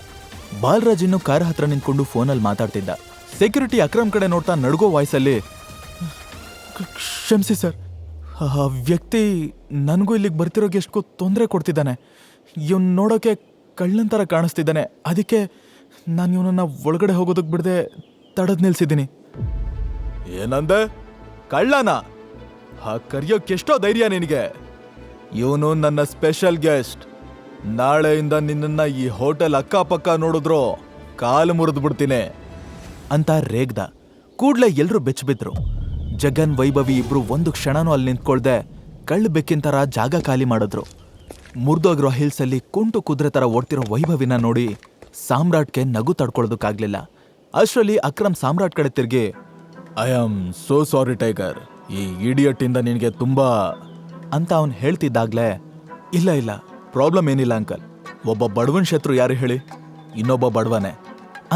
ಬಾಲ್ರಾಜ್ ಇನ್ನು ಕಾರ್ ಹತ್ರ ನಿಂತ್ಕೊಂಡು ಫೋನಲ್ಲಿ ಮಾತಾಡ್ತಿದ್ದ. ಸೆಕ್ಯೂರಿಟಿ ಅಕ್ರಮ್ ಕಡೆ ನೋಡ್ತಾ ನಡ್ಗೋ ವಾಯ್ಸಲ್ಲಿ, ಕ್ಷಮಿಸಿ ಸರ್, ಆ ವ್ಯಕ್ತಿ ನನಗೂ ಇಲ್ಲಿಗೆ ಬರ್ತಿರೋಕೆ ಎಷ್ಟು ತೊಂದರೆ ಕೊಡ್ತಿದ್ದಾನೆ. ಇವನ್ ನೋಡೋಕೆ ಕಳ್ಳಂತರ ಕಾಣಿಸ್ತಿದ್ದಾನೆ. ಅದಕ್ಕೆ ನಾನು ಇವನನ್ನ ಒಳಗಡೆ ಹೋಗೋದಕ್ಕೆ ಬಿಡದೆ ತಡದ್ ನಿಲ್ಸಿದ್ದೀನಿ. ಏನಂದೆ? ಕಳ್ಳನ? ಕರೆಯೋಕೆಷ್ಟೋ ಧೈರ್ಯ ನಿನಗೆ? ಇವನು ನನ್ನ ಸ್ಪೆಷಲ್ ಗೆಸ್ಟ್. ನಾಳೆಯಿಂದ ನಿನ್ನನ್ನ ಈ ಹೋಟೆಲ್ ಅಕ್ಕಪಕ್ಕ ನೋಡಿದ್ರು ಕಾಲು ಮುರಿದು ಬಿಡ್ತೀನಿ ಅಂತ ರೇಗ್ದ. ಕೂಡ್ಲೆ ಎಲ್ರೂ ಬೆಚ್ಚಬಿದ್ರು. ಜಗನ್, ವೈಭವಿ ಇಬ್ರು ಒಂದು ಕ್ಷಣನೂ ಅಲ್ಲಿ ನಿಂತ್ಕೊಳ್ದೆ ಕಳ್ಳ ಬೆಕ್ಕಿನ ಥರ ಜಾಗ ಖಾಲಿ ಮಾಡಿದ್ರು. ಮುರಿದೋಗಿರೋ ಹಿಲ್ಸಲ್ಲಿ ಕುಂಟು ಕುದುರೆ ಥರ ಓಡ್ತಿರೋ ವೈಭವಿನ ನೋಡಿ ಸಾಮ್ರಾಟ್ಗೆ ನಗು ತಡ್ಕೊಳ್ಳೋದಕ್ಕಾಗ್ಲಿಲ್ಲ. ಅಷ್ಟರಲ್ಲಿ ಅಕ್ರಮ್ ಸಾಮ್ರಾಟ್ ಕಡೆ ತಿರುಗಿ, I am so sorry tiger, ಈ ಇಡಿಯಟ್ ಇಂದ ನಿನಗೆ ತುಂಬಾ ಅಂತ ಅವನು ಹೇಳ್ತಿದ್ದಾಗ್ಲೇ, ಇಲ್ಲ ಪ್ರಾಬ್ಲಮ್ ಏನಿಲ್ಲ ಅಂಕಲ್, ಒಬ್ಬ ಬಡವನ್ ಶತ್ರು ಯಾರು ಹೇಳಿ? ಇನ್ನೊಬ್ಬ ಬಡವನೇ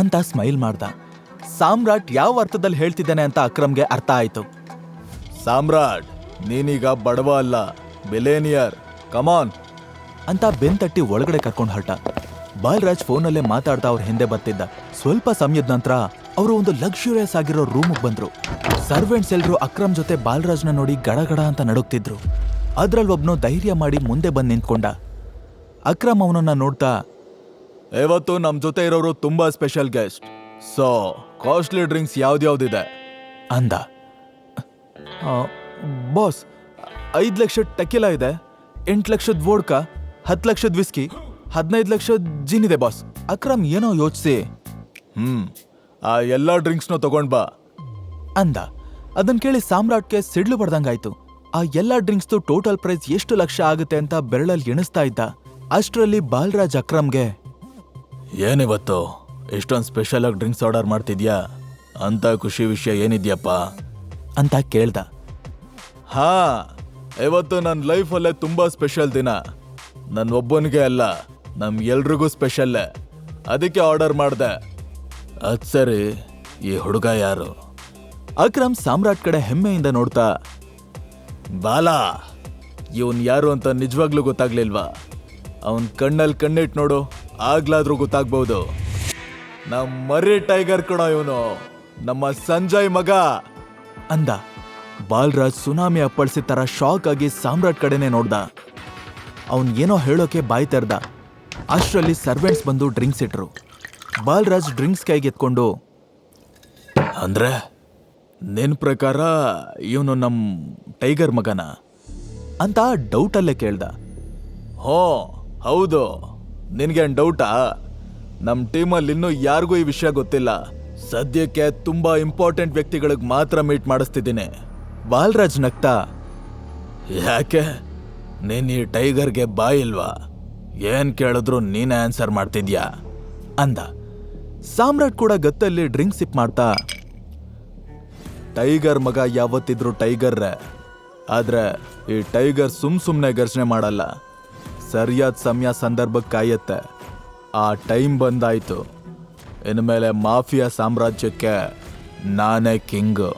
ಅಂತ ಸ್ಮೈಲ್ ಮಾಡ್ದ. ಸಾಮ್ರಾಟ್ ಯಾವ ಅರ್ಥದಲ್ಲಿ ಹೇಳ್ತಿದ್ದಾನೆ ಅಂತ ಅಕ್ರಮ್ಗೆ ಅರ್ಥ ಆಯ್ತು. ಸಾಮ್ರಾಟ್, ನೀನೀಗ ಬಡವ ಅಲ್ಲ, ಬಿಲೇನಿಯರ್, ಕಮಾನ್ ಅಂತ ಬೆಂತಟ್ಟಿ ಒಳಗಡೆ ಕರ್ಕೊಂಡು ಹೊರಟ. ಬಾಲ್ರಾಜ್ ಫೋನಲ್ಲೇ ಮಾತಾಡ್ತಾ ಅವ್ರ ಹಿಂದೆ ಬರ್ತಿದ್ದ. ಸ್ವಲ್ಪ ಸಮಯದ ನಂತರ ಅವರು ಒಂದು ಲಕ್ಸುರಿಯಸ್ ಆಗಿರೋ ರೂಮಿಗೆ ಬಂದ್ರು. ಸರ್ವೆಂಟ್ಸ್ ಎಲ್ರು ಅಕ್ರಮ್ ಜೊತೆ ಬಾಲ್ರಾಜ್ನ ನೋಡಿ ಗಡಗಡ ಅಂತ ನಡುಗ್ತಿದ್ರು. ಅದ್ರಲ್ಲೊಬ್ನು ಧೈರ್ಯ ಮಾಡಿ ಮುಂದೆ ಬಂದು ನಿಂತ್ಕೊಂಡ. ಅಕ್ರಮ್ ಅವನನ್ನ ನೋಡ್ತಾ, ಇವತ್ತು ನಮ್ ಜೊತೆ ಇರೋರು ತುಂಬಾ special guest, so costly drinks ಯಾವ್ದ್ಯಾವ್ದಿದೆ ಅಂದ. ಬಾಸ್, 5 ಲಕ್ಷ ಟೆಕಿಲಾ ಇದೆ, 8 ಲಕ್ಷದ ವೋಡ್ಕಾ, 10 ಲಕ್ಷದ ವಿಸ್ಕಿ, 15 ಲಕ್ಷದ ಜಿನ್ ಇದೆ ಬಾಸ್. ಅಕ್ರಮ್ ಏನೋ ಯೋಚಿಸಿ ಆ ಎಲ್ಲಾ ಡ್ರಿಂಕ್ಸ್ನೂ ತಗೊಂಡ್ ಬಾ ಅಂದ. ಅದನ್ ಕೇಳಿ ಸಾಮ್ರಾಟ್ಗೆ ಸಿಡ್ಲು ಬಡ್ದಂಗಾಯ್ತು. ಆ ಎಲ್ಲಾ ಡ್ರಿಂಕ್ಸ್ದು ಟೋಟಲ್ ಪ್ರೈಸ್ ಎಷ್ಟು ಲಕ್ಷ ಆಗುತ್ತೆ ಅಂತ ಬೆರಳಲ್ಲಿ ಎಣಿಸ್ತಾ ಇದ್ದ. ಅಷ್ಟರಲ್ಲಿ ಬಾಲರಾಜ್ ಅಕ್ರಮ್ಗೆ, ಏನಿವತ್ತು ಇಷ್ಟೊಂದು ಸ್ಪೆಷಲ್ ಆಗಿ ಡ್ರಿಂಕ್ಸ್ ಆರ್ಡರ್ ಮಾಡ್ತಿದ್ಯಾ ಅಂತ ಖುಷಿ ವಿಷಯ ಏನಿದ್ಯಪ್ಪ ಅಂತ ಕೇಳ್ದ. ಹಾ, ಇವತ್ತು ನನ್ನ ಲೈಫಲ್ಲೇ ತುಂಬಾ ಸ್ಪೆಷಲ್ ದಿನ. ನನ್ನ ಒಬ್ಬನಿಗೆ ಅಲ್ಲ, ನಮ್ ಎಲ್ರಿಗೂ ಸ್ಪೆಷಲ್. ಅದಕ್ಕೆ ಆರ್ಡರ್ ಮಾಡ್ದೆ. ಅದ್ ಸರಿ, ಈ ಹುಡುಗ ಯಾರು? ಅಕ್ರಮ್ ಸಾಮ್ರಾಟ್ ಕಡೆ ಹೆಮ್ಮೆಯಿಂದ ನೋಡ್ತಾ, ಬಾಲಾ, ಇವನ್ ಯಾರು ಅಂತ ನಿಜವಾಗ್ಲೂ ಗೊತ್ತಾಗ್ಲಿಲ್ವಾ? ಅವನ್ ಕಣ್ಣಲ್ಲಿ ಕಣ್ಣಿಟ್ ನೋಡು, ಆಗ್ಲಾದ್ರೂ ಗೊತ್ತಾಗ್ಬಹುದು. ನಮ್ ಮರಿ ಟೈಗರ್ ಕಣ ಇವನು, ನಮ್ಮ ಸಂಜಯ್ ಮಗ ಅಂದ. ಬಾಲರಾಜ್ ಸುನಾಮಿ ಅಪ್ಪಳಿಸಿದ ತರ ಶಾಕ್ ಆಗಿ ಸಾಮ್ರಾಟ್ ಕಡೆನೆ ನೋಡ್ದ. ಅವನ್ ಏನೋ ಹೇಳೋಕೆ ಬಾಯ್ ತೆರ್ದ. ಅಷ್ಟರಲ್ಲಿ ಸರ್ವೆಂಟ್ಸ್ ಬಂದು ಡ್ರಿಂಕ್ಸ್ ಇಟ್ರು. ಬಾಲರಾಜ್ ಡ್ರಿಂಕ್ಸ್ ಕೈಗೆ ಎತ್ಕೊಂಡು, ಅಂದ್ರೆ ನಿನ್ ಪ್ರಕಾರ ಇವನು ನಮ್ ಟೈಗರ್ ಮಗನ ಅಂತ ಡೌಟಲ್ಲೇ ಕೇಳ್ದ. ಹೋ ಹೌದು, ನಿನ್ಗೇನ್ ಡೌಟಾ? ನಮ್ ಟೀಮಲ್ಲಿ ಇನ್ನೂ ಯಾರಿಗೂ ಈ ವಿಷಯ ಗೊತ್ತಿಲ್ಲ. ಸದ್ಯಕ್ಕೆ ತುಂಬಾ ಇಂಪಾರ್ಟೆಂಟ್ ವ್ಯಕ್ತಿಗಳಿಗೆ ಮಾತ್ರ ಮೀಟ್ ಮಾಡಿಸ್ತಿದ್ದೀನಿ. ಬಾಲರಾಜ್ ನಗ್ತಾ, ಯಾಕೆ ನೀನ್ ಈ ಟೈಗರ್ಗೆ ಬಾಯಿಲ್ವಾ? ಏನ್ ಕೇಳಿದ್ರು ನೀನೇ ಆನ್ಸರ್ ಮಾಡ್ತಿದ್ಯಾ ಅಂದ. ಸಾಮ್ರಾಟ್ ಕೂಡ ಗತ್ತಲ್ಲಿ ಡ್ರಿಂಕ್ ಸಿಪ್ ಮಾಡ್ತಾ, ಟೈಗರ್ ಮಗ ಯಾವತ್ತಿದ್ರು ಟೈಗರ್ರೆ. ಆದ್ರೆ ಈ ಟೈಗರ್ ಸುಮ್ನೆ ಗರ್ಜನೆ ಮಾಡಲ್ಲ. ಸರಿಯಾದ ಸಮಯ ಸಂದರ್ಭಕ್ಕೆ ಕಾಯತ್ತೆ. ಆ ಟೈಮ್ ಬಂದಾಯ್ತು. ಇನ್ಮೇಲೆ ಮಾಫಿಯಾ ಸಾಮ್ರಾಜ್ಯಕ್ಕೆ ನಾನೇ ಕಿಂಗ್.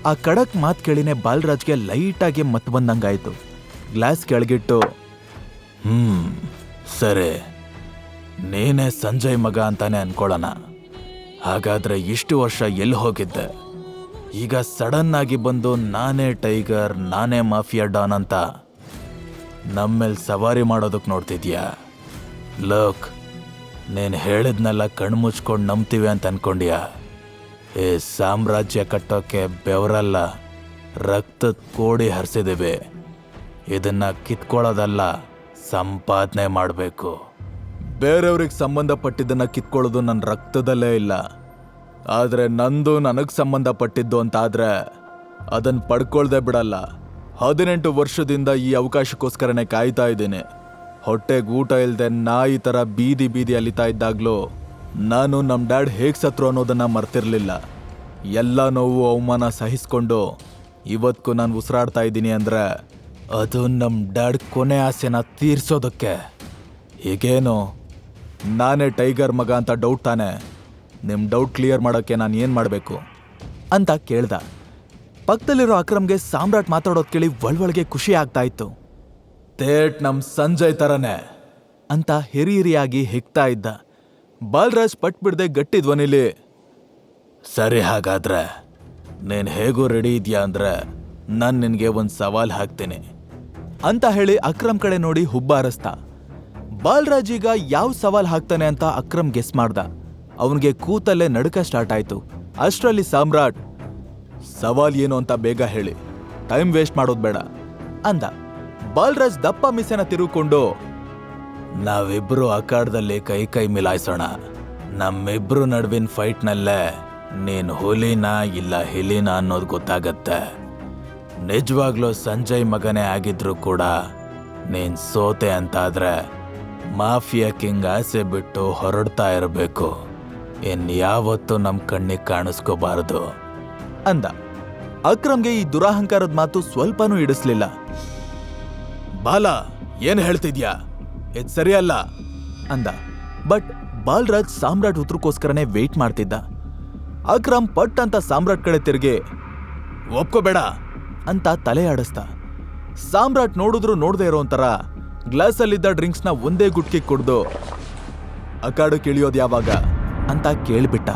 ಆ ಖಡಕ್ ಮಾತು ಕೇಳಿನೇ ಬಾಲರಾಜ್ಗೆ ಲೈಟಾಗಿ ಮತ್ ಬಂದಂಗಾಯ್ತು. ಗ್ಲಾಸ್ ಕೆಳಗಿಟ್ಟು, ಸರಿ, ನೀನೇ ಸಂಜಯ್ ಮಗ ಅಂತಾನೆ ಅನ್ಕೊಳ್ಳೋಣ. ಹಾಗಾದ್ರೆ ಇಷ್ಟು ವರ್ಷ ಎಲ್ಲಿ ಹೋಗಿದ್ದೆ? ಈಗ ಸಡನ್ ಆಗಿ ಬಂದು ನಾನೇ ಟೈಗರ್, ನಾನೇ ಮಾಫಿಯಾ ಡಾನ್ ಅಂತ ನಮ್ಮೇಲೆ ಸವಾರಿ ಮಾಡೋದಕ್ಕೆ ನೋಡ್ತಿದ್ಯಾ? ಲೋಕ್, ನೀನು ಹೇಳಿದ್ನೆಲ್ಲ ಕಣ್ಮುಚ್ಕೊಂಡು ನಂಬ್ತೀವಿ ಅಂತ ಅನ್ಕೊಂಡ್ಯಾ? ಈ ಸಾಮ್ರಾಜ್ಯ ಕಟ್ಟೋಕೆ ಬೆವರಲ್ಲ, ರಕ್ತದ ಕೋಡಿ ಹರಿಸಿದ್ದೀವಿ. ಇದನ್ನ ಕಿತ್ಕೊಳ್ಳೋದಲ್ಲ, ಸಂಪಾದನೆ ಮಾಡಬೇಕು. ಬೇರೆಯವ್ರಿಗೆ ಸಂಬಂಧಪಟ್ಟಿದ್ದನ್ನ ಕಿತ್ಕೊಳ್ಳೋದು ನನ್ನ ರಕ್ತದಲ್ಲೇ ಇಲ್ಲ. ಆದರೆ ನಂದು ನನಗೆ ಸಂಬಂಧಪಟ್ಟಿದ್ದು ಅಂತಾದ್ರೆ ಅದನ್ನು ಪಡ್ಕೊಳ್ದೆ ಬಿಡಲ್ಲ. 18 ವರ್ಷದಿಂದ ಈ ಅವಕಾಶಕ್ಕೋಸ್ಕರನೇ ಕಾಯ್ತಾ ಇದ್ದೀನಿ. ಹೊಟ್ಟೆಗೆ ಊಟ ಇಲ್ಲದೆ ನಾಯಿ ಥರ ಬೀದಿ ಅಲಿತಾ ಇದ್ದಾಗಲೂ ನಾನು ನಮ್ಮ ಡ್ಯಾಡ್ ಹೇಗೆ ಸತ್ರು ಅನ್ನೋದನ್ನು ಮರ್ತಿರ್ಲಿಲ್ಲ. ಎಲ್ಲ ನೋವು ಅವಮಾನ ಸಹಿಸ್ಕೊಂಡು ಇವತ್ತಿಗೂ ನಾನು ಉಸಿರಾಡ್ತಾ ಇದ್ದೀನಿ ಅಂದರೆ ಅದು ನಮ್ಮ ಡ್ಯಾಡ್ ಕೊನೆ ಆಸೆನ ತೀರ್ಸೋದಕ್ಕೆ. ಹೀಗೇನು ನಾನೇ ಟೈಗರ್ ಮಗ ಅಂತ ಡೌಟ್ ತಾನೆ? ನಿಮ್ಮ ಡೌಟ್ ಕ್ಲಿಯರ್ ಮಾಡೋಕ್ಕೆ ನಾನು ಏನು ಮಾಡಬೇಕು ಅಂತ ಕೇಳ್ದ. ಪಕ್ಕದಲ್ಲಿರೋ ಅಕ್ರಮ್ಗೆ ಸಾಮ್ರಾಟ್ ಮಾತಾಡೋದು ಕೇಳಿ ಒಳಗೆ ಖುಷಿ ಆಗ್ತಾ ಇತ್ತು. ತೇಟ್ ನಮ್ಮ ಸಂಜಯ್ ಥರನೇ ಅಂತ ಹಿರಿಯಾಗಿ ಹೆಕ್ತಾ ಇದ್ದ. ಬಾಲರಾಜ್ ಪಟ್ ಬಿಡದೆ ಗಟ್ಟಿ ಧ್ವನಿಲಿ, ಸರಿ, ಹಾಗಾದ್ರೆ ನೀನು ಹೇಗೂ ರೆಡಿ ಇದೆಯಾ ಅಂದ್ರೆ ನಾನು ನಿನಗೆ ಒಂದು ಸವಾಲ್ ಹಾಕ್ತೀನಿ ಅಂತ ಹೇಳಿ ಅಕ್ರಮ್ ಕಡೆ ನೋಡಿ ಹುಬ್ಬಾರಸ್ತ. ಬಾಲರಾಜ್ ಈಗ ಯಾವ ಸವಾಲ್ ಹಾಕ್ತಾನೆ ಅಂತ ಅಕ್ರಮ್ ಗೆಸ್ ಮಾಡ್ದ. ಅವನಿಗೆ ಕೂತಲ್ಲೇ ನಡುಕ ಸ್ಟಾರ್ಟ್ ಆಯ್ತು. ಅಷ್ಟರಲ್ಲಿ ಸಾಮ್ರಾಟ್, ಸವಾಲ್ ಏನು ಅಂತ ಬೇಗ ಹೇಳಿ, ಟೈಮ್ ವೇಸ್ಟ್ ಮಾಡೋದು ಬೇಡ ಅಂದ. ಬಾಲರಾಜ್ ದಪ್ಪ ಮಿಸೆನ ತಿರುಗಿಕೊಂಡು, ನಾವಿಬ್ರು ಅಖಾಡದಲ್ಲಿ ಕೈ ಮಿಲಾಯಿಸೋಣ. ನಮ್ಮಿಬ್ರು ನಡುವಿನ ಫೈಟ್ನಲ್ಲೇ ನೀನು ಹುಲಿನಾ ಇಲ್ಲ ಹಿಲಿನಾ ಅನ್ನೋದು ಗೊತ್ತಾಗತ್ತೆ. ನಿಜವಾಗ್ಲೂ ಸಂಜಯ್ ಮಗನೇ ಆಗಿದ್ರು ಕೂಡ ನೀನ್ ಸೋತೆ ಅಂತಾದ್ರೆ ಮಾಫಿಯಾ ಕಿಂಗ್ ಆಸೆ ಬಿಟ್ಟು ಹೊರಡ್ತಾ ಇರಬೇಕು. ಇನ್ಯಾವತ್ತೂ ನಮ್ಮ ಕಣ್ಣಿಗೆ ಕಾಣಿಸ್ಕೋಬಾರದು ಅಂದ. ಅಕ್ರಮ್ಗೆ ಈ ದುರಹಂಕಾರದ ಮಾತು ಸ್ವಲ್ಪನೂ ಇಡಿಸ್ಲಿಲ್ಲ. ಬಾಲ, ಏನ್ ಹೇಳ್ತಿದ್ಯಾ? ಇದು ಸರಿಯಲ್ಲ ಅಂದ. ಬಟ್ ಬಾಲರಾಜ್ ಸಾಮ್ರಾಟ್ ಉತ್ತರಕ್ಕೋಸ್ಕರನೇ ವೇಟ್ ಮಾಡ್ತಿದ್ದ. ಅಕ್ರಮ್ ಪಟ್ ಅಂತ ಸಾಮ್ರಾಟ್ ಕಡೆ ತಿರುಗಿ, ಒಪ್ಕೋಬೇಡ ಅಂತ ತಲೆ ಆಡಿಸ್ದ. ಸಾಮ್ರಾಟ್ ನೋಡಿದ್ರು ನೋಡದೆ ಇರೋ ಒಂಥರ ಗ್ಲಾಸಲ್ಲಿದ್ದ ಡ್ರಿಂಕ್ಸ್ನ ಒಂದೇ ಗುಟ್ಕಿ ಕುಡ್ದು, ಅಖಾಡಕ್ಕೆ ಇಳಿಯೋದು ಯಾವಾಗ ಅಂತ ಕೇಳ್ಬಿಟ್ಟ.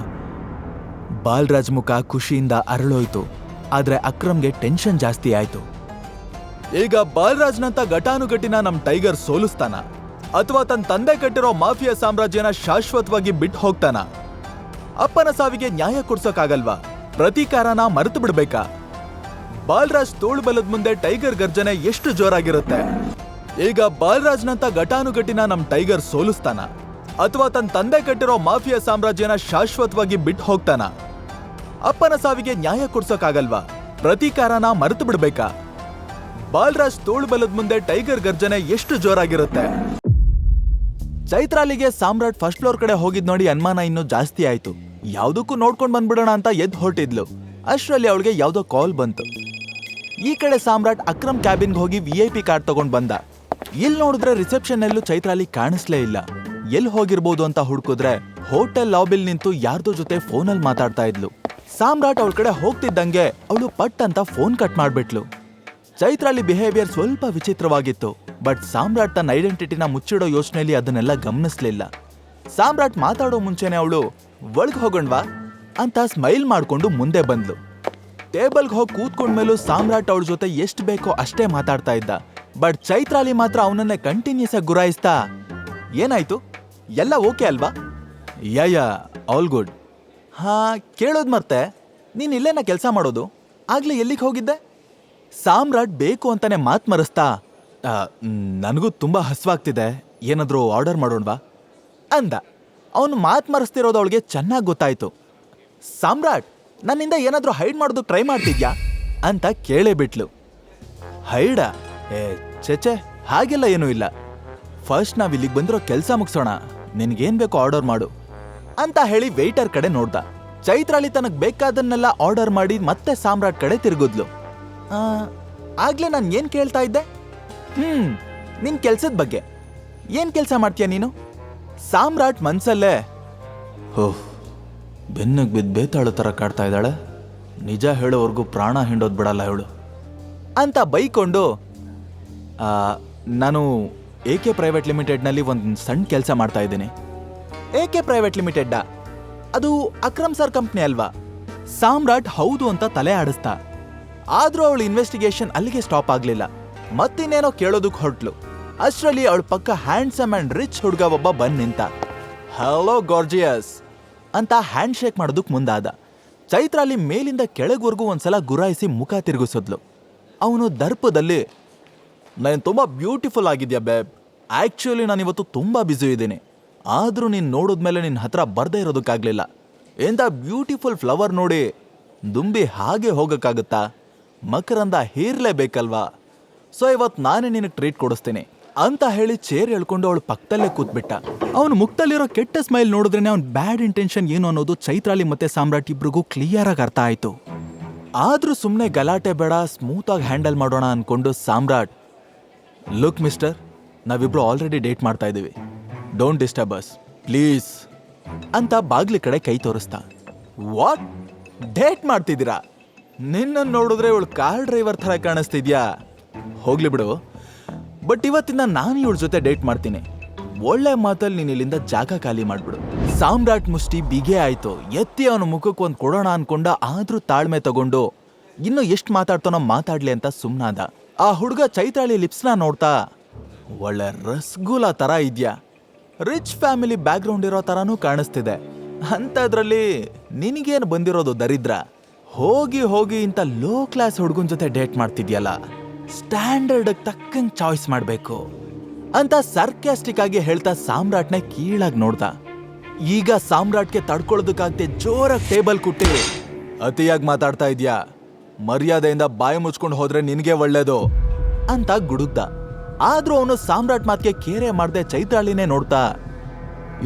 ಬಾಲರಾಜ್ ಮುಖ ಖುಷಿಯಿಂದ ಅರಳೋಯ್ತು. ಆದ್ರೆ ಅಕ್ರಮ್ಗೆ ಟೆನ್ಷನ್ ಜಾಸ್ತಿ ಆಯ್ತು. ಈಗ ಬಾಲರಾಜ್ನಂತ ಘಟಾನುಘಟಿನ ನಮ್ ಟೈಗರ್ ಸೋಲಿಸ್ತಾನ ಅಥವಾ ತನ್ನ ತಂದೆ ಕಟ್ಟಿರೋ ಮಾಫಿಯಾ ಸಾಮ್ರಾಜ್ಯನ ಶಾಶ್ವತವಾಗಿ ಬಿಟ್ಟು ಹೋಗ್ತಾನ? ಅಪ್ಪನ ಸಾವಿಗೆ ನ್ಯಾಯ ಕೊಡ್ಸೋಕ್ಕಾಗಲ್ವಾ? ಪ್ರತೀಕಾರನ ಮರೆತು ಬಿಡ್ಬೇಕಾ? ಬಾಲ್ರಾಜ್ ತೋಳು ಬಲದ ಮುಂದೆ ಟೈಗರ್ ಗರ್ಜನೆ ಎಷ್ಟು ಜೋರಾಗಿರುತ್ತೆ. ಈಗ ಬಾಲ್ರಾಜ್ನಂತ ಘಟಾನುಘಟಿನ ನಮ್ ಟೈಗರ್ ಸೋಲಿಸ್ತಾನ ಅಥವಾ ತನ್ನ ತಂದೆ ಕಟ್ಟಿರೋ ಮಾಫಿಯಾ ಸಾಮ್ರಾಜ್ಯನ ಶಾಶ್ವತವಾಗಿ ಬಿಟ್ಟು ಹೋಗ್ತಾನ? ಅಪ್ಪನ ಸಾವಿಗೆ ನ್ಯಾಯ ಕೊಡ್ಸೋಕಾಗಲ್ವಾ? ಪ್ರತೀಕಾರನ ಮರೆತು ಬಿಡ್ಬೇಕಾ? ಬಾಲ್ರಾಜ್ ತೋಳು ಬಲದ ಮುಂದೆ ಟೈಗರ್ ಗರ್ಜನೆ ಎಷ್ಟು ಜೋರಾಗಿರುತ್ತೆ. ಚೈತ್ರಾಲಿಗೆ ಸಾಮ್ರಾಟ್ ಫಸ್ಟ್ ಫ್ಲೋರ್ ಕಡೆ ಹೋಗಿದ್ ನೋಡಿ ಅನುಮಾನ ಇನ್ನೂ ಜಾಸ್ತಿ ಆಯ್ತು. ಯಾವ್ದಕ್ಕೂ ನೋಡ್ಕೊಂಡ್ ಬಂದ್ಬಿಡೋಣ ಅಂತ ಎದ್ದು ಹೊರಟಿದ್ಲು. ಅಷ್ಟರಲ್ಲಿ ಅವಳಿಗೆ ಯಾವ್ದೋ ಕಾಲ್ ಬಂತು. ಈ ಕಡೆ ಸಾಮ್ರಾಟ್ ಅಕ್ರಮ್ ಕ್ಯಾಬಿನ್ಗೆ ಹೋಗಿ VIP ಕಾರ್ಡ್ ತಗೊಂಡ್ ಬಂದ. ಇಲ್ಲಿ ನೋಡಿದ್ರೆ ರಿಸೆಪ್ಷನ್ ಎಲ್ಲೂ ಚೈತ್ರಾಲಿ ಕಾಣಿಸ್ಲೇ ಇಲ್ಲ. ಎಲ್ಲಿ ಹೋಗಿರ್ಬೋದು ಅಂತ ಹುಡುಕಿದ್ರೆ ಹೋಟೆಲ್ ಲಾಬಿಲ್ ನಿಂತು ಯಾರ್ದೋ ಜೊತೆ ಫೋನಲ್ಲಿ ಮಾತಾಡ್ತಾ ಇದ್ಲು. ಸಾಮ್ರಾಟ್ ಅವಳ ಕಡೆ ಹೋಗ್ತಿದ್ದಂಗೆ ಅವಳು ಪಟ್ ಅಂತ ಫೋನ್ ಕಟ್ ಮಾಡ್ಬಿಟ್ಲು. ಚೈತ್ರಾಲಿ ಬಿಹೇವಿಯರ್ ಸ್ವಲ್ಪ ವಿಚಿತ್ರವಾಗಿತ್ತು. ಬಟ್ ಸಾಮ್ರಾಟ್ ತನ್ನ ಐಡೆಂಟಿಟಿನ ಮುಚ್ಚಿಡೋ ಯೋಚನೆಯಲ್ಲಿ ಅದನ್ನೆಲ್ಲ ಗಮನಿಸ್ಲಿಲ್ಲ. ಸಾಮ್ರಾಟ್ ಮಾತಾಡೋ ಮುಂಚೆನೆ ಅವಳು ಒಳಗ್ ಹೋಗೋಣ್ವಾ ಅಂತ ಸ್ಮೈಲ್ ಮಾಡ್ಕೊಂಡು ಮುಂದೆ ಬಂದ್ಲು. ಟೇಬಲ್ಗೆ ಹೋಗಿ ಕೂತ್ಕೊಂಡ್ಮೇಲೂ ಸಾಮ್ರಾಟ್ ಅವಳ ಜೊತೆ ಎಷ್ಟು ಬೇಕೋ ಅಷ್ಟೇ ಮಾತಾಡ್ತಾ ಇದ್ದ. ಬಟ್ ಚೈತ್ರಾಲಿ ಮಾತ್ರ ಅವನನ್ನೇ ಕಂಟಿನ್ಯೂಸ್ ಆಗಿ ಗುರಾಯಿಸ್ತಾ, ಏನಾಯ್ತು, ಎಲ್ಲ ಓಕೆ ಅಲ್ವಾ? ಯಾ ಆಲ್ ಗುಡ್. ಹಾ, ಕೇಳೋದ್ ಮರ್ತೆ, ನೀನ್ ಇಲ್ಲೇನ ಕೆಲಸ ಮಾಡೋದು? ಆಗ್ಲೇ ಎಲ್ಲಿಗೆ ಹೋಗಿದ್ದೆ? ಸಾಮ್ರಾಟ್ ಬೇಕು ಅಂತಾನೆ ಮಾತ್ ಮರೆಸ್ತಾ, ನನಗೂ ತುಂಬಾ ಹಸ್ವಾಗ್ತಿದೆ, ಏನಾದ್ರೂ ಆರ್ಡರ್ ಮಾಡೋಣವಾ ಅಂದ. ಅವನು ಮಾತ್ ಮರೆಸ್ತಿರೋದು ಅವಳಿಗೆ ಚೆನ್ನಾಗಿ ಗೊತ್ತಾಯ್ತು. ಸಾಮ್ರಾಟ್, ನನ್ನಿಂದ ಏನಾದ್ರೂ ಹೈಡ್ ಮಾಡೋದಕ್ಕೆ ಟ್ರೈ ಮಾಡ್ತಿದ್ಯಾ ಅಂತ ಕೇಳೇ ಬಿಟ್ಲು. ಹೈಡ? ಚೇಚೆ, ಹಾಗೆಲ್ಲ ಏನೂ ಇಲ್ಲ. ಫಸ್ಟ್ ನಾವ್ ಇಲ್ಲಿಗೆ ಬಂದಿರೋ ಕೆಲಸ ಮುಗಿಸೋಣ, ನಿನ್ಗೇನ್ ಬೇಕೋ ಆರ್ಡರ್ ಮಾಡು ಅಂತ ಹೇಳಿ ವೇಟರ್ ಕಡೆ ನೋಡ್ದ. ಚೈತ್ರಾಲಿ ತನಗ್ ಬೇಕಾದನ್ನೆಲ್ಲ ಆರ್ಡರ್ ಮಾಡಿ ಮತ್ತೆ ಸಾಮ್ರಾಟ್ ಕಡೆ ತಿರುಗಿದ್ಲು. ಆಗ್ಲೇ ನಾನು ಏನ್ ಕೇಳ್ತಾ ಇದ್ದೆ? ನಿನ್ ಕೆಲ್ಸದ ಬಗ್ಗೆ. ಏನ್ ಕೆಲ್ಸ ಮಾಡ್ತೀಯ ನೀನು? ಸಾಮ್ರಾಟ್ ಮನ್ಸಲ್ಲೇ, ಓಹ್, ಬೆನ್ನಗ್ ಬಿದ್ದು ಬೇತಾಳು ತರ ಕಾಡ್ತಾ ಇದ್ದಾಳೆ, ನಿಜ ಹೇಳೋವರೆಗೂ ಪ್ರಾಣ ಹಿಂಡೋದ್ ಬಿಡಲ್ಲ ಹೇಳು ಅಂತ ಬೈಕೊಂಡು, ನಾನು AK ಪ್ರೈವೇಟ್ ಲಿಮಿಟೆಡ್ನಲ್ಲಿ ಒಂದು ಸಣ್ಣ ಕೆಲಸ ಮಾಡ್ತಾ ಇದ್ದೀನಿ. AK ಪ್ರೈವೇಟ್ ಲಿಮಿಟೆಡ್ಡಾ? ಅದು ಅಕ್ರಮ್ ಸರ್ ಕಂಪ್ನಿ ಅಲ್ವಾ? ಸಾಮ್ರಾಟ್ ಹೌದು ಅಂತ ತಲೆ ಆಡಿಸ್ತಾ. ಆದ್ರೂ ಅವಳ ಇನ್ವೆಸ್ಟಿಗೇಷನ್ ಅಲ್ಲಿಗೆ ಸ್ಟಾಪ್ ಆಗ್ಲಿಲ್ಲ. ಮತ್ತಿನ್ನೇನೋ ಕೇಳೋದಕ್ಕೆ ಹೊರಟ್ಲು. ಅಷ್ಟರಲ್ಲಿ ಅವಳ ಪಕ್ಕ ಹ್ಯಾಂಡ್ಸಮ್ ಅಂಡ್ ರಿಚ್ ಹುಡುಗ ಒಬ್ಬ ಬಂದ್ ನಿಂತ. ಹಲೋ ಗಾರ್ಜಿಯಸ್ ಅಂತ ಹ್ಯಾಂಡ್ ಶೇಕ್ ಮಾಡೋದಕ್ಕೆ ಮುಂದಾದ. ಚೈತ್ರಾಲಿ ಮೇಲಿಂದ ಕೆಳಗ್ವರೆಗೂ ಒಂದ್ಸಲ ಗುರಾಯಿಸಿ ಮುಖ ತಿರುಗಿಸಿದ್ಲು. ಅವನು ದರ್ಪದಲ್ಲಿ, ನಾನು ತುಂಬಾ ಬ್ಯೂಟಿಫುಲ್ ಆಗಿದ್ಯಾ ಬೇಬ್. ಆಕ್ಚುಲಿ ನಾನು ಇವತ್ತು ತುಂಬಾ ಬ್ಯುಸಿ ಇದ್ದೀನಿ, ಆದ್ರೂ ನೀನ್ ನೋಡಿದ್ಮೇಲೆ ನಿನ್ನ ಹತ್ರ ಬರ್ದೇ ಇರೋದಕ್ಕಾಗ್ಲಿಲ್ಲ. ಎಂತ ಬ್ಯೂಟಿಫುಲ್ ಫ್ಲವರ್ ನೋಡಿ ದುಂಬಿ ಹಾಗೆ ಹೋಗಕ್ಕಾಗತ್ತಾ? ಮಕರಂದ ಹೀರ್ಲೇಬೇಕಲ್ವಾ? ಸೊ ಇವತ್ತು ನಾನೇ ನಿನಗೆ ಟ್ರೀಟ್ ಕೊಡಿಸ್ತೀನಿ ಅಂತ ಹೇಳಿ ಚೇರ್ ಎಳ್ಕೊಂಡು ಅವಳು ಪಕ್ಕದಲ್ಲೇ ಕೂತ್ಬಿಟ್ಟ. ಅವನು ಮುಖದಲ್ಲಿರೋ ಕೆಟ್ಟ ಸ್ಮೈಲ್ ನೋಡಿದ್ರೇನೆ ಅವ್ನ ಬ್ಯಾಡ್ ಇಂಟೆನ್ಷನ್ ಏನು ಅನ್ನೋದು ಚೈತ್ರಾಲಿ ಮತ್ತೆ ಸಾಮ್ರಾಟ್ ಇಬ್ರಿಗೂ ಕ್ಲಿಯರ್ ಆಗಿ ಅರ್ಥ ಆಯ್ತು. ಆದ್ರೂ ಸುಮ್ಮನೆ ಗಲಾಟೆ ಬೇಡ, ಸ್ಮೂತ್ ಆಗಿ ಹ್ಯಾಂಡಲ್ ಮಾಡೋಣ ಅನ್ಕೊಂಡು ಸಾಮ್ರಾಟ್, ಲುಕ್ ಮಿಸ್ಟರ್, ನಾವಿಬ್ರು ಆಲ್ರೆಡಿ ಡೇಟ್ ಮಾಡ್ತಾ ಇದೀವಿ, ಡೋಂಟ್ ಡಿಸ್ಟರ್ಬ್ ಅಸ್ ಪ್ಲೀಸ್ ಅಂತ ಬಾಗ್ಲಿ ಕಡೆ ಕೈ ತೋರಿಸ್ತಾ. ವಾಟ್, ಡೇಟ್ ಮಾಡ್ತಿದ್ದೀರಾ? ನಿನ್ನ ನೋಡಿದ್ರೆ ಇವಳು ಕಾರ್ ಡ್ರೈವರ್ ಥರ ಕಾಣಿಸ್ತಿದ್ಯಾ. ಹೋಗ್ಲಿ ಬಿಡು, ಬಟ್ ಇವತ್ತಿಂದ ನಾನು ಇವಳ ಜೊತೆ ಡೇಟ್ ಮಾಡ್ತೀನಿ. ಒಳ್ಳೆ ಮಾತಲ್ಲಿ ನೀನ್ ಇಲ್ಲಿಂದ ಜಾಗ ಖಾಲಿ ಮಾಡ್ಬಿಡು. ಸಾಮ್ರಾಟ್ ಮುಷ್ಟಿ ಬಿಗೆ ಆಯ್ತು. ಎತ್ತಿ ಅವನ ಮುಖಕ್ಕೆ ಒಂದು ಕೊಡೋಣ ಅನ್ಕೊಂಡ, ಆದ್ರೂ ತಾಳ್ಮೆ ತಗೊಂಡು ಇನ್ನು ಎಷ್ಟು ಮಾತಾಡ್ತಾನೋ ಮಾತಾಡ್ಲಿ ಅಂತ ಸುಮ್ನಾದ. ಆ ಹುಡುಗ ಚೈತ್ರಾಳಿ ಲಿಪ್ಸ್ನ ನೋಡ್ತಾ, ಒಳ್ಳೆ ರಸಗುಲ್ಲ ತರ ಇದ್ಯಾ, ರಿಚ್ ಫ್ಯಾಮಿಲಿ ಬ್ಯಾಕ್ ಗ್ರೌಂಡ್ ಇರೋ ತರಾನೂ ಕಾಣಿಸ್ತಿದೆ. ಅಂತದ್ರಲ್ಲಿ ನಿನಗೇನು ಬಂದಿರೋದು ದರಿದ್ರ? ಹೋಗಿ ಹೋಗಿ ಇಂಥ ಲೋ ಕ್ಲಾಸ್ ಹುಡುಗನ ಜೊತೆ ಡೇಟ್ ಮಾಡ್ತಿದ್ಯಲ್ಲ, ಸ್ಟ್ಯಾಂಡರ್ಡ್ ತಕ್ಕಂಗ್ ಚಾಯ್ಸ್ ಮಾಡ್ಬೇಕು ಅಂತ ಸರ್ಕ್ಯಾಸ್ಟಿಕ್ ಆಗಿ ಹೇಳ್ತಾ ಸಾಮ್ರಾಟ್ನ ಕೀಳಾಗಿ ನೋಡ್ದ. ಈಗ ಸಾಮ್ರಾಟ್ಗೆ ತಡ್ಕೊಳ್ಳೋದಕ್ಕಾಗ್ದೆ ಜೋರಾಗಿ ಟೇಬಲ್ ಕುಟ್ಟಿ, ಅತಿಯಾಗಿ ಮಾತಾಡ್ತಾ ಇದ್ಯಾ, ಮರ್ಯಾದೆಯಿಂದ ಬಾಯಿ ಮುಚ್ಕೊಂಡು ಹೋದ್ರೆ ನಿನ್ಗೆ ಒಳ್ಳೇದು ಅಂತ ಗುಡುಗ್ದ. ಆದ್ರೂ ಅವನು ಸಾಮ್ರಾಟ್ ಮಾತ್ಗೆ ಕೇರೆ ಮಾಡ್ದೆ ಚೈತ್ರಾಳಿನೇ ನೋಡ್ತಾ,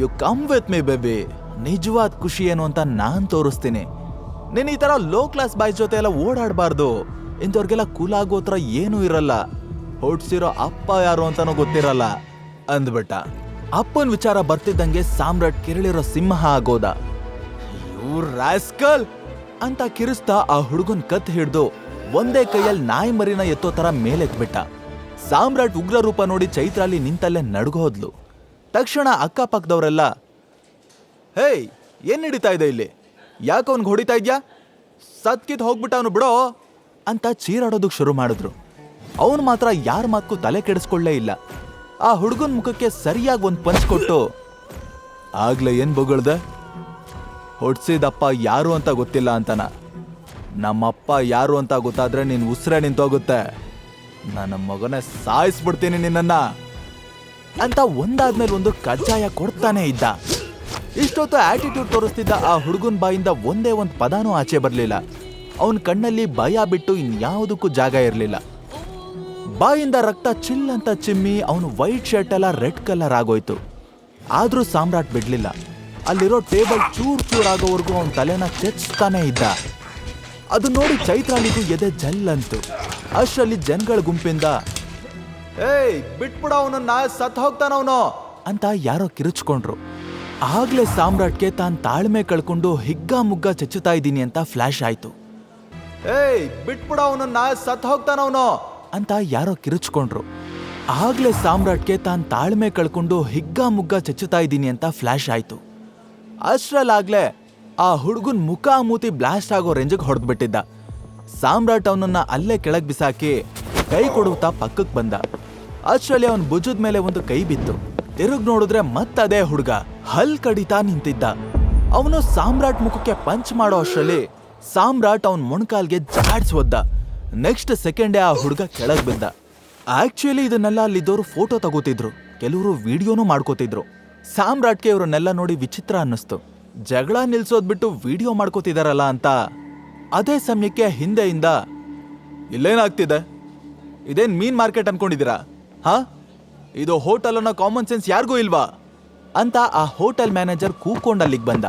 you come with me baby, ನಿಜವಾದ ಖುಷಿ ಏನು ಅಂತ ನಾನ್ ತೋರಿಸ್ತೀನಿ. ನೀನ್ ಈ ತರ ಲೋ ಕ್ಲಾಸ್ ಬಾಯ್ಸ್ ಜೊತೆ ಎಲ್ಲ ಓಡಾಡಬಾರ್ದು, ಇಂಥವ್ರಿಗೆಲ್ಲ ಕೂಲಾಗೋತ್ರ ಏನೂ ಇರಲ್ಲ, ಹೊಡ್ಸಿರೋ ಅಪ್ಪ ಯಾರು ಅಂತಾನೂ ಗೊತ್ತಿರಲ್ಲ ಅಂದ್ಬಿಟ್ಟ. ಅಪ್ಪನ್ ವಿಚಾರ ಬರ್ತಿದ್ದಂಗೆ ಸಾಮ್ರಾಟ್ ಕಿರಳಿರೋ ಸಿಂಹ ಆಗೋದ. ಇವ್ರ ರಾಸ್ಕಲ್ ಅಂತ ಕಿರಿಸ್ತಾ ಆ ಹುಡುಗನ್ ಕತ್ ಹಿಡ್ದು ಒಂದೇ ಕೈಯಲ್ಲಿ ನಾಯಿ ಮರಿನ ಎತ್ತೋ ತರ ಮೇಲೆತ್ಬಿಟ್ಟ. ಸಾಮ್ರಾಟ್ ಉಗ್ರ ರೂಪ ನೋಡಿ ಚೈತ್ರಾಲಿ ನಿಂತಲ್ಲೇ ನಡ್ಗೋದ್ಲು. ತಕ್ಷಣ ಅಕ್ಕಪಕ್ಕದವರೆಲ್ಲ, ಹೇಯ್, ಏನ್ ನಡೀತಾ ಇದೆ ಇಲ್ಲಿ? ಯಾಕೆ ಅವ್ನಿಗೆ ಹೊಡಿತಾ ಇದ್ಯಾ? ಸತ್ಕಿತ್ ಹೋಗ್ಬಿಟ್ಟ ಅವನು ಬಿಡೋ ಅಂತ ಚೀರಾಡೋದಕ್ಕೆ ಶುರು ಮಾಡಿದ್ರು. ಅವನು ಮಾತ್ರ ಯಾರ ಮಾತ್ಗೂ ತಲೆ ಕೆಡಿಸ್ಕೊಳ್ಳೇ ಇಲ್ಲ. ಆ ಹುಡುಗನ ಮುಖಕ್ಕೆ ಸರಿಯಾಗಿ ಒಂದು ಪಂಚ್ ಕೊಟ್ಟು, ಆಗ್ಲೇ ಏನ್ ಬೊಗಳ್ದೆ? ಹೊಡ್ಸಿದಪ್ಪ ಯಾರು ಅಂತ ಗೊತ್ತಿಲ್ಲ ಅಂತನ? ನಮ್ಮಪ್ಪ ಯಾರು ಅಂತ ಗೊತ್ತಾದ್ರೆ ನಿನ್ ಉಸಿರೇ ನಿಂತೋಗುತ್ತೆ. ನನ್ನ ಮಗನೇ ಸಾಯಿಸ್ಬಿಡ್ತೀನಿ ನಿನ್ನನ್ನ ಅಂತ ಒಂದಾದ್ಮೇಲೆ ಒಂದು ಕಜ್ಜಾಯ ಕೊಡ್ತಾನೆ ಇದ್ದ. ಇಷ್ಟೊತ್ತು ಆಟಿಟ್ಯೂಡ್ ತೋರಿಸ್ತಿದ್ದ ಆ ಹುಡುಗನ ಬಾಯಿಂದ ಒಂದೇ ಒಂದು ಪದಾನೂ ಆಚೆ ಬರಲಿಲ್ಲ. ಅವನ ಕಣ್ಣಲ್ಲಿ ಭಯ ಬಿಟ್ಟು ಇನ್ಯಾವುದಕ್ಕೂ ಜಾಗ ಇರಲಿಲ್ಲ. ಬಾಯಿಂದ ರಕ್ತ ಚಿಲ್ ಅಂತ ಚಿಮ್ಮಿ ಅವನು ವೈಟ್ ಶರ್ಟ್ ಎಲ್ಲ ರೆಡ್ ಕಲರ್ ಆಗೋಯ್ತು. ಆದ್ರೂ ಸಾಮ್ರಾಟ್ ಬಿಡ್ಲಿಲ್ಲ. ಅಲ್ಲಿರೋ ಟೇಬಲ್ ಚೂರ್ ಚೂರ್ ಆಗೋವರೆಗೂ ಅವನ ತಲೆನ ಚೆಚ್ತಾನೆ ಇದ್ದ. ಅದು ನೋಡಿ ಚೈತ್ರಾಲಿಗೂ ಎದೆ ಜಲ್ಲಂತು. ಅಷ್ಟರಲ್ಲಿ ಜನಗಳ ಗುಂಪಿಂದ ಏಯ್ ಬಿಟ್ಬಿಡ ಅವನನ್ನ, ಸತ್ ಹೋಗ್ತಾನವನು ಅಂತ ಯಾರೋ ಕಿರುಚ್ಕೊಂಡ್ರು. ಆಗ್ಲೇ ಸಾಮ್ರಾಟ್ಗೆ ತಾನ್ ತಾಳ್ಮೆ ಕಳ್ಕೊಂಡು ಹಿಗ್ಗ ಮುಗ್ಗ ಚೆಚ್ಚುತ್ತಾ ಇದ್ದೀನಿ ಅಂತ ಫ್ಲಾಶ್ ಆಯ್ತು. ಏಯ್ ಬಿಟ್ಬಿಡ ಅವನನ್ನ, ಸತ್ ಹೋಗ್ತಾನವನು ಅಂತ ಯಾರೋ ಕಿರುಚ್ಕೊಂಡ್ರು. ಆಗ್ಲೇ ಸಾಮ್ರಾಟ್ಗೆ ತಾನ್ ತಾಳ್ಮೆ ಕಳ್ಕೊಂಡು ಹಿಗ್ಗ ಮುಗ್ಗ ಚೆಚ್ಚುತ್ತಾ ಇದ್ದೀನಿ ಅಂತ ಫ್ಲಾಶ್ ಆಯ್ತು. ಅಷ್ಟ್ರಲ್ಲಾಗ್ಲೇ ಆ ಹುಡುಗನ್ ಮುಖ ಮೂತಿ ಬ್ಲಾಸ್ಟ್ ಆಗೋ ರೇಂಜಿಗೆ ಹೊಡೆದ್ಬಿಟ್ಟಿದ್ದ. ಸಾಮ್ರಾಟ್ ಅವನನ್ನ ಅಲ್ಲೇ ಕೆಳಗ್ ಬಿಸಾಕಿ ಕೈ ಕೊಡುತ್ತಾ ಪಕ್ಕಕ್ಕೆ ಬಂದ. ಅಷ್ಟ್ರಲ್ಲಿ ಅವನ್ ಭುಜದ ಮೇಲೆ ಒಂದು ಕೈ ಬಿತ್ತು. ತಿರುಗ್ ನೋಡಿದ್ರೆ ಮತ್ತದೇ ಹುಡುಗ ಹಲ್ ಕಡಿತಾ ನಿಂತಿದ್ದ. ಅವನು ಸಾಮ್ರಾಟ್ ಮುಖಕ್ಕೆ ಪಂಚ್ ಮಾಡೋ ಅಷ್ಟ್ರಲ್ಲಿ ಸಾಮ್ರಾಟ್ ಅವನ್ ಮೊಣಕಾಲ್ಗೆ ಜಾಡ್ಸ್ ಒದ್ದ. ನೆಕ್ಸ್ಟ್ ಸೆಕೆಂಡೇ ಆ ಹುಡುಗ ಕೆಳಗ್ ಬಿದ್ದ. ಆಕ್ಚುಲಿ ಇದನ್ನೆಲ್ಲ ಅಲ್ಲಿದ್ದವರು ಫೋಟೋ ತಗೋತಿದ್ರು, ಕೆಲವರು ವಿಡಿಯೋನೂ ಮಾಡ್ಕೋತಿದ್ರು. ಸಾಮ್ರಾಟ್ಗೆ ಇವ್ರನ್ನೆಲ್ಲ ನೋಡಿ ವಿಚಿತ್ರ ಅನ್ನಿಸ್ತು. ಜಗಳ ನಿಲ್ಸೋದ್ ಬಿಟ್ಟು ವಿಡಿಯೋ ಮಾಡ್ಕೋತಿದಾರಲ್ಲ ಅಂತ. ಅದೇ ಸಮಯಕ್ಕೆ ಹಿಂದೆಯಿಂದ ಇಲ್ಲೇನಾಗ್ತಿದೆ, ಇದೇನ್ ಮೀನ್ ಮಾರ್ಕೆಟ್ ಅನ್ಕೊಂಡಿದ್ದೀರಾ? ಹಾ, ಇದು ಹೋಟೆಲ್ ಅನ್ನೋ ಕಾಮನ್ ಸೆನ್ಸ್ ಯಾರಿಗೂ ಇಲ್ವಾ ಅಂತ ಆ ಹೋಟೆಲ್ ಮ್ಯಾನೇಜರ್ ಕೂಕೊಂಡ್ ಅಲ್ಲಿಗೆ ಬಂದ.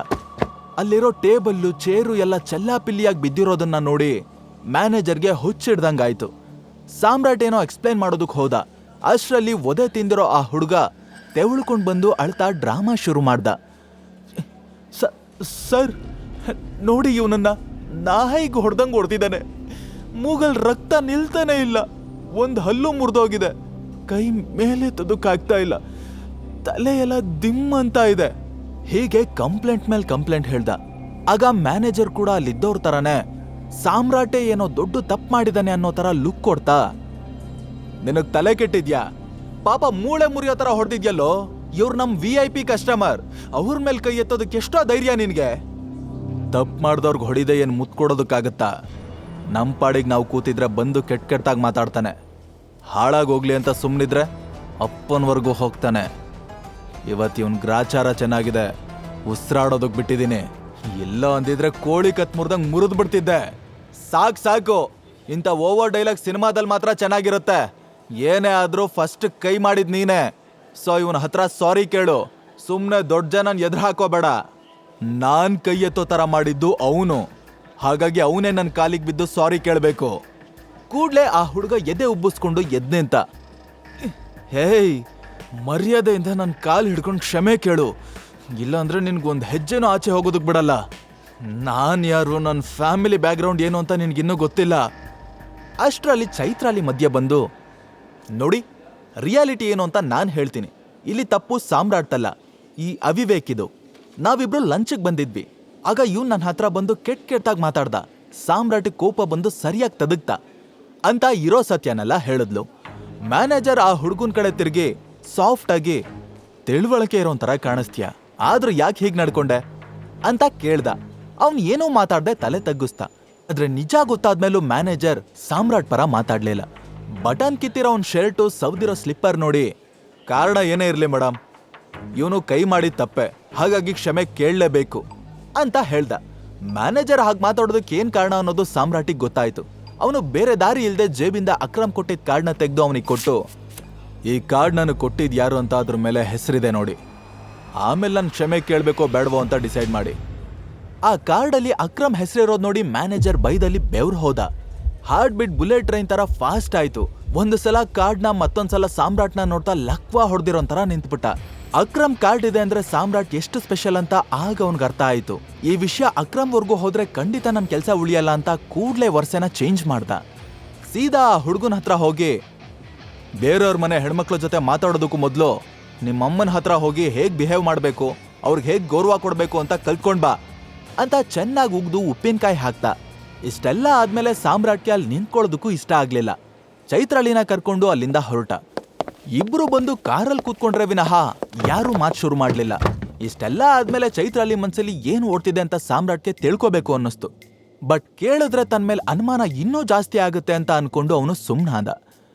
ಅಲ್ಲಿರೋ ಟೇಬಲ್ಲು ಚೇರು ಎಲ್ಲ ಚೆಲ್ಲಾಪಿಲ್ಲಿಯಾಗಿ ಬಿದ್ದಿರೋದನ್ನ ನೋಡಿ ಮ್ಯಾನೇಜರ್ಗೆ ಹುಚ್ಚಿಡ್ದಂಗಾಯ್ತು. ಸಾಮ್ರಾಟ್ ಏನೋ ಎಕ್ಸ್ಪ್ಲೈನ್ ಮಾಡೋದಕ್ಕೆ ಹೋದ. ಅಷ್ಟರಲ್ಲಿ ಒದೆ ತಿಂದಿರೋ ಆ ಹುಡುಗ ತೆವಳ್ಕೊಂಡ್ ಬಂದು ಅಳ್ತಾ ಡ್ರಾಮಾ ಶುರು ಮಾಡ್ದ. ಸರ್ ನೋಡಿ, ಇವನನ್ನ ನಾಯಿಗೆ ಹೊಡೆದಂಗೆ ಹೊಡೆದಿದ್ದಾನೆ. ಮೂಗಲ್ ರಕ್ತ ನಿಲ್ತಾನೆ ಇಲ್ಲ, ಒಂದು ಹಲ್ಲು ಮುರಿದೋಗಿದೆ, ಕೈ ಮೇಲೆ ತದಕ್ಕಾಗ್ತಾ ಇಲ್ಲ, ತಲೆ ಎಲ್ಲ ದಿಮ್ ಅಂತ ಇದೆ. ಹೀಗೆ ಕಂಪ್ಲೇಂಟ್ ಮೇಲೆ ಕಂಪ್ಲೇಂಟ್ ಹೇಳ್ದ. ಆಗ ಮ್ಯಾನೇಜರ್ ಕೂಡ ಅಲ್ಲಿದ್ದವ್ರ ತರಾನೇ ಸಾಮ್ರಾಟೆ ಏನೋ ದೊಡ್ಡ ತಪ್ಪು ಮಾಡಿದಾನೆ ಅನ್ನೋ ತರ ಲುಕ್ ಕೊಡ್ತಾ, ನಿನಗ್ ತಲೆ ಕೆಟ್ಟಿದ್ಯಾ? ಪಾಪ ಮೂಳೆ ಮುರಿಯೋ ತರ ಹೊಡೆದಿದ್ಯಲ್ಲೋ, ಇವ್ರು ನಮ್ VIP ಕಸ್ಟಮರ್, ಅವ್ರ ಮೇಲೆ ಕೈ ಎತ್ತೋದಕ್ಕೆ ಎಷ್ಟೋ ಧೈರ್ಯ ನಿನ್ಗೆ? ತಪ್ಪು ಮಾಡ್ದವ್ರಿಗೆ ಹೊಡಿದೆ ಏನ್ ಮುತ್ ಕೊಡೋದಕ್ಕಾಗತ್ತಾ? ನಮ್ ಪಾಡಿಗೆ ನಾವು ಕೂತಿದ್ರೆ ಬಂದು ಕೆಟ್ಟಾಗಿ ಮಾತಾಡ್ತಾನೆ. ಹಾಳಾಗೋಗ್ಲಿ ಅಂತ ಸುಮ್ಮನಿದ್ರೆ ಅಪ್ಪನವರೆಗೂ ಹೋಗ್ತಾನೆ. ಇವತ್ತು ಇವನ್ ಗ್ರಾಚಾರ ಚೆನ್ನಾಗಿದೆ, ಉಸಿರಾಡೋದಕ್ ಬಿಟ್ಟಿದ್ದೀನಿ. ಎಲ್ಲೋ ಅಂದಿದ್ರೆ ಕೋಳಿ ಕತ್ ಮುರಿದಂಗ್ ಮುರಿದ್ ಬಿಡ್ತಿದ್ದೆ. ಸಾಕು, ಇಂಥ ಓವರ್ ಡೈಲಾಗ್ ಸಿನಿಮಾದಲ್ಲಿ ಮಾತ್ರ ಚೆನ್ನಾಗಿರುತ್ತೆ. ಏನೇ ಆದ್ರೂ ಫಸ್ಟ್ ಕೈ ಮಾಡಿದ್ ನೀನೆ. ಸೊ ಇವನ ಹತ್ರ ಸಾರಿ ಕೇಳು, ಸುಮ್ನೆ ದೊಡ್ಡ ಜನನ್ ಎದುರು ಹಾಕೋಬೇಡ. ನಾನ್ ಕೈ ಎತ್ತೋ ತರ ಮಾಡಿದ್ದು ಅವನು, ಹಾಗಾಗಿ ಅವನೇ ನನ್ನ ಕಾಲಿಗೆ ಬಿದ್ದು ಸಾರಿ ಕೇಳಬೇಕು. ಕೂಡ್ಲೆ ಆ ಹುಡುಗ ಎದೆ ಉಬ್ಬಿಸ್ಕೊಂಡು ಎದ್ ನಿಂತ. ಹೇಯ್, ಮರ್ಯಾದೆಯಿಂದ ನನ್ನ ಕಾಲು ಹಿಡ್ಕೊಂಡು ಕ್ಷಮೆ ಕೇಳು, ಇಲ್ಲಾಂದ್ರೆ ನಿನ್ಗೊಂದು ಹೆಜ್ಜೆನೂ ಆಚೆ ಹೋಗೋದಕ್ಕೆ ಬಿಡಲ್ಲ. ನಾನು ಯಾರು, ನನ್ನ ಫ್ಯಾಮಿಲಿ ಬ್ಯಾಕ್ಗ್ರೌಂಡ್ ಏನು ಅಂತ ನಿನ್ಗಿನ್ನೂ ಗೊತ್ತಿಲ್ಲ. ಅಷ್ಟರಲ್ಲಿ ಚೈತ್ರಾಲಿ ಮಧ್ಯೆ ಬಂದು, ನೋಡಿ ರಿಯಾಲಿಟಿ ಏನು ಅಂತ ನಾನು ಹೇಳ್ತೀನಿ. ಇಲ್ಲಿ ತಪ್ಪು ಸಾಮ್ರಾಟ್ದಲ್ಲ, ಈ ಅವಿವೇಕಿದು. ನಾವಿಬ್ರು ಲಂಚ್ಗೆ ಬಂದಿದ್ವಿ. ಆಗ ಇವ್ನು ನನ್ನ ಹತ್ರ ಬಂದು ಕೆಟ್ಟಾಗಿ ಮಾತಾಡ್ದ. ಸಾಮ್ರಾಟಿಗೆ ಕೋಪ ಬಂದು ಸರಿಯಾಗಿ ತದಗ್ತ ಅಂತ ಇರೋ ಸತ್ಯನೆಲ್ಲ ಹೇಳಿದ್ಲು. ಮ್ಯಾನೇಜರ್ ಆ ಹುಡುಗನ ಕಡೆ ತಿರುಗಿ ಸಾಫ್ಟ್ ಆಗಿ, ತಿಳುವಳಿಕೆ ಇರೋ ಥರ ಕಾಣಿಸ್ತೀಯ, ಆದ್ರೂ ಯಾಕೆ ಹೀಗೆ ನಡ್ಕೊಂಡೆ ಅಂತ ಕೇಳ್ದ. ಅವನ್ ಏನೂ ಮಾತಾಡ್ದೆ ತಲೆ ತಗ್ಗಿಸ್ತಾ. ಆದ್ರೆ ನಿಜ ಗೊತ್ತಾದ್ಮೇಲೂ ಮ್ಯಾನೇಜರ್ ಸಾಮ್ರಾಟ್ ಪರ ಮಾತಾಡ್ಲಿಲ್ಲ. ಬಟನ್ ಕಿತ್ತಿರೋ ಅವ್ನ ಶರ್ಟು, ಸವ್ದಿರೋ ಸ್ಲಿಪ್ಪರ್ ನೋಡಿ, ಕಾರಣ ಏನೇ ಇರಲಿ ಮೇಡಮ್, ಇವನು ಕೈ ಮಾಡಿದ ತಪ್ಪೆ, ಹಾಗಾಗಿ ಕ್ಷಮೆ ಕೇಳಲೇಬೇಕು ಅಂತ ಹೇಳ್ದ. ಮ್ಯಾನೇಜರ್ ಹಾಗೆ ಮಾತಾಡೋದಕ್ಕೆ ಏನ್ ಕಾರಣ ಅನ್ನೋದು ಸಾಮ್ರಾಟಿಗೆ ಗೊತ್ತಾಯ್ತು. ಅವನು ಬೇರೆ ದಾರಿ ಇಲ್ಲದೆ ಜೇಬಿಂದ ಅಕ್ರಮ್ ಕೊಟ್ಟಿದ್ದ ಕಾರ್ಡ್ನ ತೆಗೆದು ಅವನಿಗೆ ಕೊಟ್ಟು, ಈ ಕಾರ್ಡ್ ನಾನು ಕೊಟ್ಟಿದ್ ಯಾರು ಅಂತ ಅದ್ರ ಮೇಲೆ ಹೆಸರಿದೆ ನೋಡಿ, ಆಮೇಲೆ ನಾನು ಕ್ಷಮೆ ಕೇಳಬೇಕೋ ಬೇಡವೋ ಅಂತ ಡಿಸೈಡ್ ಮಾಡಿ. ಆ ಕಾರ್ಡಲ್ಲಿ ಅಕ್ರಮ್ ಹೆಸರಿರೋದು ನೋಡಿ ಮ್ಯಾನೇಜರ್ ಬೈದಲ್ಲಿ ಬೆವ್ರು ಹೋದ. ಹಾರ್ಟ್ ಬಿಟ್ ಬುಲೆಟ್ ಟ್ರೈನ್ ತರ ಫಾಸ್ಟ್ ಆಯ್ತು. ಒಂದು ಸಲ ಕಾರ್ಡ್ನ, ಮತ್ತೊಂದ್ಸಲ ಸಾಮ್ರಾಟ್ನ ನೋಡ್ತಾ ಲಕ್ವಾ ಹೊಡೆದಿರೋ ತರ ನಿಂತ್ಬಿಟ್ಟ. ಅಕ್ರಮ್ ಕಾರ್ಡ್ ಇದೆ ಅಂದ್ರೆ ಸಾಮ್ರಾಟ್ ಎಷ್ಟು ಸ್ಪೆಷಲ್ ಅಂತ ಆಗ ಅವನ್ಗೆ ಅರ್ಥ ಆಯ್ತು. ಈ ವಿಷಯ ಅಕ್ರಮ್ವರೆಗೂ ಹೋದ್ರೆ ಖಂಡಿತ ನನ್ ಕೆಲಸ ಉಳಿಯಲ್ಲ ಅಂತ ಕೂಡ್ಲೆ ವರ್ಷನ ಚೇಂಜ್ ಮಾಡ್ದ. ಸೀದಾ ಆ ಹುಡುಗನ ಹತ್ರ ಹೋಗಿ, ಬೇರೆಯವ್ರ ಮನೆ ಹೆಣ್ಮಕ್ಳ ಜೊತೆ ಮಾತಾಡೋದಕ್ಕೂ ಮೊದಲು ನಿಮ್ಮಮ್ಮನ ಹತ್ರ ಹೋಗಿ ಹೇಗ್ ಬಿಹೇವ್ ಮಾಡಬೇಕು, ಅವ್ರಿಗೆ ಹೇಗ್ ಗೌರವ ಕೊಡಬೇಕು ಅಂತ ಕಲ್ತ್ಕೊಂಡ್ ಬಾ ಅಂತ ಚೆನ್ನಾಗಿ ಉಗ್ದು ಉಪ್ಪಿನಕಾಯಿ ಹಾಕ್ದ. ಇಷ್ಟೆಲ್ಲ ಆದ್ಮೇಲೆ ಸಾಮ್ರಾಟ್ಗೆ ಅಲ್ಲಿ ನಿಂತ್ಕೊಳ್ಳೋದಕ್ಕೂ ಇಷ್ಟ ಆಗ್ಲಿಲ್ಲ. ಚೈತ್ರಾಲಿನ ಕರ್ಕೊಂಡು ಅಲ್ಲಿಂದ ಹೊರಟ. ಇಬ್ರು ಬಂದು ಕಾರಲ್ಲಿ ಕೂತ್ಕೊಂಡ್ರೆ ವಿನಃ ಯಾರೂ ಮಾತು ಶುರು ಮಾಡ್ಲಿಲ್ಲ. ಇಷ್ಟೆಲ್ಲ ಆದ್ಮೇಲೆ ಚೈತ್ರಾಲಿ ಮನ್ಸಲ್ಲಿ ಏನು ಓಡ್ತಿದೆ ಅಂತ ಸಾಮ್ರಾಟ್ಗೆ ತಿಳ್ಕೋಬೇಕು ಅನ್ನಿಸ್ತು. ಬಟ್ ಕೇಳಿದ್ರೆ ತನ್ನ ಮೇಲೆ ಅನುಮಾನ ಇನ್ನೂ ಜಾಸ್ತಿ ಆಗುತ್ತೆ ಅಂತ ಅನ್ಕೊಂಡು ಅವನು ಸುಮ್ಮನಾದ.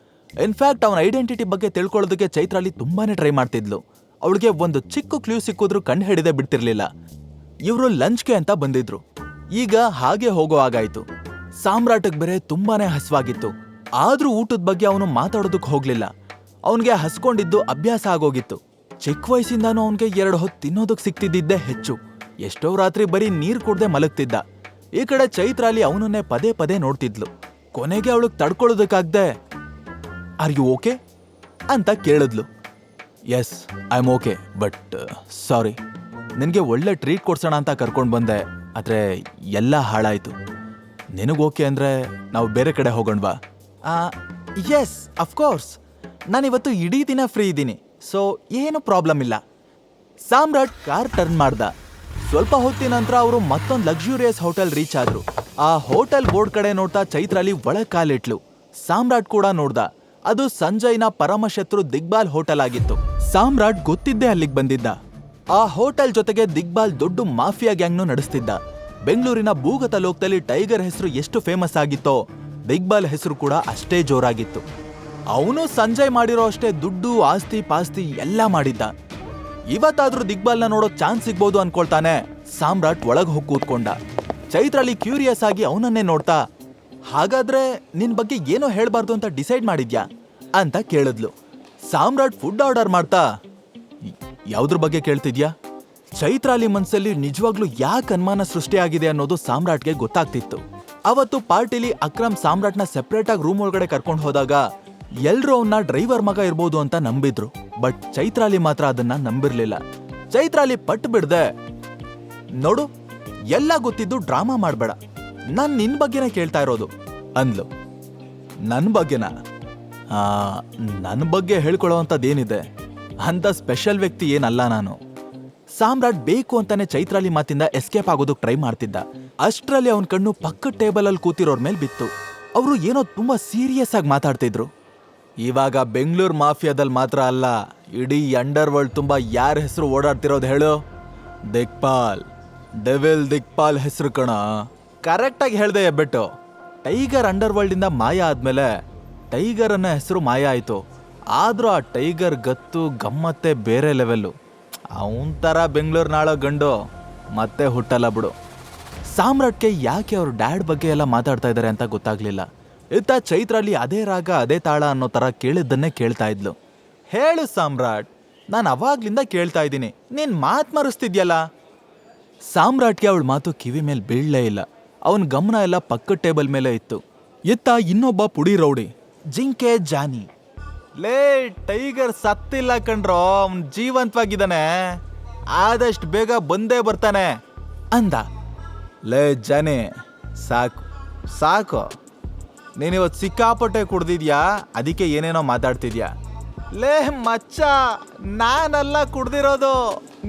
ಇನ್ಫ್ಯಾಕ್ಟ್ ಅವನ ಐಡೆಂಟಿಟಿ ಬಗ್ಗೆ ತಿಳ್ಕೊಳ್ಳೋದಕ್ಕೆ ಚೈತ್ರಾಲಿ ತುಂಬಾನೇ ಟ್ರೈ ಮಾಡ್ತಿದ್ಲು. ಅವಳಿಗೆ ಒಂದು ಚಿಕ್ಕ ಕ್ಲೂ ಸಿಕ್ಕಿದ್ರು ಕಂಡು ಹಿಡಿದೇ ಬಿಡ್ತಿರ್ಲಿಲ್ಲ. ಇವರು ಲಂಚ್ಗೆ ಅಂತ ಬಂದಿದ್ರು. ಈಗ ಹಾಗೆ ಹೋಗೋ ಹಾಗಾಯ್ತು. ಸಾಮ್ರಾಟ್ಗೆ ಬೇರೆ ತುಂಬಾನೇ ಹಸ್ವಾಗಿತ್ತು. ಆದ್ರೂ ಊಟದ ಬಗ್ಗೆ ಅವನು ಮಾತಾಡೋದಕ್ಕೆ ಹೋಗ್ಲಿಲ್ಲ. ಅವನಿಗೆ ಹಸ್ಕೊಂಡಿದ್ದು ಅಭ್ಯಾಸ ಆಗೋಗಿತ್ತು. ಚಿಕ್ಕ ವಯಸ್ಸಿಂದಾನು ಅವನಿಗೆ 2 ಹೊತ್ತು ತಿನ್ನೋದಕ್ಕೆ ಸಿಕ್ತಿದ್ದಿದ್ದೇ ಹೆಚ್ಚು. ಎಷ್ಟೋ ರಾತ್ರಿ ಬರೀ ನೀರ್ ಕುಡ್ದೆ ಮಲಗ್ತಿದ್ದ. ಈ ಕಡೆ ಚೈತ್ರಾಲಿ ಅವನನ್ನೇ ಪದೇ ಪದೇ ನೋಡ್ತಿದ್ಲು. ಕೊನೆಗೆ ಅವಳಿಗೆ ತಡ್ಕೊಳ್ಳೋದಕ್ಕಾಗ್ದೆ ಆರ್ ಯು ಓಕೆ ಅಂತ ಕೇಳಿದ್ಲು. Yes I am okay, but sorry, ನಿನಗೆ ಒಳ್ಳೆ ಟ್ರೀಟ್ ಕೊಡ್ಸೋಣ ಅಂತ ಕರ್ಕೊಂಡು ಬಂದೆ, ಆದರೆ ಎಲ್ಲ ಹಾಳಾಯ್ತು. ನಿನಗೆ ಓಕೆ ಅಂದರೆ ನಾವು ಬೇರೆ ಕಡೆ ಹೋಗೋಣವಾ? ಎಸ್ ಅಫ್ಕೋರ್ಸ್, ನಾನಿವತ್ತು ಇಡೀ ದಿನ ಫ್ರೀ ಇದ್ದೀನಿ, ಸೊ ಏನು ಪ್ರಾಬ್ಲಮ್ ಇಲ್ಲ. ಸಾಮ್ರಾಟ್ ಕಾರ್ ಟರ್ನ್ ಮಾಡ್ದ. ಸ್ವಲ್ಪ ಹೊತ್ತಿನ ನಂತರ ಅವರು ಮತ್ತೊಂದು ಲಕ್ಸುರಿಯಸ್ ಹೋಟೆಲ್ ರೀಚ್ ಆದ್ರು. ಆ ಹೋಟೆಲ್ ಬೋರ್ಡ್ ಕಡೆ ನೋಡ್ತಾ ಚೈತ್ರಾಲಿ ಒಳಗ್ ಕಾಲಿಟ್ಲು. ಸಾಮ್ರಾಟ್ ಕೂಡ ನೋಡ್ದ. ಅದು ಸಂಜಯ್ನ ಪರಮಶತ್ರು ದಿಗ್ಬಾಲ್ ಹೋಟೆಲ್ ಆಗಿತ್ತು. ಸಾಮ್ರಾಟ್ ಗೊತ್ತಿದ್ದೇ ಅಲ್ಲಿಗೆ ಬಂದಿದ್ದ. ಆ ಹೋಟೆಲ್ ಜೊತೆಗೆ ದಿಗ್ಬಾಲ್ ದೊಡ್ಡ ಮಾಫಿಯಾ ಗ್ಯಾಂಗ್ನು ನಡೆಸ್ತಿದ್ದ. ಬೆಂಗಳೂರಿನ ಭೂಗತ ಲೋಕದಲ್ಲಿ ಟೈಗರ್ ಹೆಸರು ಎಷ್ಟು ಫೇಮಸ್ ಆಗಿತ್ತೋ ದಿಗ್ಬಾಲ್ ಹೆಸರು ಕೂಡ ಅಷ್ಟೇ ಜೋರಾಗಿತ್ತು. ಅವನು ಸಂಜಯ್ ಮಾಡಿರೋ ಅಷ್ಟೇ ದುಡ್ಡು, ಆಸ್ತಿ ಪಾಸ್ತಿ ಎಲ್ಲ ಮಾಡಿದ್ದ. ಇವತ್ತಾದ್ರೂ ದಿಗ್ಬಾಲ್ನ ನೋಡೋ ಚಾನ್ಸ್ ಸಿಗ್ಬೋದು ಅನ್ಕೊಳ್ತಾನೆ ಸಾಮ್ರಾಟ್ ಒಳಗ್ ಹೋಗಿ ಕೂತ್ಕೊಂಡ. ಚೈತ್ರಾಲಿ ಕ್ಯೂರಿಯಸ್ ಆಗಿ ಅವನನ್ನೇ ನೋಡ್ತಾ, ಹಾಗಾದ್ರೆ ನಿನ್ ಬಗ್ಗೆ ಏನೋ ಹೇಳ್ಬಾರ್ದು ಅಂತ ಡಿಸೈಡ್ ಮಾಡಿದ್ಯಾ ಅಂತ ಕೇಳಿದ್ಲು. ಸಾಮ್ರಾಟ್ ಫುಡ್ ಆರ್ಡರ್ ಮಾಡ್ತಾ, ಯಾವ್ದ್ರ ಬಗ್ಗೆ ಕೇಳ್ತಿದ್ಯಾ? ಚೈತ್ರಾಲಿ ಮನ್ಸಲ್ಲಿ ನಿಜವಾಗ್ಲೂ ಯಾಕೆ ಅನುಮಾನ ಸೃಷ್ಟಿಯಾಗಿದೆ ಅನ್ನೋದು ಸಾಮ್ರಾಟ್ಗೆ ಗೊತ್ತಾಗ್ತಿತ್ತು. ಅವತ್ತು ಪಾರ್ಟಿಲಿ ಅಕ್ರಮ್ ಸಾಮ್ರಾಟ್ನ ಸೆಪರೇಟ್ ಆಗಿ ರೂಮ್ ಒಳಗಡೆ ಕರ್ಕೊಂಡು ಹೋದಾಗ ಎಲ್ರೂ ಅವನ್ನ ಡ್ರೈವರ್ ಮಗ ಇರ್ಬೋದು ಅಂತ ನಂಬಿದ್ರು. ಬಟ್ ಚೈತ್ರಾಲಿ ಮಾತ್ರ ಅದನ್ನ ನಂಬಿರ್ಲಿಲ್ಲ. ಚೈತ್ರಾಲಿ ಪಟ್ಟು ಬಿಡ್ದೆ, ನೋಡು ಎಲ್ಲ ಗೊತ್ತಿದ್ದು ಡ್ರಾಮಾ ಮಾಡ್ಬೇಡ, ನಾನ್ ನಿನ್ ಬಗ್ಗೆನೇ ಕೇಳ್ತಾ ಇರೋದು ಅಂದ್ಲು. ನನ್ ಬಗ್ಗೆನಾ? ನನ್ನ ಬಗ್ಗೆ ಹೇಳ್ಕೊಳ್ಳೋವಂಥದ್ದೇನಿದೆ, ಅಂತ ಸ್ಪೆಷಲ್ ವ್ಯಕ್ತಿ ಏನಲ್ಲ ನಾನು. ಸಾಮ್ರಾಟ್ ಬೇಕು ಅಂತಾನೆ ಚೈತ್ರಾಲಿ ಮಾತಿಂದ ಎಸ್ಕೇಪ್ ಆಗೋದಕ್ಕೆ ಟ್ರೈ ಮಾಡ್ತಿದ್ದ. ಅಷ್ಟರಲ್ಲಿ ಅವನ ಕಣ್ಣು ಪಕ್ಕದ ಟೇಬಲ್ ಅಲ್ಲಿ ಕೂತಿರೋರ್ ಮೇಲೆ ಬಿತ್ತು. ಅವರು ಏನೋ ತುಂಬಾ ಸೀರಿಯಸ್ ಆಗಿ ಮಾತಾಡ್ತಿದ್ರು. ಇವಾಗ ಬೆಂಗಳೂರು ಮಾಫಿಯಾದಲ್ಲಿ ಮಾತ್ರ ಅಲ್ಲ, ಇಡೀ ಅಂಡರ್ ವರ್ಲ್ಡ್ ತುಂಬಾ ಯಾರ ಹೆಸರು ಓಡಾಡ್ತಿರೋದು ಹೇಳು? ದಿಕ್ಪಾಲ್, ಡೆವಿಲ್ ದಿಕ್ಪಾಲ್ ಹೆಸರು ಕಣ. ಕರೆಕ್ಟ್ ಆಗಿ ಹೇಳ್ದೆ ಎಬ್ಬೆಟ್ಟು. ಟೈಗರ್ ಅಂಡರ್ ವರ್ಲ್ಡ್ ಇಂದ ಮಾಯ ಆದ್ಮೇಲೆ ಟೈಗರ್ ಅನ್ನೋ ಹೆಸರು ಮಾಯ ಆಯ್ತು. ಆದ್ರೂ ಆ ಟೈಗರ್ ಗತ್ತು ಗಮ್ಮತ್ತೆ ಬೇರೆ ಲೆವೆಲ್ಲು. ಅವನ್ ತರ ಬೆಂಗಳೂರು ನಾಳೋ ಗಂಡು ಮತ್ತೆ ಹುಟ್ಟಲ್ಲ ಬಿಡು. ಸಾಮ್ರಾಟ್ಗೆ ಯಾಕೆ ಅವ್ರ ಡ್ಯಾಡ್ ಬಗ್ಗೆ ಎಲ್ಲ ಮಾತಾಡ್ತಾ ಇದ್ದಾರೆ ಅಂತ ಗೊತ್ತಾಗ್ಲಿಲ್ಲ. ಇತ್ತ ಚೈತ್ರಾಲಿ ಅದೇ ರಾಗ ಅದೇ ತಾಳ ಅನ್ನೋ ತರ ಕೇಳಿದ್ದನ್ನೇ ಕೇಳ್ತಾ ಇದ್ಲು. ಹೇಳು ಸಾಮ್ರಾಟ್, ನಾನು ಅವಾಗ್ಲಿಂದ ಕೇಳ್ತಾ ಇದ್ದೀನಿ, ನೀನ್ ಮಾತ್ ಮರೆಸ್ತಿದ್ಯಲ್ಲ. ಸಾಮ್ರಾಟ್ಗೆ ಅವಳ ಮಾತು ಕಿವಿ ಮೇಲೆ ಬೀಳಲೇ ಇಲ್ಲ. ಅವನ್ ಗಮನ ಎಲ್ಲ ಪಕ್ಕದ ಟೇಬಲ್ ಮೇಲೆ ಇತ್ತು. ಇತ್ತ ಇನ್ನೊಬ್ಬ ಪುಡಿ ರೌಡಿ ಜಿಂಕೆ ಜಾನಿ. ಲೇ, ಟೈಗರ್ ಸತ್ತಿಲ್ಲ ಕಣ್ರೋ, ಅವನ್ ಜೀವಂತವಾಗಿದ್ದಾನೆ, ಆದಷ್ಟು ಬೇಗ ಬಂದೇ ಬರ್ತಾನೆ ಅಂದ. ಲೇ ಜಾನಿ, ಸಾಕು ಸಾಕು, ನೀನಿವತ್ತು ಸಿಕ್ಕಾಪಟ್ಟೆ ಕುಡ್ದಿದ್ಯಾ, ಅದಕ್ಕೆ ಏನೇನೋ ಮಾತಾಡ್ತಿದ್ಯಾ. ಲೇ ಮಚ್ಚ, ನಾನೆಲ್ಲ ಕುಡ್ದಿರೋದು,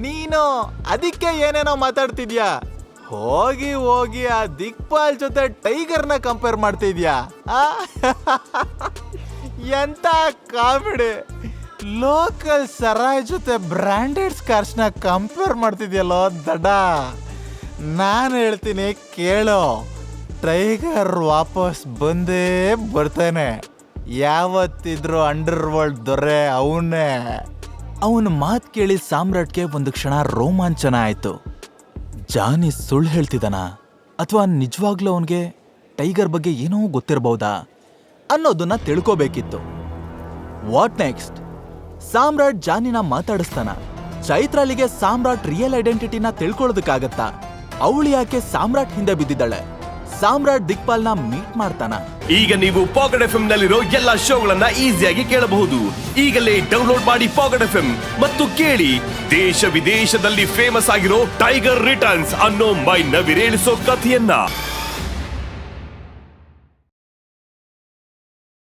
ನೀನು ಅದಕ್ಕೆ ಏನೇನೋ ಮಾತಾಡ್ತಿದ್ಯಾ. ಹೋಗಿ ಹೋಗಿ ಆ ದಿಕ್ಪಾಲ್ ಜೊತೆ ಟೈಗರ್ನ ಕಂಪೇರ್ ಮಾಡ್ತಿದ್ಯಾ? ಎಂತ ಕಾಮಿಡಿ. ಲೋಕಲ್ ಸರಾಯ್ ಜೊತೆ ಬ್ರ್ಯಾಂಡೆಡ್ ಸ್ಕಾರ್ಚ್ನ ಕಂಪೇರ್ ಮಾಡ್ತಿದ್ಯಲ್ಲೋ ದಡ. ನಾನು ಹೇಳ್ತೀನಿ ಕೇಳೋ, ಟೈಗರ್ ವಾಪಸ್ ಬಂದೇ ಬರ್ತಾನೆ. ಯಾವತ್ತಿದ್ರು ಅಂಡರ್ ವರ್ಲ್ಡ್ ದೊರೆ ಅವನೇ. ಅವನ ಮಾತು ಕೇಳಿ ಸಾಮ್ರಾಟ್ಗೆ ಒಂದು ಕ್ಷಣ ರೋಮಾಂಚನ ಆಯ್ತು. ಜಾನಿ ಸುಳ್ಳು ಹೇಳ್ತಿದ್ದಾನ ಅಥವಾ ನಿಜವಾಗ್ಲೂ ಅವನಿಗೆ ಟೈಗರ್ ಬಗ್ಗೆ ಏನೋ ಗೊತ್ತಿರಬಹುದಾ ಅನ್ನೋದನ್ನ ತಿಳ್ಕೋಬೇಕಿತ್ತು. What next? ಸಾಮ್ರಾಟ್ ಜಾನಿನ ಮಾತಾಡಿಸ್ತಾನ. ಚೈತ್ರಾಲಿಗೆ ಸಾಮ್ರಾಟ್ ರಿಯಲ್ ಐಡೆಂಟಿಟಿನ ತಿಳ್ಕೊಳ್ಳೋದಕ್ಕಾಗತ್ತಾ? ಅವಳು ಯಾಕೆ ಸಾಮ್ರಾಟ್ ಹಿಂದೆ ಬಿದ್ದಿದ್ದಾಳೆ? ಸಾಮ್ರಾಟ್ ದಿಕ್ಪಾಲ್ನ ಮೀಟ್ ಮಾಡ್ತಾನ. ಈಗ ನೀವು ಪಾಕೆಟ್ ಎಫ್ಎಂ ನಲ್ಲಿರೋ ಎಲ್ಲಾ ಶೋಗಳನ್ನ ಈಸಿಯಾಗಿ ಕೇಳಬಹುದು. ಈಗಲೇ ಡೌನ್ಲೋಡ್ ಮಾಡಿ ಪಾಕೆಟ್ ಎಫ್ಎಂ ಮತ್ತು ಕೇಳಿ ದೇಶ ವಿದೇಶದಲ್ಲಿ ಫೇಮಸ್ ಆಗಿರೋ ಟೈಗರ್ ರಿಟರ್ನ್ಸ್ ಅನ್ನೋ ಮೈ ನವಿರೇಳಿಸೋ ಕಥೆಯನ್ನ.